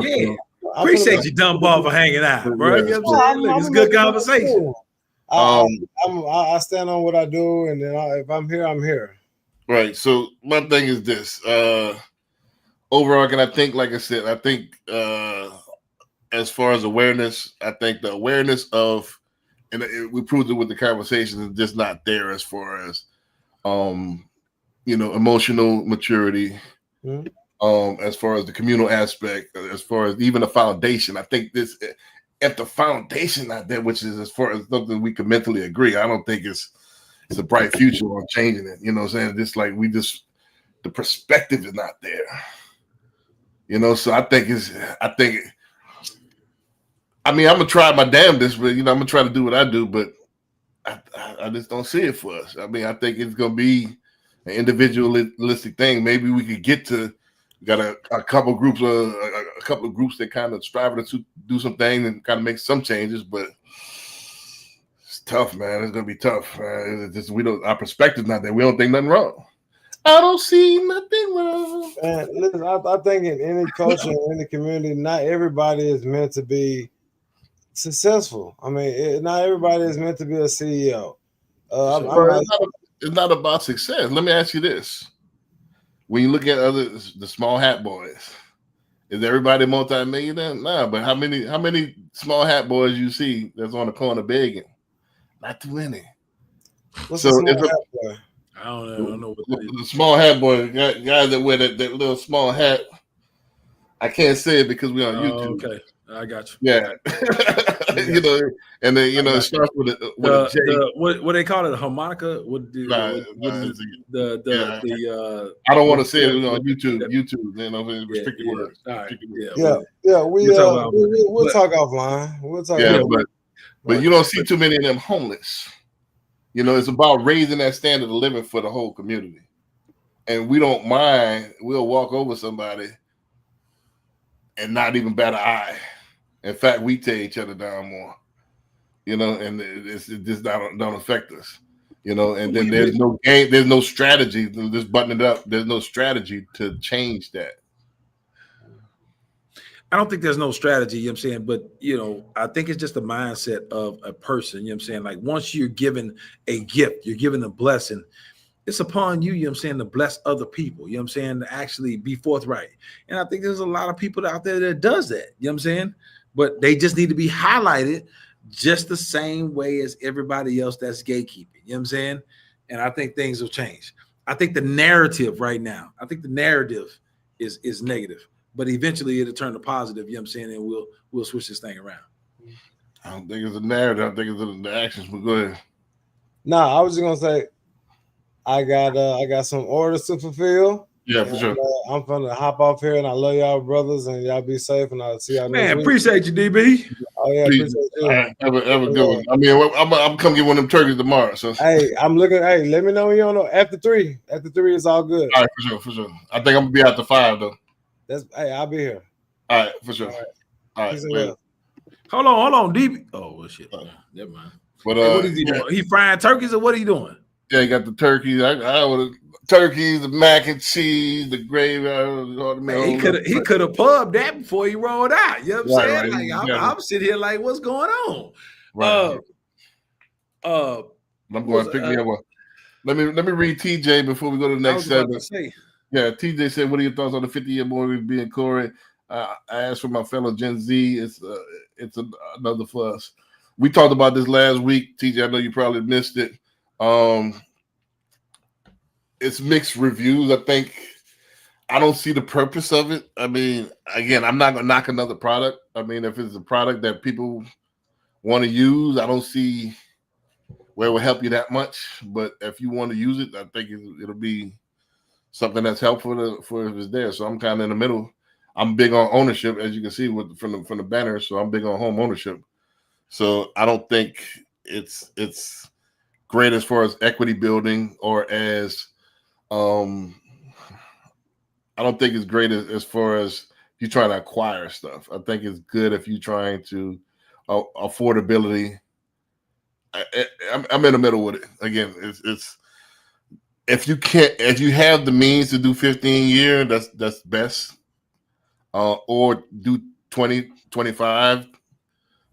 Yeah. Appreciate you, dumb ball, for hanging out, bro. You know what I'm saying? Look, it's good conversation. I stand on what I do, and then if I'm here, I'm here. Right. So my thing is this. Overarching, I think, like I said, I think as far as awareness, I think the awareness of, and we proved it with the conversations, is just not there as far as you know, emotional maturity, as far as the communal aspect, as far as even the foundation. I think this, if the foundation not there, which is as far as something we can mentally agree, I don't think it's a bright future on changing it. You know what I'm saying? Just like the perspective is not there. You know, so I mean, I'm gonna try my damnedest, but you know, I'm gonna try to do what I do, but I just don't see it for us. I mean, I think it's gonna be an individualistic thing. Maybe we could get to got a couple groups, a couple of groups that kind of striving to do some things and kind of make some changes, but it's tough, man. It's gonna be tough. It's just, our perspective's not there. We don't think nothing wrong. I don't see nothing wrong. And listen, I think in any culture, in any community, not everybody is meant to be successful. I mean, not everybody is meant to be a CEO. It's not about success. Let me ask you this: when you look at the small hat boys, is everybody multi-millionaire? Nah, but how many small hat boys you see that's on the corner begging? Not too many. What's a small hat boy? I don't know what the small hat boy, guys that wear that little small hat. I can't say it because we're on YouTube. Okay, I got you. Yeah, you know, and then it starts with a J. What they call it, a harmonica? I don't want to say it on YouTube. YouTube, you know, restricted words. We'll talk offline. We'll talk. Yeah, but you don't see too many of them homeless. You know, it's about raising that standard of living for the whole community. And we don't mind, we'll walk over somebody and not even bat an eye. In fact, we tear each other down more, you know, and it just don't affect us, you know, and then there's no game, there's no strategy, just button it up. There's no strategy to change that. I don't think there's no strategy, you know what I'm saying? But, you know, I think it's just the mindset of a person, you know what I'm saying? Like once you're given a gift, you're given a blessing, it's upon you, you know what I'm saying, to bless other people, you know what I'm saying, to actually be forthright. And I think there's a lot of people out there that does that, you know what I'm saying? But they just need to be highlighted just the same way as everybody else that's gatekeeping, you know what I'm saying? And I think things will change. I think the narrative right now, is negative. But eventually it'll turn to positive, you know what I'm saying, and we'll switch this thing around. I don't think it's a narrative. I think it's the actions. But go ahead. Nah, I was just gonna say, I got some orders to fulfill. Yeah, for sure. I'm gonna hop off here, and I love y'all, brothers, and y'all be safe, and I'll see y'all next week. Appreciate you, DB. All Oh yeah, Please, appreciate you. all right, have a good one. I mean, I'm come get one of them turkeys tomorrow. So Hey, I'm looking. Hey, let me know when you don't know. After 3. After 3 is all good. all right, for sure. I think I'm gonna be out to 5 though. Hey, I'll be here. All right, for sure. All right, Peace and later. love. Hold on, DB. Oh well, shit. Never mind. But Hey, what is he doing? He frying turkeys or what are he doing? Yeah, he got the turkeys. I would turkeys, the mac and cheese, the gravy. Man, he could have pubbed that before he rolled out. You know what I'm saying? Right, Like I'm sitting here like, what's going on? Right. I'm going to pick me up one. Let me read TJ before we go to the next segment. Yeah, TJ said, "What are your thoughts on the 50-year mortgage being Corey?" I asked for my fellow Gen Z. It's another for us. We talked about this last week, TJ. I know you probably missed it. It's mixed reviews. I think I don't see the purpose of it. I mean, again, I'm not gonna knock another product. I mean, if it's a product that people want to use, I don't see where it will help you that much. But if you want to use it, I think it'll be something that's helpful for if it's there. So I'm kind of in the middle. I'm big on ownership, as you can see from the banner. So I'm big on home ownership. So I don't think it's great as far as equity building or as I don't think it's great as far as you trying to acquire stuff. I think it's good if you're trying to affordability. I'm in the middle with it. Again, it's if you have the means to do 15 year, that's best. Or do 20, 25,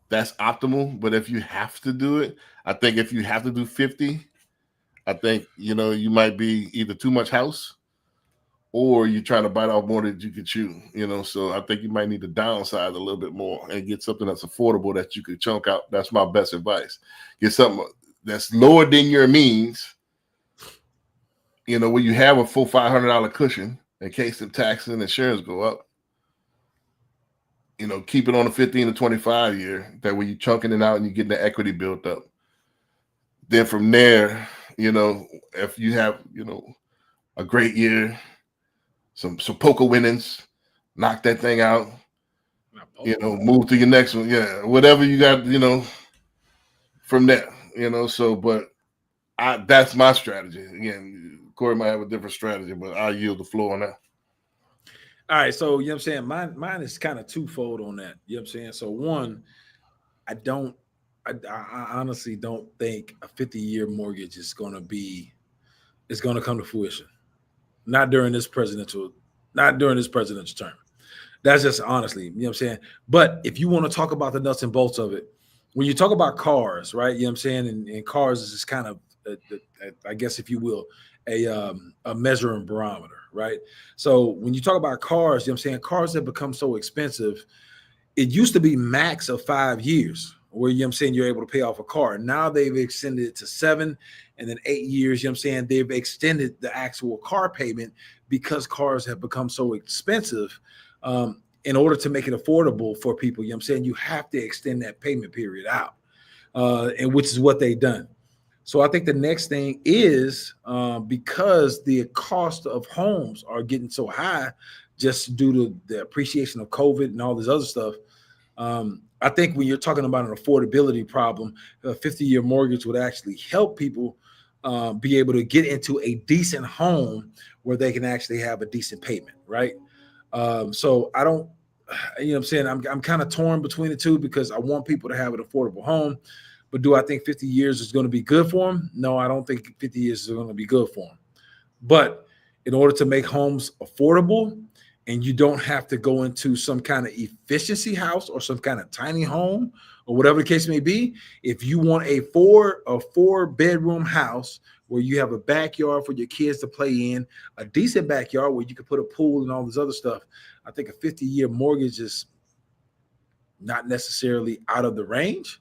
that's optimal. But if you have to do it, I think if you have to do 50, I think you might be either too much house or you're trying to bite off more than you can chew, So I think you might need to downsize a little bit more and get something that's affordable that you could chunk out. That's my best advice. Get something that's lower than your means, where you have a full $500 cushion in case the taxes and insurance go up. Keep it on a 15 to 25 year. That way you're chunking it out and you're getting the equity built up. Then from there, if you have, a great year, some poker winnings, knock that thing out, move to your next one. Yeah, whatever you got, from there, so, but that's my strategy. Again, Corey might have a different strategy, but I'll yield the floor on that. All right, so you know what I'm saying? Mine is kind of twofold on that. You know what I'm saying? So one, I honestly don't think a 50-year mortgage is going to come to fruition. Not during this presidential term. That's just honestly, you know what I'm saying? But if you want to talk about the nuts and bolts of it, when you talk about cars, right? You know what I'm saying? And cars is just kind of, I guess, if you will, a measuring barometer, right? So when you talk about cars, you know what I'm saying? Cars have become so expensive. It used to be max of 5 years where, you know what I'm saying, you're able to pay off a car. Now they've extended it to 7 and then 8 years. You know what I'm saying? They've extended the actual car payment because cars have become so expensive. In order to make it affordable for people, you know what I'm saying, you have to extend that payment period out, and which is what they've done. So I think the next thing is because the cost of homes are getting so high just due to the appreciation of COVID and all this other stuff. I think when you're talking about an affordability problem, a 50-year mortgage would actually help people be able to get into a decent home where they can actually have a decent payment, right? So I don't, you know what I'm saying? I'm kind of torn between the two because I want people to have an affordable home, but do I think 50 years is going to be good for them? No, I don't think 50 years is going to be good for them. But in order to make homes affordable and you don't have to go into some kind of efficiency house or some kind of tiny home or whatever the case may be, if you want a four bedroom house where you have a backyard for your kids to play in, a decent backyard where you can put a pool and all this other stuff, I think a 50-year mortgage is not necessarily out of the range.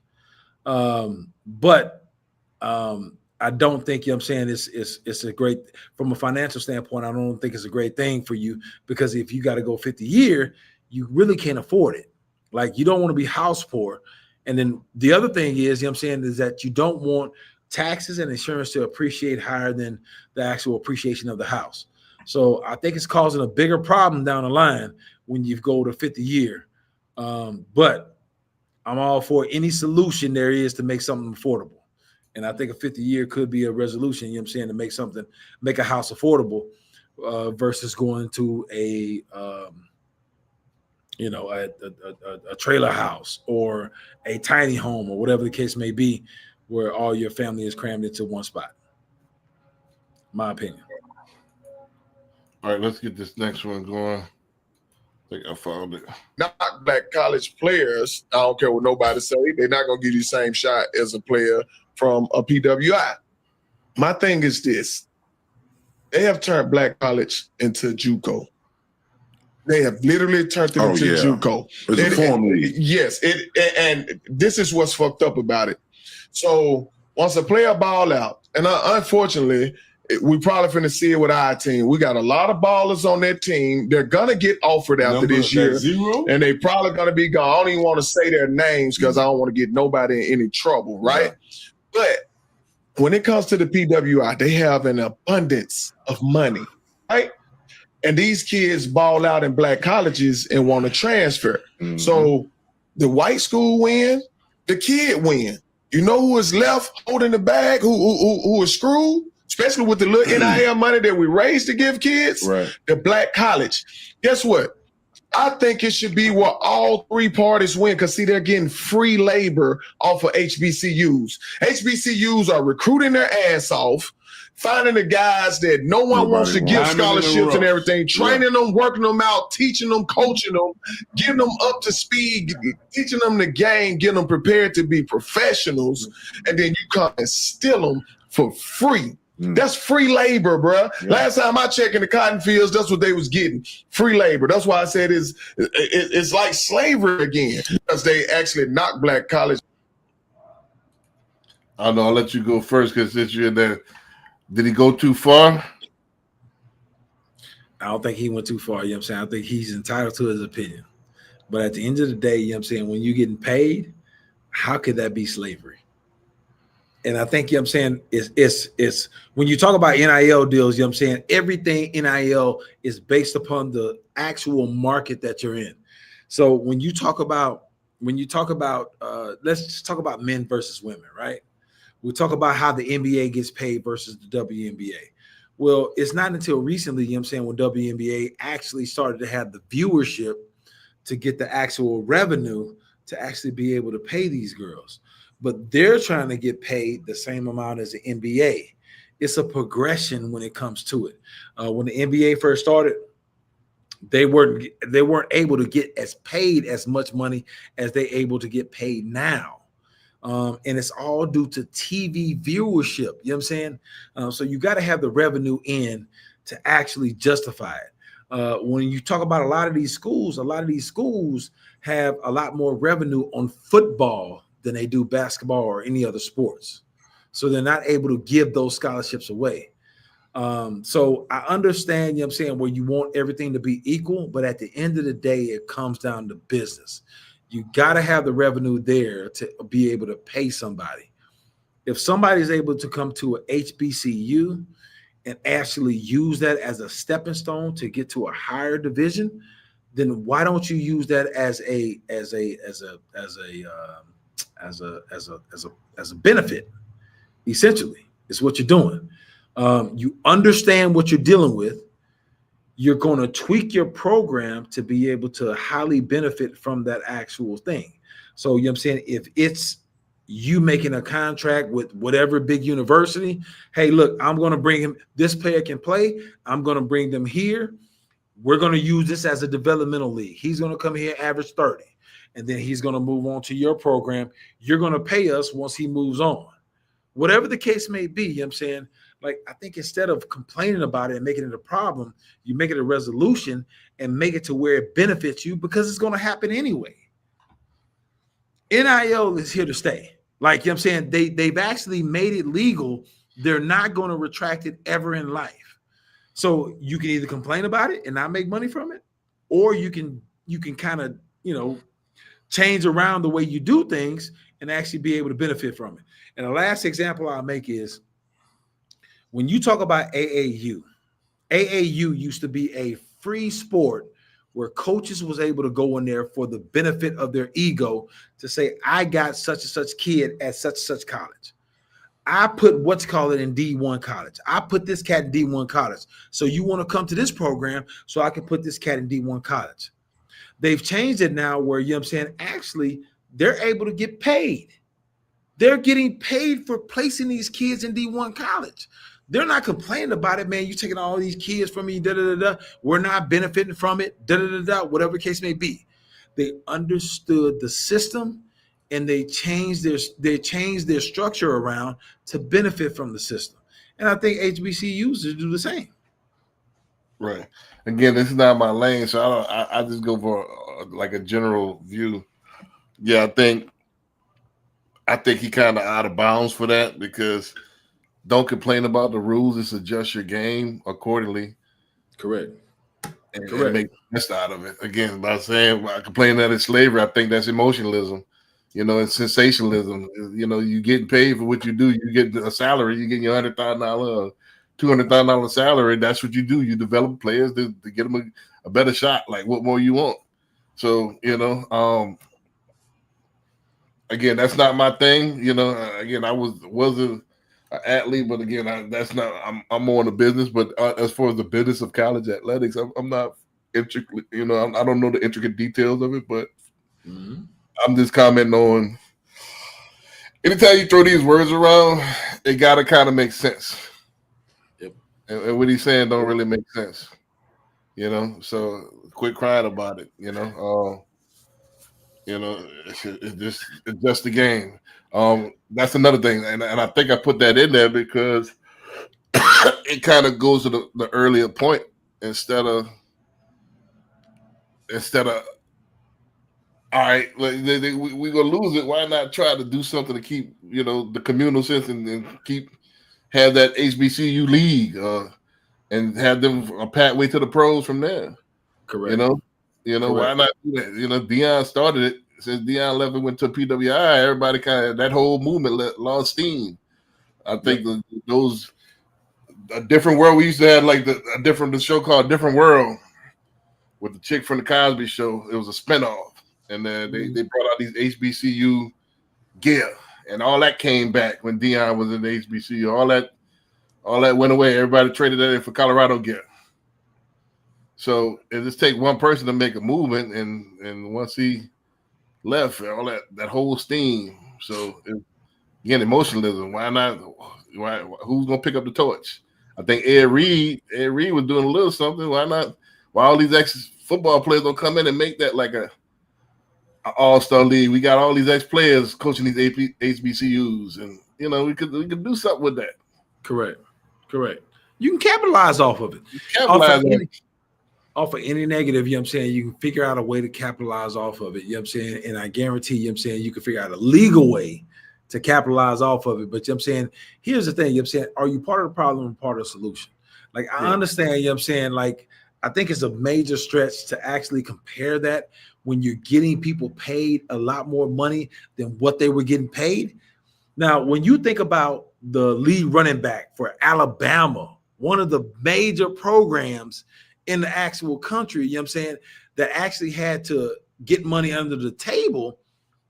But I don't think, you know what I'm saying, it's a great, from a financial standpoint, I don't think it's a great thing for you because if you got to go 50-year, you really can't afford it. Like, you don't want to be house poor. And then the other thing is, you know what I'm saying, is that you don't want taxes and insurance to appreciate higher than the actual appreciation of the house. So I think it's causing a bigger problem down the line when you go to 50-year. But I'm all for any solution there is to make something affordable. And I think a 50-year could be a resolution, you know what I'm saying, to make a house affordable versus going to a trailer house or a tiny home or whatever the case may be, where all your family is crammed into one spot. My opinion. All right, let's get this next one going. I think I found it. Not black college players. I don't care what nobody say. They're not gonna give you the same shot as a player from a PWI. My thing is this: they have turned black college into JUCO. They have literally turned it into JUCO. It's a form league. Yes, and this is what's fucked up about it. So once a player ball out, and unfortunately, we probably finna see it with our team. We got a lot of ballers on that team. They're gonna get offered after this year, and they probably gonna be gone. I don't even want to say their names because I don't want to get nobody in any trouble, right? Yeah. But when it comes to the PWI, they have an abundance of money, right? And these kids ball out in black colleges and want to transfer. Mm-hmm. So the white school win, the kid win. You know who is left holding the bag, who is screwed? Especially with the little NIL money that we raised to give kids, right? The black college. Guess what? I think it should be where all three parties win because, see, they're getting free labor off of HBCUs. HBCUs are recruiting their ass off, finding the guys that no one wants to give scholarships and everything, training them, working them out, teaching them, coaching them, getting them up to speed, teaching them the game, getting them prepared to be professionals, and then you come and steal them for free. That's free labor, bro. Yeah. Last time I checked in the cotton fields, that's what they was getting. Free labor. That's why I said it's like slavery again, because they actually knocked black college. I don't know. I'll let you go first because since you're there. Did he go too far? I don't think he went too far. You know what I'm saying? I think he's entitled to his opinion. But at the end of the day, you know what I'm saying, when you're getting paid, how could that be slavery? And I think, you know what I'm saying, it's when you talk about NIL deals, you know what I'm saying, everything NIL is based upon the actual market that you're in. So when you talk about let's just talk about men versus women, right? We talk about how the NBA gets paid versus the WNBA. Well, it's not until recently, you know what I'm saying, when WNBA actually started to have the viewership to get the actual revenue to actually be able to pay these girls. But they're trying to get paid the same amount as the NBA. It's a progression when it comes to it. When the NBA first started, they weren't able to get as paid as much money as they're able to get paid now. And it's all due to TV viewership. You know what I'm saying? So you got to have the revenue in to actually justify it. When you talk about a lot of these schools have a lot more revenue on football than they do basketball or any other sports. So they're not able to give those scholarships away. So I understand, you know what I'm saying, where you want everything to be equal, but at the end of the day, it comes down to business. You got to have the revenue there to be able to pay somebody. If somebody's able to come to an HBCU and actually use that as a stepping stone to get to a higher division, then why don't you use that as a benefit? Essentially, it's what you're doing. You understand what you're dealing with. You're going to tweak your program to be able to highly benefit from that actual thing. So, you know what I'm saying? If it's you making a contract with whatever big university, hey, look, I'm going to bring him, this player can play. I'm going to bring them here. We're going to use this as a developmental league. He's going to come here, average 30. And then he's going to move on to your program. You're going to pay us once he moves on. Whatever the case may be, you know what I'm saying? Like, I think instead of complaining about it and making it a problem, you make it a resolution and make it to where it benefits you because it's going to happen anyway. NIL is here to stay. Like, you know what I'm saying? They've actually made it legal. They're not going to retract it ever in life. So you can either complain about it and not make money from it, or you can kind of, you know, change around the way you do things and actually be able to benefit from it. And the last example I'll make is when you talk about AAU used to be a free sport where coaches was able to go in there for the benefit of their ego to say, I got such and such kid at such and such college. I put what's called it in D1 college. I put this cat in D1 college. So you want to come to this program so I can put this cat in D1 college. They've changed it now where, you know what I'm saying, actually, they're able to get paid. They're getting paid for placing these kids in D1 college. They're not complaining about it, man. You're taking all these kids from me, da-da-da-da. We're not benefiting from it, da-da-da-da, whatever the case may be. They understood the system, and they changed their structure around to benefit from the system. And I think HBCUs do the same. Right. Again, this is not my lane, so I just go for like a general view. Yeah, I think he kind of out of bounds for that, because don't complain about the rules. Just adjust your game accordingly. Correct. And make the best out of it. Again, by saying I complain that it's slavery, I think that's emotionalism. You know, it's sensationalism. You know, you getting paid for what you do. You get a salary. You getting your $100,000, $200,000 salary. That's what you do. You develop players to get them a better shot. Like, what more you want? So, you know, again, that's not my thing. You know, again, I wasn't an athlete, but again, that's not. I'm more in the business. But as far as the business of college athletics, I'm not intricate. You know, I don't know the intricate details of it, but I'm just commenting on. Anytime you throw these words around, it gotta kind of make sense. Yep. And what he's saying don't really make sense. You know, so quit crying about it. You know, it's just the game. That's another thing, and I think I put that in there because it kind of goes to the earlier point instead of all right, we're gonna lose it. Why not try to do something to keep the communal sense and have that HBCU league and have them a pathway to the pros from there. Correct. Correct. Why not do that? Deion started it. Since Deion left and went to PWI, everybody that whole movement lost steam. I think those a different world. We used to have like the show called Different World with the chick from the Cosby Show. It was a spinoff. And then they brought out these HBCU gear, and all that came back when Deion was in the HBCU. All that went away. Everybody traded that in for Colorado gear. So it just takes one person to make a movement, and once he left, all that whole steam. So again, emotionalism. Why not? Who's gonna pick up the torch? I think Ed Reed was doing a little something. Why not? Why all these ex-football players don't come in and make that like a all-star league? We got all these ex-players coaching these HBCUs, and we could do something with that. Correct. You can capitalize off of it. Off of any negative, you know what I'm saying? You can figure out a way to capitalize off of it, you know what I'm saying? And I guarantee, you know what I'm saying, you can figure out a legal way to capitalize off of it. But you know what I'm saying, here's the thing, you know what I'm saying, are you part of the problem or part of the solution? Like, I understand, you know what I'm saying, like, I think it's a major stretch to actually compare that when you're getting people paid a lot more money than what they were getting paid. Now, when you think about the lead running back for Alabama, one of the major programs in the actual country, you know what I'm saying, that actually had to get money under the table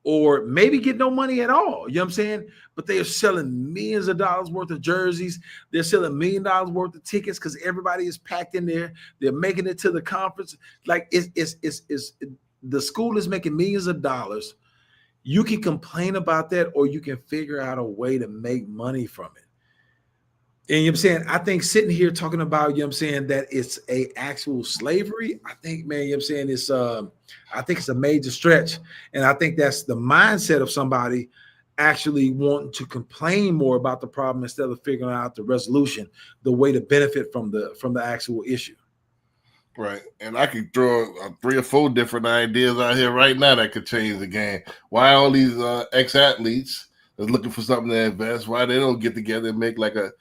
or maybe get no money at all, you know what I'm saying? But they are selling millions of dollars worth of jerseys. They're selling $1 million worth of tickets because everybody is packed in there. They're making it to the conference. Like it's the school is making millions of dollars. You can complain about that, or you can figure out a way to make money from it. And you know what I'm saying, I think sitting here talking about, you know what I'm saying, that it's a actual slavery, I think, man, you know what I'm saying, it's I think it's a major stretch. And I think that's the mindset of somebody actually wanting to complain more about the problem instead of figuring out the resolution, the way to benefit from the actual issue. Right. And I could throw 3 or 4 different ideas out here right now that could change the game. Why all these ex-athletes that's looking for something to invest, why they don't get together and make like a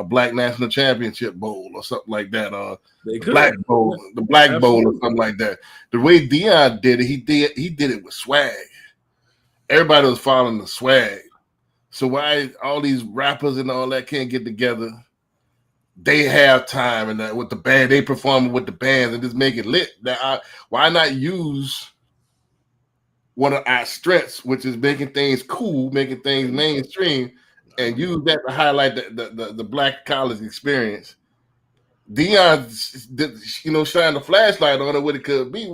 Black National Championship Bowl or something like that, or the Black Bowl or something like that. The way Deion did it, he did it with swag. Everybody was following the swag. So why all these rappers and all that can't get together they have time and with the band, they perform with the bands and just make it lit. Why not use one of our strengths, which is making things cool, making things mainstream, and use that to highlight the black college experience? Dion, shine the flashlight on it, what it could be.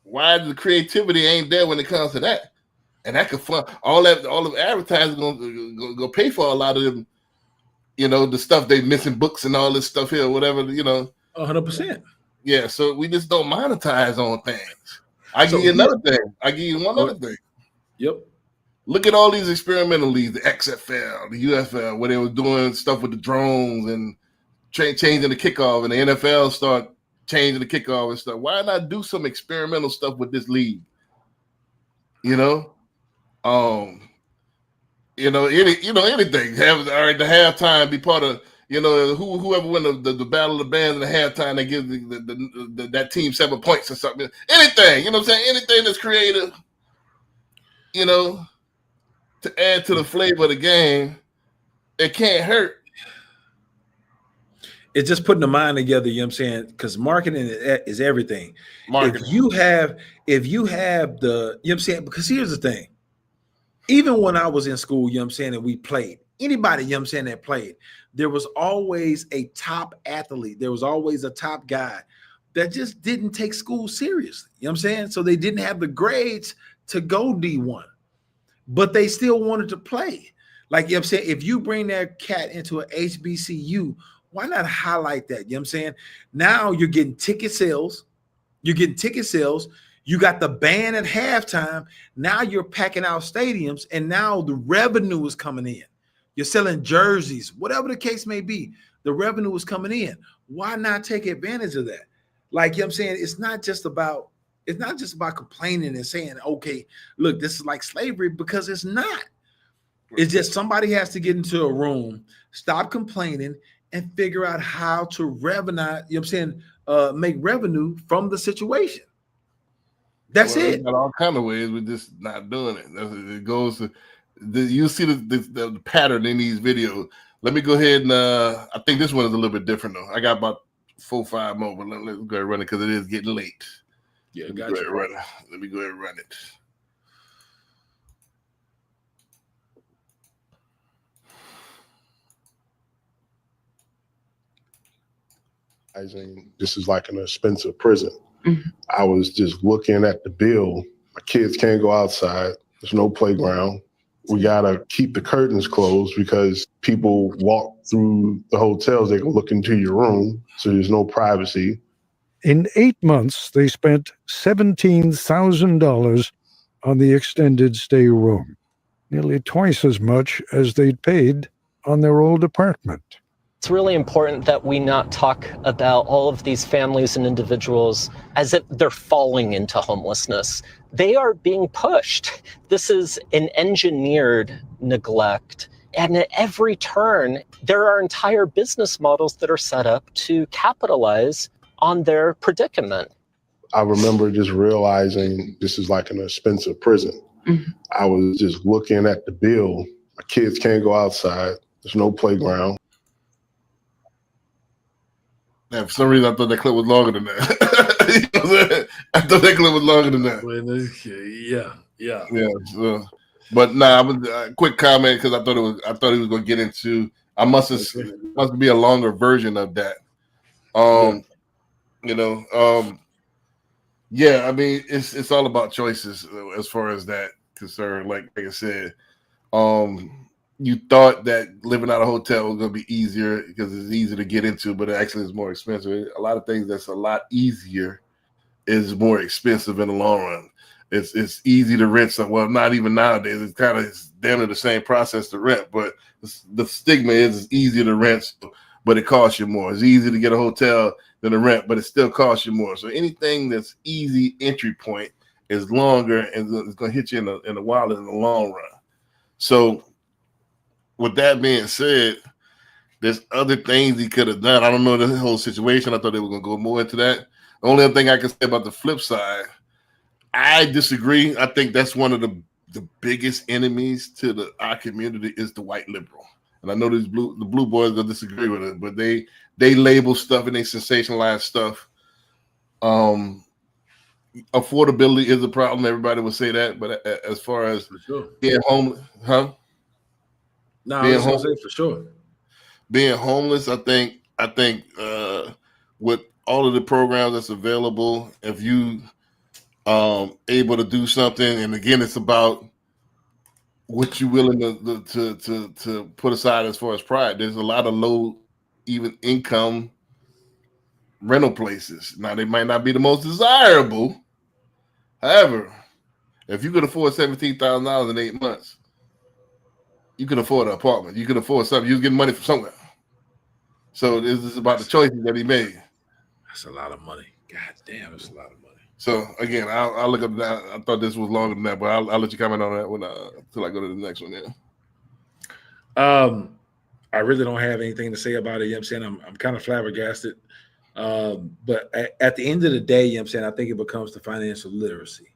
Why the creativity ain't there when it comes to that? And that could fund all of advertisers gonna pay for a lot of them. The stuff they missing books and all this stuff here, whatever. 100%. Yeah, so we just don't monetize on things. I give you another thing. I give you one other thing. Yep. Look at all these experimental leagues, the XFL, the UFL, where they were doing stuff with the drones and changing the kickoff, and the NFL start changing the kickoff and stuff. Why not do some experimental stuff with this league? Anything. Have the halftime be part of. Whoever win the battle of the bands in the halftime, they give that team 7 points or something. Anything, what I'm saying? Anything that's creative, to add to the flavor of the game, it can't hurt. It's just putting the mind together, you know what I'm saying? Because marketing is everything. Marketing. If you have the, you know what I'm saying? Because here's the thing. Even when I was in school, you know what I'm saying, and we played, anybody, you know what I'm saying, that played, there was always a top athlete. There was always a top guy that just didn't take school seriously. You know what I'm saying? So they didn't have the grades to go D1, but they still wanted to play. Like, you know what I'm saying? If you bring that cat into an HBCU, why not highlight that? You know what I'm saying? Now you're getting ticket sales. You got the band at halftime. Now you're packing out stadiums, and now the revenue is coming in. You're selling jerseys, whatever the case may be. The revenue is coming in. Why not take advantage of that? Like, you know what I'm saying? It's not just about complaining and saying, okay, look, this is like slavery, because it's not. It's just somebody has to get into a room, stop complaining, and figure out how to revenue, you know what I'm saying, make revenue from the situation. That's it. Got all kind of ways. We're just not doing it. It goes to you see the pattern in these videos. Let me go ahead and I think this one is a little bit different though. I got about 4 or 5 more, but let's go ahead and run it because it is getting late. Yeah, Let me go ahead and run it. This is like an expensive prison. I was just looking at the bill. My kids can't go outside. There's no playground. We gotta keep the curtains closed because people walk through the hotels. They can look into your room, so there's no privacy. In 8 months, they spent $17,000 on the extended stay room, nearly twice as much as they'd paid on their old apartment. It's really important that we not talk about all of these families and individuals as if they're falling into homelessness. They are being pushed. This is an engineered neglect. And at every turn, there are entire business models that are set up to capitalize on their predicament. I remember just realizing this is like an expensive prison. I was just looking at the bill. My kids can't go outside. There's no playground. Yeah, for some reason, I thought that clip was longer than that. I thought that clip was longer than that. Yeah. So, but nah, quick comment because I thought he was going to get into. Must be a longer version of that. Yeah, I mean, it's all about choices as far as that concerned. Like I said, you thought that living out of a hotel was going to be easier because it's easier to get into, but it actually is more expensive. A lot of things that's a lot easier is more expensive in the long run. It's easy to rent some. Well, not even nowadays. It's kind of damn near the same process to rent, but the stigma is it's easier to rent, but it costs you more. It's easy to get a hotel than to rent, but it still costs you more. So anything that's easy entry point is longer and it's going to hit you in the wallet in the long run. So with that being said, there's other things he could have done. I don't know the whole situation. I thought they were going to go more into that. The only other thing I can say about the flip side, I disagree. I think that's one of the biggest enemies to our community is the white liberal. and I know the blue boys will disagree with it, but they label stuff and they sensationalize stuff. Affordability is a problem. Everybody would say that, but as far as being homeless, No, I was gonna say for sure. Being homeless, I think with all of the programs that's available, if you able to do something, and again, it's about what you're willing to put aside as far as pride. There's a lot of low even income rental places. Now they might not be the most desirable. However, if you could afford $17,000 in 8 months, you can afford an apartment. You can afford something. You're getting money from somewhere. So this is about the choices that he made. That's a lot of money. God damn, that's a lot of money. So again, I'll look up that. I thought this was longer than that, but I'll let you comment on that when until I go to the next one. Yeah. I really don't have anything to say about it. You know what I'm saying? I'm kind of flabbergasted. But at the end of the day, you know what I'm saying, I think it becomes the financial literacy.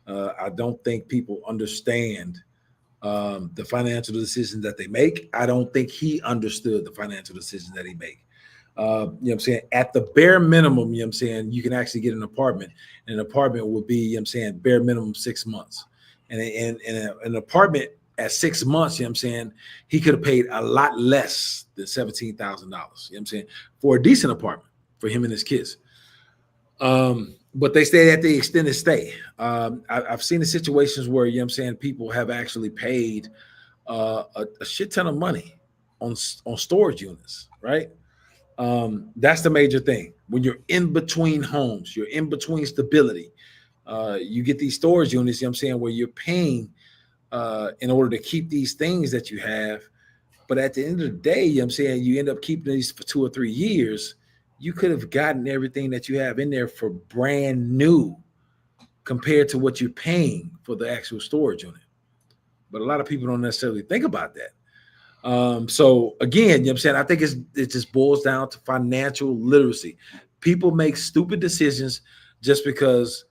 I don't think people understand the financial decisions that they make. I don't think he understood the financial decisions that he made. You know what I'm saying? At the bare minimum, you know what I'm saying, you can actually get an apartment. And an apartment would be, you know what I'm saying, bare minimum 6 months. And an apartment at 6 months, you know what I'm saying, he could have paid a lot less than $17,000, you know what I'm saying, for a decent apartment for him and his kids. But they stayed at the extended stay. I've seen the situations where, you know what I'm saying, people have actually paid a shit ton of money on storage units, right? That's the major thing. When you're in between homes, you're in between stability. You get these storage units, you know what I'm saying, where you're paying in order to keep these things that you have. But at the end of the day, you know what I'm saying, you end up keeping these for 2 or 3 years. You could have gotten everything that you have in there for brand new compared to what you're paying for the actual storage unit. But a lot of people don't necessarily think about that. So again, you know what I'm saying, I think it just boils down to financial literacy. People make stupid decisions just because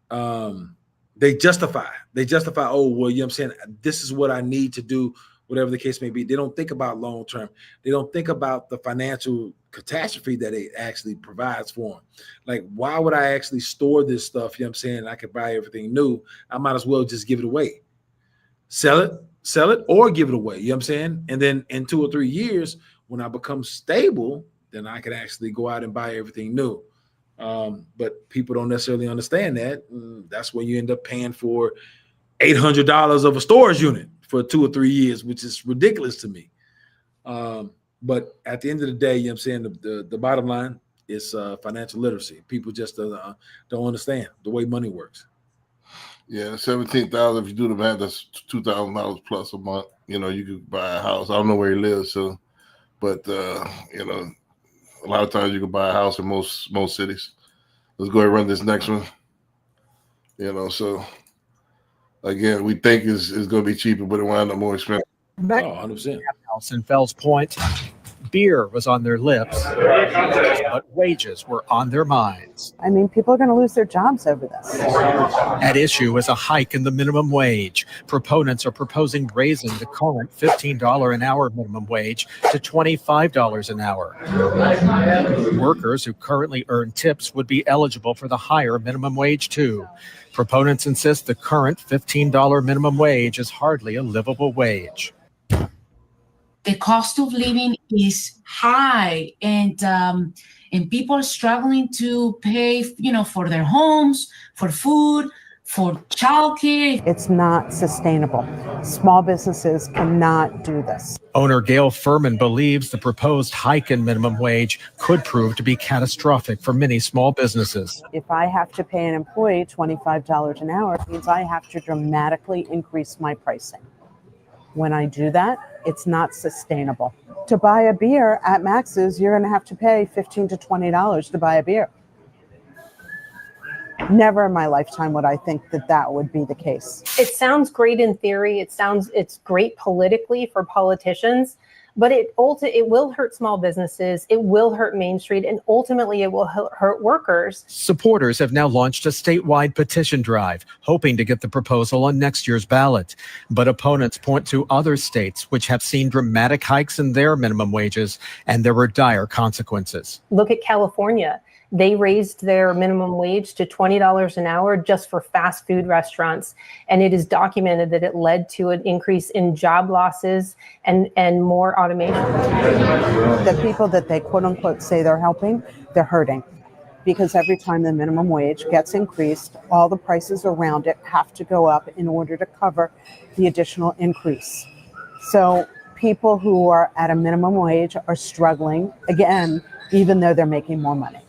they justify, oh, well, you know what I'm saying, this is what I need to do, whatever the case may be. They don't think about long term. They don't think about the financial catastrophe that it actually provides for them. Like, why would I actually store this stuff? You know what I'm saying? I could buy everything new. I might as well just give it away. Sell it or give it away. You know what I'm saying? And then in 2 or 3 years, when I become stable, then I can actually go out and buy everything new. But people don't necessarily understand that. That's when you end up paying for $800 of a storage unit for 2 or 3 years, which is ridiculous to me. But at the end of the day, you know what I'm saying, the bottom line is financial literacy. People just don't understand the way money works. Yeah, 17,000. If you do the math, that's $2,000 plus a month. You know, you could buy a house. I don't know where he lives, so, but you know, a lot of times you can buy a house in most cities. Let's go ahead and run this next one. You know, so again, we think is going to be cheaper, but it will end up more expensive. 100%. House in Fells Point, beer was on their lips, but wages were on their minds. I mean, people are going to lose their jobs over this. At issue is a hike in the minimum wage. Proponents are proposing raising the current $15 an hour minimum wage to $25 an hour. Workers who currently earn tips would be eligible for the higher minimum wage too. Proponents insist the current $15 minimum wage is hardly a livable wage. The cost of living is high, and people are struggling to pay, for their homes, for food, for childcare. It's not sustainable. Small businesses cannot do this. Owner Gail Furman believes the proposed hike in minimum wage could prove to be catastrophic for many small businesses. If I have to pay an employee $25 an hour, it means I have to dramatically increase my pricing. When I do that, it's not sustainable. To buy a beer at Max's, you're going to have to pay $15 to $20 to buy a beer. Never in my lifetime would I think that would be the case. It sounds great in theory. It's great politically for politicians, But it will hurt small businesses, it will hurt Main Street, and ultimately it will hurt workers. Supporters have now launched a statewide petition drive, hoping to get the proposal on next year's ballot. But opponents point to other states which have seen dramatic hikes in their minimum wages, and there were dire consequences. Look at California. They raised their minimum wage to $20 an hour just for fast food restaurants. And it is documented that it led to an increase in job losses and more automation. The people that they quote unquote say they're helping, they're hurting. Because every time the minimum wage gets increased, all the prices around it have to go up in order to cover the additional increase. So people who are at a minimum wage are struggling, again, even though they're making more money.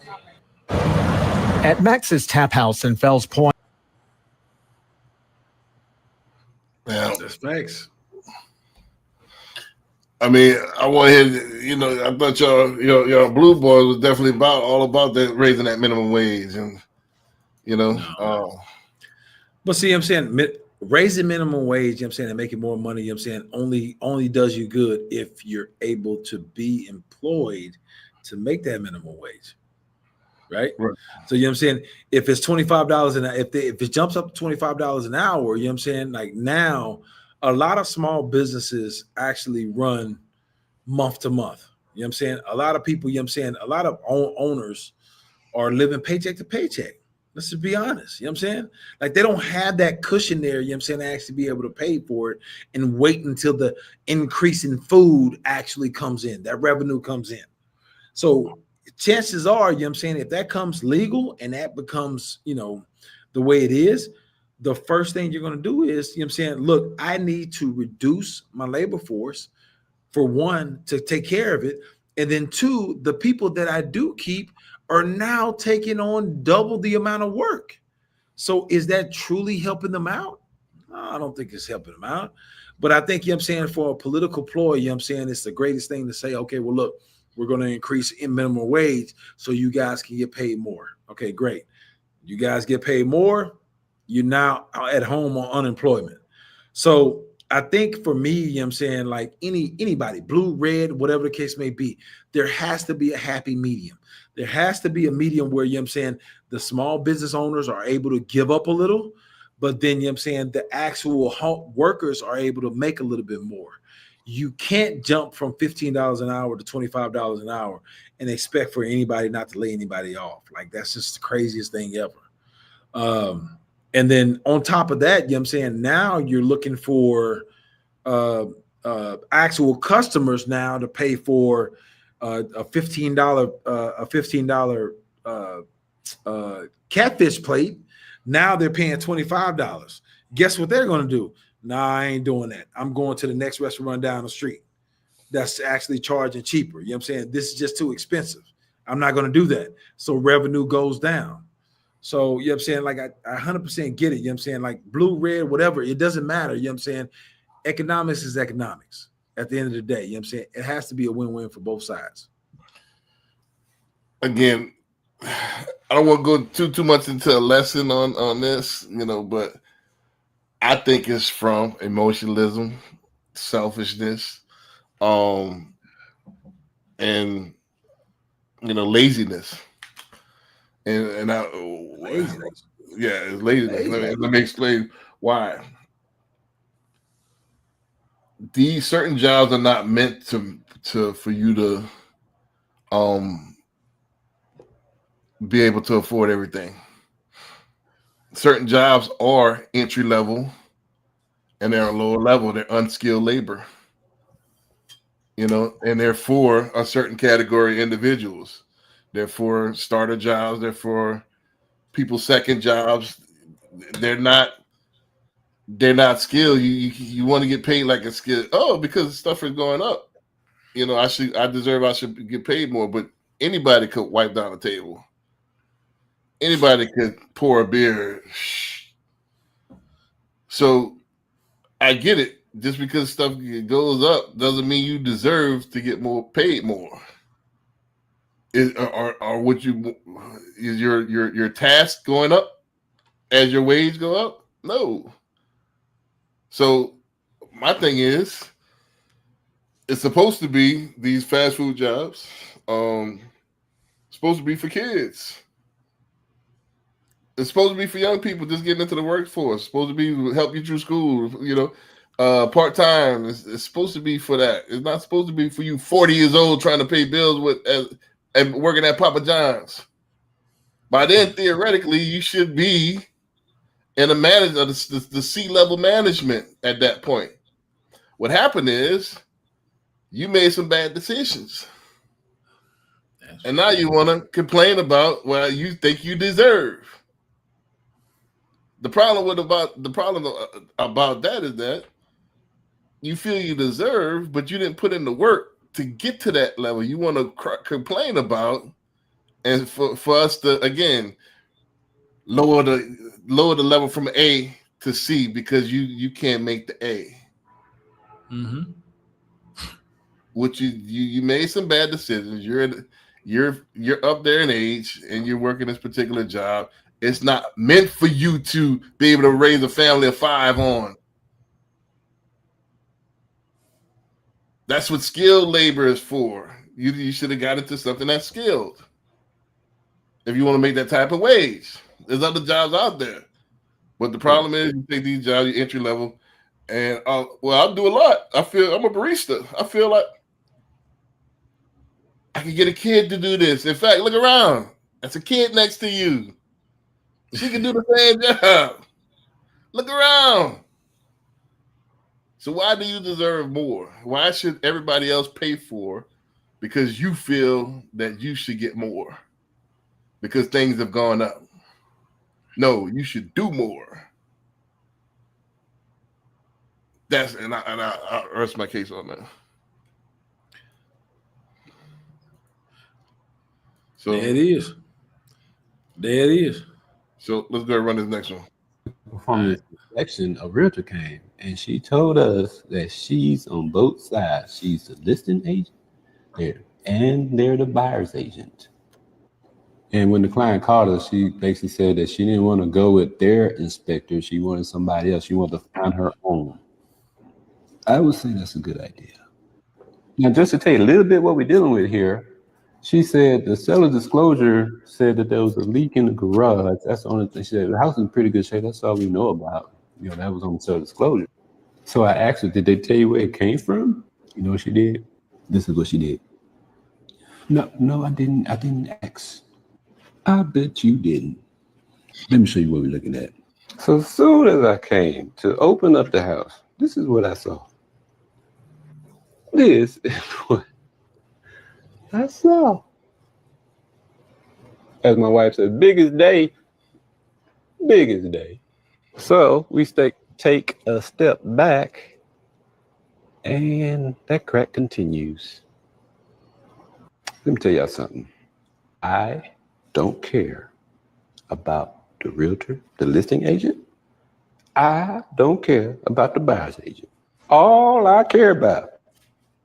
At Max's Tap House in Fells Point. Yeah, that's facts. I mean, I want to hear, I thought y'all Blue Boys was definitely all about that, raising that minimum wage, and But see, I'm saying raising minimum wage, and making more money, only does you good if you're able to be employed to make that minimum wage. Right? So if it's $25 an hour, if it jumps up to $25 an hour, like now a lot of small businesses actually run month to month. A lot of people, a lot of owners are living paycheck to paycheck. Let's just be honest. Like they don't have that cushion there, to actually be able to pay for it and wait until the increase in food actually comes in, that revenue comes in. So chances are, if that comes legal and that becomes, the way it is, the first thing you're going to do is, look, I need to reduce my labor force, for one, to take care of it. And then two, the people that I do keep are now taking on double the amount of work. So is that truly helping them out? I don't think it's helping them out. But I think, for a political ploy, it's the greatest thing to say, okay, well, look, we're going to increase in minimum wage so you guys can get paid more. Okay, great. You guys get paid more. You're now at home on unemployment. So I think for me, like anybody, blue, red, whatever the case may be, there has to be a happy medium. There has to be a medium where, the small business owners are able to give up a little, but then, the actual workers are able to make a little bit more. You can't jump from $15 an hour to $25 an hour and expect for anybody not to lay anybody off. Like that's just the craziest thing ever. And then on top of that, now you're looking for actual customers now to pay for a $15 catfish plate. Now they're paying $25. Guess what they're going to do? Nah, I ain't doing that. I'm going to the next restaurant down the street that's actually charging cheaper. This is just too expensive. I'm not going to do that. So revenue goes down. So, like I 100% get it. Like blue, red, whatever, it doesn't matter. Economics is economics at the end of the day. It has to be a win-win for both sides. Again, I don't want to go too much into a lesson on this, but I think it's from emotionalism, selfishness, and laziness. And laziness. Yeah, it's laziness. Let me explain why. These certain jobs are not meant for you to be able to afford everything. Certain jobs are entry level and they're a lower level. They're unskilled labor, and they're for a certain category of individuals. They're for starter jobs. They're for people's second jobs. They're not skilled. You want to get paid like a skill. Oh, because stuff is going up. I should get paid more, but anybody could wipe down the table. Anybody could pour a beer. So I get it. Just because stuff goes up doesn't mean you deserve to get paid more. Is your task going up as your wage go up? No. So my thing is, it's supposed to be these fast food jobs. Supposed to be for kids. It's supposed to be for young people just getting into the workforce. It's supposed to be to help you through school. Part time. It's supposed to be for that. It's not supposed to be for you 40 years old trying to pay bills and working at Papa John's. By then, theoretically, you should be in the manager, the C-level management at that point. What happened is you made some bad decisions. And now you want to complain about what you think you deserve. The problem about that is that you feel you deserve, but you didn't put in the work to get to that level. You want to complain about, and for us to again lower the level from A to C because you can't make the A. Mm-hmm. Which you made some bad decisions. You're up there in age and you're working this particular job. It's not meant for you to be able to raise a family of 5 on. That's what skilled labor is for. You should have got into something that's skilled. If you want to make that type of wage, there's other jobs out there. But the problem is you take these jobs, you're entry level, and I do a lot. I'm a barista. I feel like I can get a kid to do this. In fact, look around. That's a kid next to you. She can do the same job. Look around. So why do you deserve more? Why should everybody else pay for? Because you feel that you should get more. Because things have gone up. No, you should do more. I rest my case on that. So there it is. There it is. So let's go run this next one. From this section, a realtor came and she told us that she's on both sides. She's the listing agent and they're the buyer's agent. And when the client called us, she basically said that she didn't want to go with their inspector. She wanted somebody else. She wanted to find her own. I would say that's a good idea. Now, just to tell you a little bit what we're dealing with here, she said the seller disclosure said that there was a leak in the garage. That's the only thing. She said the house is in pretty good shape. That's all we know about. That was on the seller disclosure. So I asked her, did they tell you where it came from? You know what she did? This is what she did. No, I didn't. I didn't ask. I bet you didn't. Let me show you what we're looking at. So as soon as I came to open up the house, this is what I saw. This is what I saw. As my wife said, biggest day. So we take a step back and that crack continues. Let me tell y'all something. I don't care about the realtor, the listing agent. I don't care about the buyer's agent. All I care about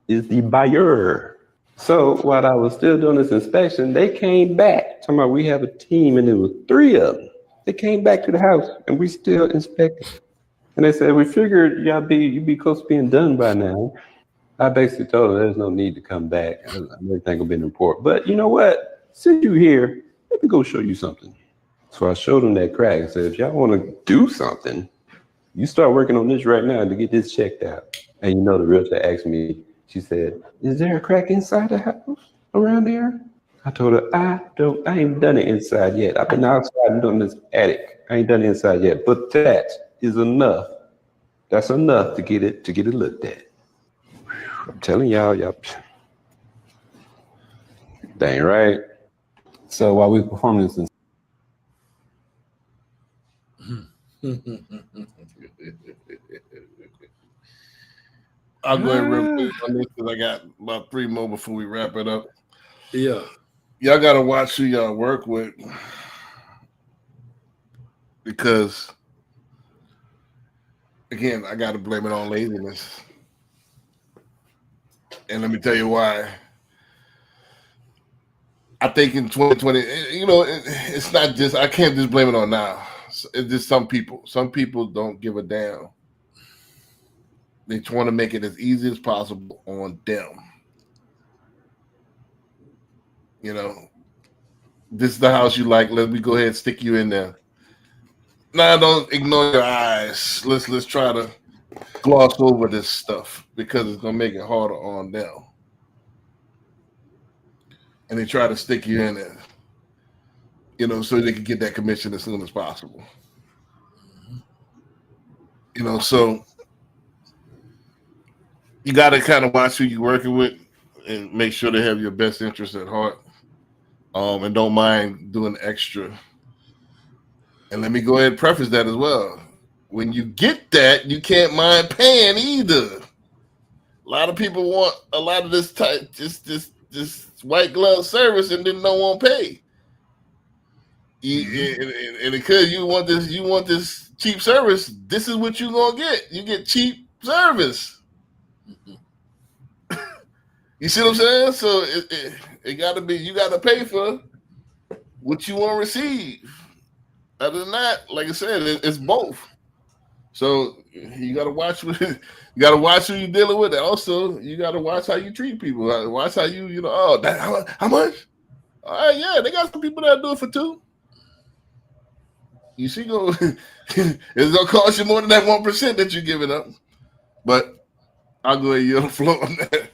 is the buyer. So while I was still doing this inspection, they came back. Talking about we have a team and there was 3 of them. They came back to the house and we still inspected. And they said, we figured you'd be close to being done by now. I basically told them there's no need to come back. Everything will be in the report. But you know what? Since you're here, let me go show you something. So I showed them that crack and said, if y'all want to do something, you start working on this right now to get this checked out. And the realtor asked me, she said, is there a crack inside the house around there? I told her, I ain't done it inside yet. I've been outside and doing this attic. I ain't done it inside yet. But that is enough. That's enough to get it looked at. I'm telling y'all. Dang right. So while we performing this, I'll go ahead real quick on this because I got about 3 more before we wrap it up. Yeah. Y'all got to watch who y'all work with because, again, I got to blame it on laziness. And let me tell you why. I think in 2020, it's not just, I can't just blame it on now. It's just some people. Some people don't give a damn. They want to make it as easy as possible on them. You know, this is the house you like. Let me go ahead and stick you in there. Now, don't ignore your eyes. Let's try to gloss over this stuff because it's gonna make it harder on them. And they try to stick you in there, you know, so they can get that commission as soon as possible. You know, so you got to kind of watch who you're working with and make sure they have your best interest at heart. And don't mind doing extra. And let me go ahead and preface that as well. When you get that, you can't mind paying either. A lot of people want a lot of this type, this white glove service, and then don't want to pay. And because you want this cheap service, this is what you're gonna get. You get cheap service. You see what I'm saying? So it gotta be, you gotta pay for what you want to receive. Other than that, like I said, it's both. So you gotta watch who you're dealing with. And also, you gotta watch how you treat people. Watch how you know. Oh, that how much? All right, yeah, they got some people that do it for $2. You see, it's gonna cost you more than that 1% that you're giving up. But I'll go ahead and yield the floor on that.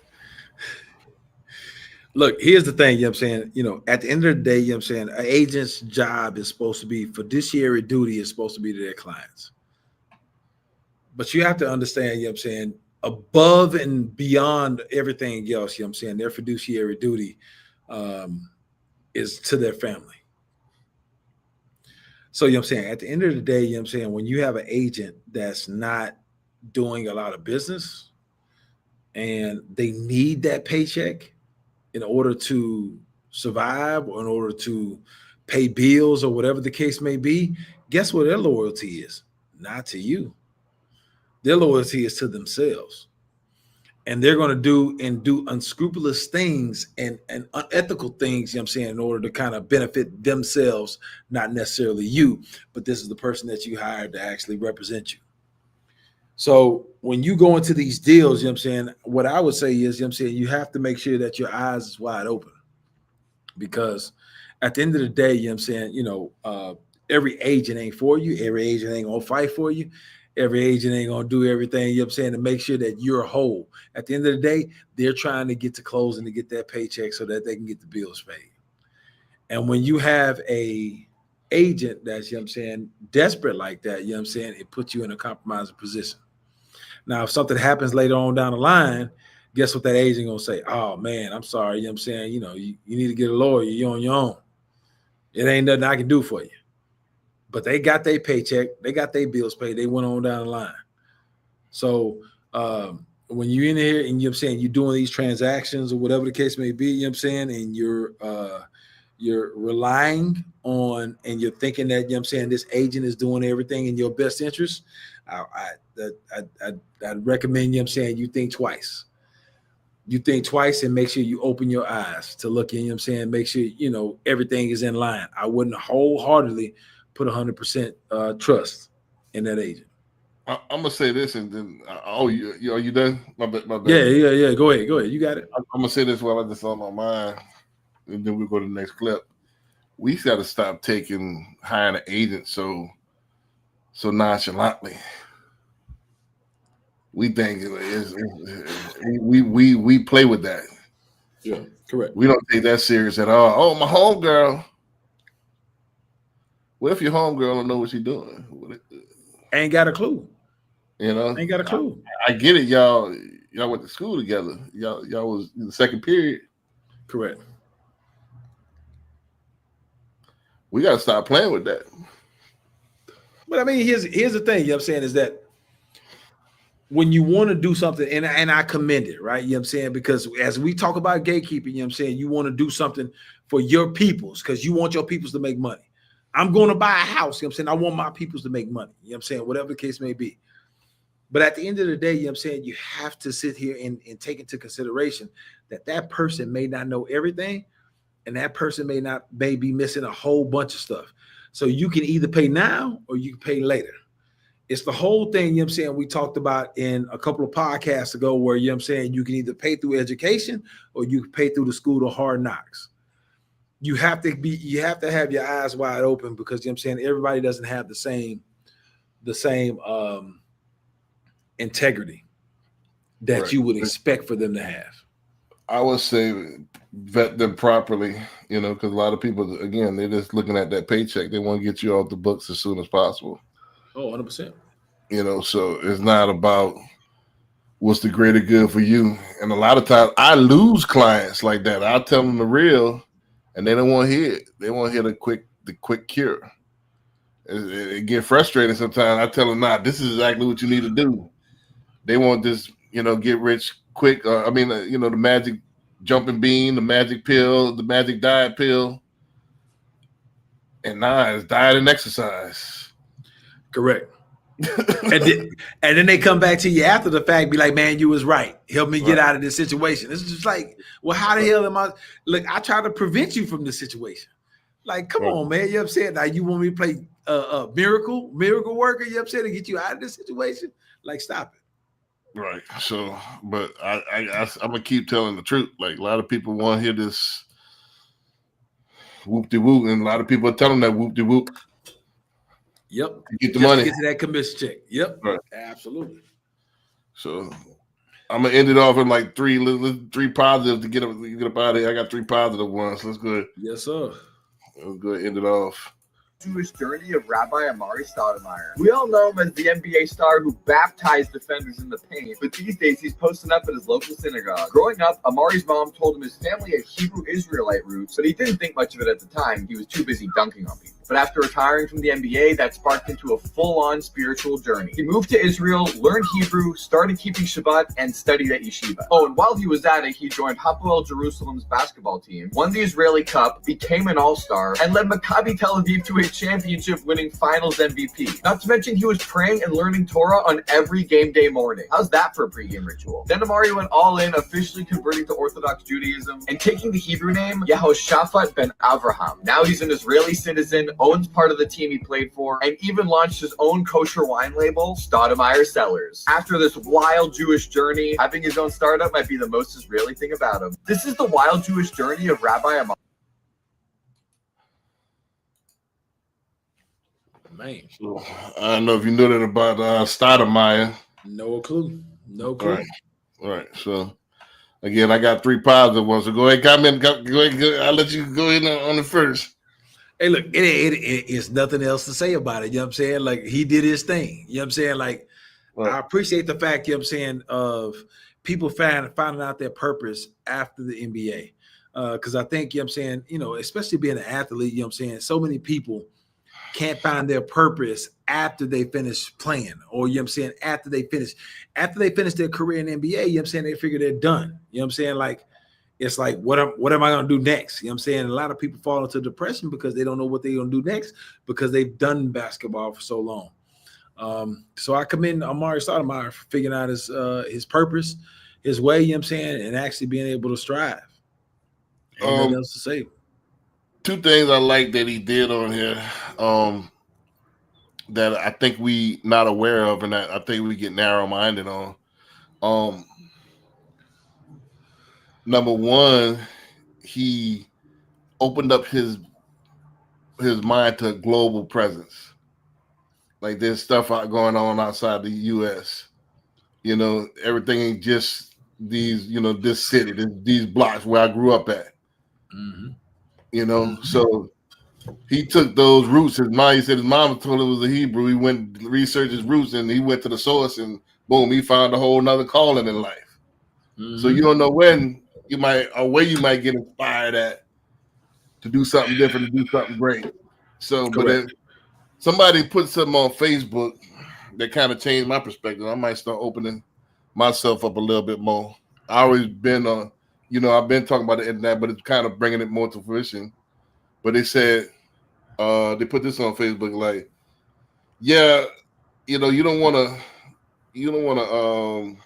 Look, here's the thing, you know what I'm saying? You know, at the end of the day, you know what I'm saying, an agent's job is supposed to be, fiduciary duty is supposed to be to their clients. But you have to understand, you know what I'm saying, above and beyond everything else, you know what I'm saying, their fiduciary duty is to their family. So, you know what I'm saying, at the end of the day, you know what I'm saying, when you have an agent that's not doing a lot of business and they need that paycheck in order to survive or in order to pay bills or whatever the case may be, guess what their loyalty is? Not to you. Their loyalty is to themselves. And they're going to do unscrupulous things and unethical things, you know what I'm saying, in order to kind of benefit themselves, not necessarily you, but this is the person that you hired to actually represent you. So when you go into these deals, you know what I'm saying, what I would say is, you know what I'm saying, you have to make sure that your eyes is wide open, because at the end of the day, you know what I'm saying, you know, every agent ain't for you. Every agent ain't going to fight for you. Every agent ain't going to do everything, you know what I'm saying, to make sure that you're whole. At the end of the day, they're trying to get to closing to get that paycheck so that they can get the bills paid. And when you have a agent that's, you know what I'm saying, desperate like that, you know what I'm saying, it puts you in a compromising position. Now, if something happens later on down the line, guess what that agent gonna say? Oh man, I'm sorry, you know what I'm saying, you know, you need to get a lawyer, you're on your own. It ain't nothing I can do for you. But they got their paycheck, they got their bills paid, they went on down the line. So when you're in here and, you know what I'm saying, you're doing these transactions or whatever the case may be, you know what I'm saying, and you're relying on and you're thinking that, you know what I'm saying, this agent is doing everything in your best interest, I'd recommend, you know what I'm saying, you think twice. You think twice and make sure you open your eyes to look in, you know what I'm saying, make sure, you know, everything is in line. I wouldn't wholeheartedly put 100% trust in that agent. I'm gonna say this, and then are you done? My bad. Yeah. Go ahead. You got it. I'm gonna say this while I just on my mind, and then we go to the next clip. We got to stop hiring an agent so nonchalantly. We think we play with that. Yeah, correct. We don't take that serious at all. Oh, my homegirl. What if your homegirl don't know what she's doing? Ain't got a clue. You know, ain't got a clue. I get it, y'all went to school together. Y'all was in the second period. Correct. We got to stop playing with that. But I mean, here's the thing, you know what I'm saying, is that when you want to do something, and I commend it, right? You know what I'm saying? Because as we talk about gatekeeping, you know what I'm saying, you want to do something for your peoples because you want your peoples to make money. I'm going to buy a house, you know what I'm saying? I want my peoples to make money, you know what I'm saying? Whatever the case may be. But at the end of the day, you know what I'm saying, you have to sit here and take into consideration that person may not know everything, and that person may be missing a whole bunch of stuff. So you can either pay now or you can pay later. It's the whole thing, you know what I'm saying, we talked about in a couple of podcasts ago where, you know what I'm saying, you can either pay through education or you can pay through the school of hard knocks. You have to have your eyes wide open because, you know what I'm saying, everybody doesn't have the same integrity that you would expect for them to have. I would say vet them properly, because a lot of people, again, they're just looking at that paycheck. They want to get you off the books as soon as possible. Oh, 100%. So it's not about what's the greater good for you. And a lot of times I lose clients like that. I'll tell them the real and they don't want to hear it. They want to hear the quick cure. It get frustrating sometimes. I tell them, nah, this is exactly what you need to do. They want this, get rich quick. The magic jumping bean, the magic pill, the magic diet pill. And nah, it's diet and exercise. Correct. and then they come back to you after the fact, be like, man, you was right. Help me get out of this situation. It's just like, well, how the hell am I? Look, I try to prevent you from this situation. Like, come on, man. You know what I'm saying? Now you want me to play miracle worker, you know what I'm saying, to get you out of this situation? Like, stop it. Right. So, but I'm gonna keep telling the truth. Like, a lot of people want to hear this whoop-de-whoop, and a lot of people are telling that whoop-de-whoop. Yep. Get the Just money. to get to that commission check. Yep. Right. Absolutely. So I'm gonna end it off in like three positives to get up out of here. I got 3 positive ones. Let's go. Yes, sir. Let's go end it off. Jewish journey of Rabbi Amari Stoudemire. We all know him as the NBA star who baptized defenders in the paint, but these days he's posting up at his local synagogue. Growing up, Amari's mom told him his family had Hebrew Israelite roots, but he didn't think much of it at the time. He was too busy dunking on people. But after retiring from the NBA, that sparked into a full-on spiritual journey. He moved to Israel, learned Hebrew, started keeping Shabbat, and studied at yeshiva. Oh, and while he was at it, he joined Hapoel Jerusalem's basketball team, won the Israeli Cup, became an all-star, and led Maccabi Tel Aviv to a championship-winning finals MVP. Not to mention he was praying and learning Torah on every game day morning. How's that for a pregame ritual? Then Amari went all in, officially converting to Orthodox Judaism and taking the Hebrew name Yehoshaphat ben Avraham. Now he's an Israeli citizen, owns part of the team he played for, and even launched his own kosher wine label, Stoudemire Cellars. After this wild Jewish journey, having his own startup might be the most Israeli thing about him. This is the wild Jewish journey of Rabbi Amari. Man. So, I don't know if you know that about Stoudemire. No clue. No clue. All right. So again, I got 3 positive ones. So go ahead, comment. Go ahead. I'll let you go in on the first. Hey, look, it's nothing else to say about it. You know what I'm saying? Like, he did his thing. You know what I'm saying? Like, I appreciate the fact, you know what I'm saying, of people finding out their purpose after the NBA. Because I think, you know what I'm saying, especially being an athlete, you know what I'm saying, so many people can't find their purpose after they finish playing, or, you know what I'm saying, after they finish their career in the NBA, you know what I'm saying, they figure they're done. You know what I'm saying? Like, it's like, what am I going to do next? You know what I'm saying? A lot of people fall into depression because they don't know what they're going to do next because they've done basketball for so long. So I commend Amari Stoudemire for figuring out his purpose, his way, you know what I'm saying, and actually being able to strive. Ain't nothing else to say. 2 things I like that he did on here that I think we not aware of, and I think we get narrow-minded on. Number 1, he opened up his mind to global presence. Like, there's stuff going on outside the U.S. Everything ain't just these, this city, these blocks where I grew up at. Mm-hmm. So he took those roots. He said his mom told him it was a Hebrew. He went to research his roots, and he went to the source, and boom, he found a whole nother calling in life. So you don't know when you might get inspired at to do something different, to do something great. So, but if somebody put something on Facebook that kind of changed my perspective, I might start opening myself up a little bit more. I always been on, I've been talking about the internet, but it's kind of bringing it more to fruition. But they said, they put this on Facebook, like, yeah, you don't want to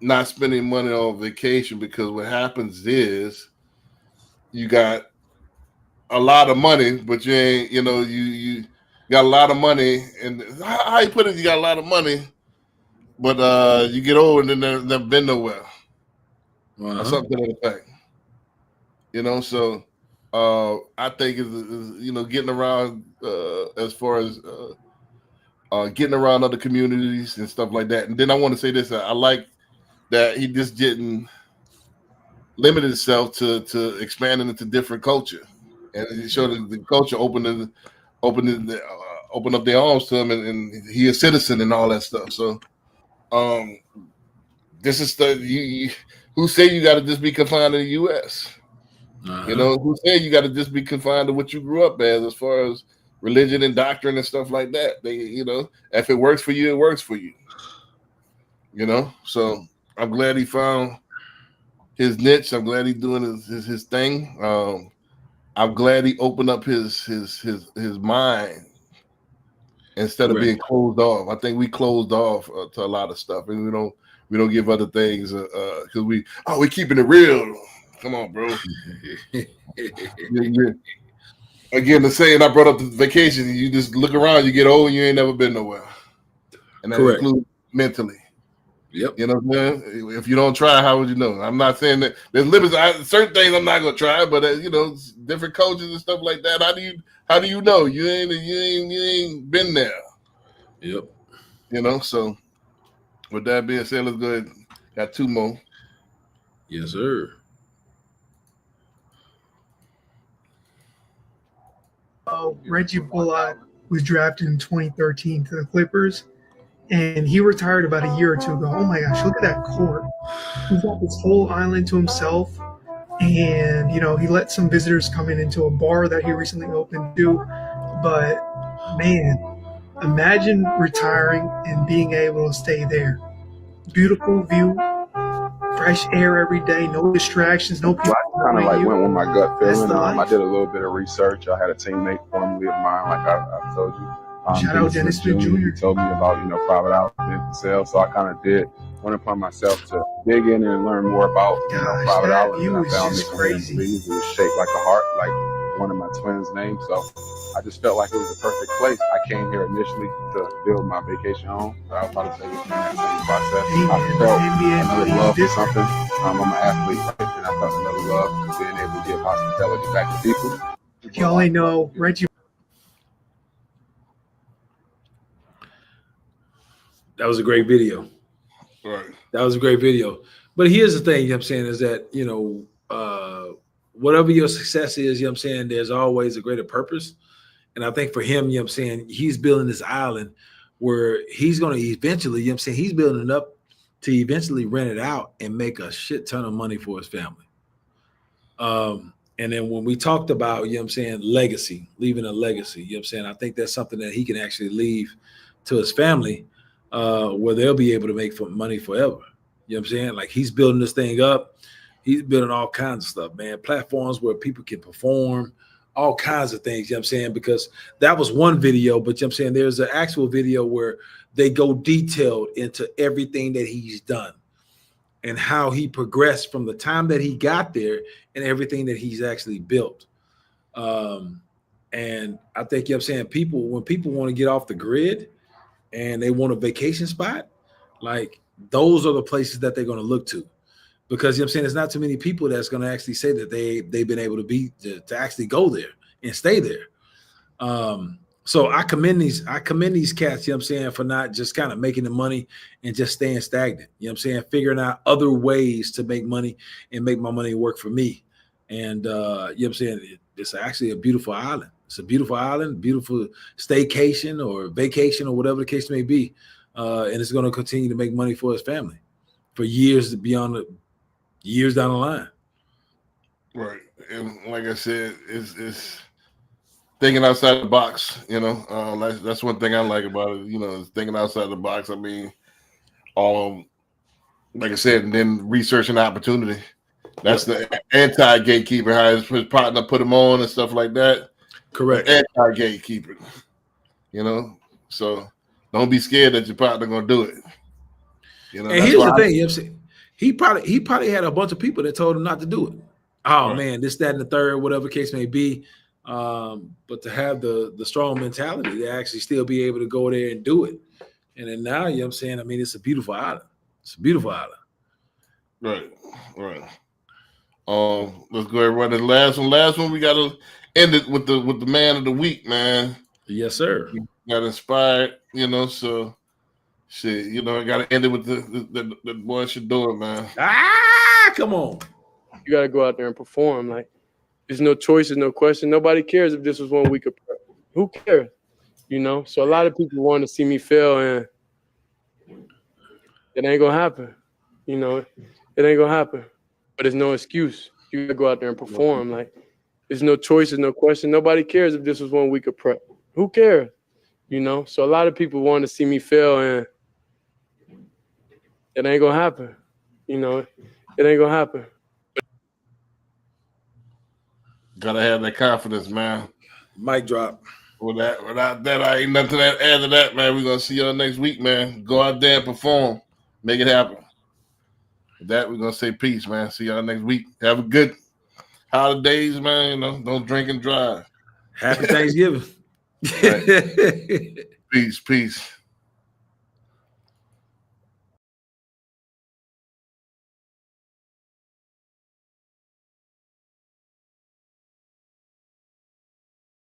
not spending money on vacation, because what happens is you got a lot of money, but you ain't, you got a lot of money, and how you put it, you got a lot of money, but you get old and then they've been nowhere, or something to that effect. You know, so I think is you know, getting around as far as getting around other communities and stuff like that. And then I want to say this: I like that he just didn't limit himself to expanding into different culture, and he showed that the culture opened up their arms to him, and he a citizen and all that stuff. So, this is who say you got to just be confined to the U.S. You know, who say you got to just be confined to what you grew up as far as religion and doctrine and stuff like that. They, you know, if it works for you, it works for you. You know, so I'm glad he found his niche. I'm glad he's doing his thing. I'm glad he opened up his mind instead of being closed off. I think we closed off to a lot of stuff, and we don't give other things because we keeping it real. Come on, bro. Again, the saying I brought up the vacation. You just look around, you get old, and you ain't never been nowhere, and that includes mentally. Yep. You know what I'm saying? If you don't try, how would you know? I'm not saying that there's limits. Certain things I'm not gonna try, but you know, different cultures and stuff like that. How do you know? You ain't been there. Yep. You know. So, with that being said, let's go ahead. Got two more. Yes, sir. Reggie Bullock was drafted in 2013 to the Clippers, and he retired about a year or two ago. Oh my gosh, look at that court. He's got this whole island to himself, and you know, he let some visitors come into a bar that he recently opened too. But man, imagine retiring and being able to stay there. Beautiful view, fresh air every day, no distractions, no people. I kind of like went with my gut That's feeling. the I life. did a little bit of research. I had a teammate formerly of mine, like I told you. Shout out Dennis Smith Jr. He told me about, you know, private outlet sales. So I kind of went upon myself to dig in and learn more about, you know, private outlets. And I found this crazy. It was shaped like a heart, like one of my twins' names. So I just felt like it was the perfect place. I came here initially to build my vacation home. So I was about to say within that same process, I felt another love for something. I'm an athlete, right? And I felt another love for being able to give hospitality back to people. Y'all ain't know Reggie. That was a great video. Right. That was a great video. But here's the thing, you know what I'm saying, is that, you know, whatever your success is, you know what I'm saying, there's always a greater purpose. And I think for him, you know what I'm saying, he's building this island where he's going to eventually, you know what I'm saying, he's building it up to eventually rent it out and make a shit ton of money for his family. And then when we talked about, you know what I'm saying, legacy, leaving a legacy, you know what I'm saying, I think that's something that he can actually leave to his family where they'll be able to make money forever. You know what I'm saying? Like, he's building this thing up. He's building all kinds of stuff, man. Platforms where people can perform, all kinds of things, you know what I'm saying? Because that was one video, but you know what I'm saying, there's an actual video where they go detailed into everything that he's done and how he progressed from the time that he got there and everything that he's actually built. And I think, you know what I'm saying, when people want to get off the grid and they want a vacation spot, like, those are the places that they're going to look to. Because, you know what I'm saying, there's not too many people that's going to actually say that they've been able to actually go there and stay there. So I commend these cats, you know what I'm saying, for not just kind of making the money and just staying stagnant. You know what I'm saying? Figuring out other ways to make money and make my money work for me. And you know what I'm saying? It's actually a beautiful island. It's a beautiful island, beautiful staycation or vacation or whatever the case may be. And it's going to continue to make money for his family for years years down the line. Right. And like I said, it's thinking outside the box, you know. That's one thing I like about it, you know, is thinking outside the box. I mean, like I said, and then researching the opportunity. That's the anti-gatekeeper, how his partner put him on and stuff like that. Correct. Anti-gatekeeper, you know. So don't be scared that your partner gonna do it. You know. And here's the thing, you know what I'm saying? He probably had a bunch of people that told him not to do it. Oh man, this, that, and the third, whatever case may be. But to have the strong mentality to actually still be able to go there and do it. And then now, you know what I'm saying? I mean, it's a beautiful island. It's a beautiful island. Right. Let's go ahead and run the last one. Last one, we gotta end it with the man of the week, man. Yes, sir. Got inspired, you know, so shit, you know, I gotta end it with the boy should do it, man. Come on. You gotta go out there and perform. Like, there's no choice, there's no question. Nobody cares if this was 1 week of prep. Who cares? You know, so a lot of people want to see me fail, and it ain't gonna happen. You know, it ain't gonna happen. But there's no excuse. You gotta go out there and perform. Like, there's no choice, there's no question. Nobody cares if this was 1 week of prep. Who cares? You know, so a lot of people want to see me fail, and it ain't gonna happen. You know, it ain't gonna happen. Gotta have that confidence, man. Mic drop. Without that, I ain't nothing to add to that, man. We're gonna see y'all next week, man. Go out there and perform. Make it happen. With that, we're gonna say peace, man. See y'all next week. Have a good holidays, man. You know, don't drink and drive. Happy Thanksgiving. Peace.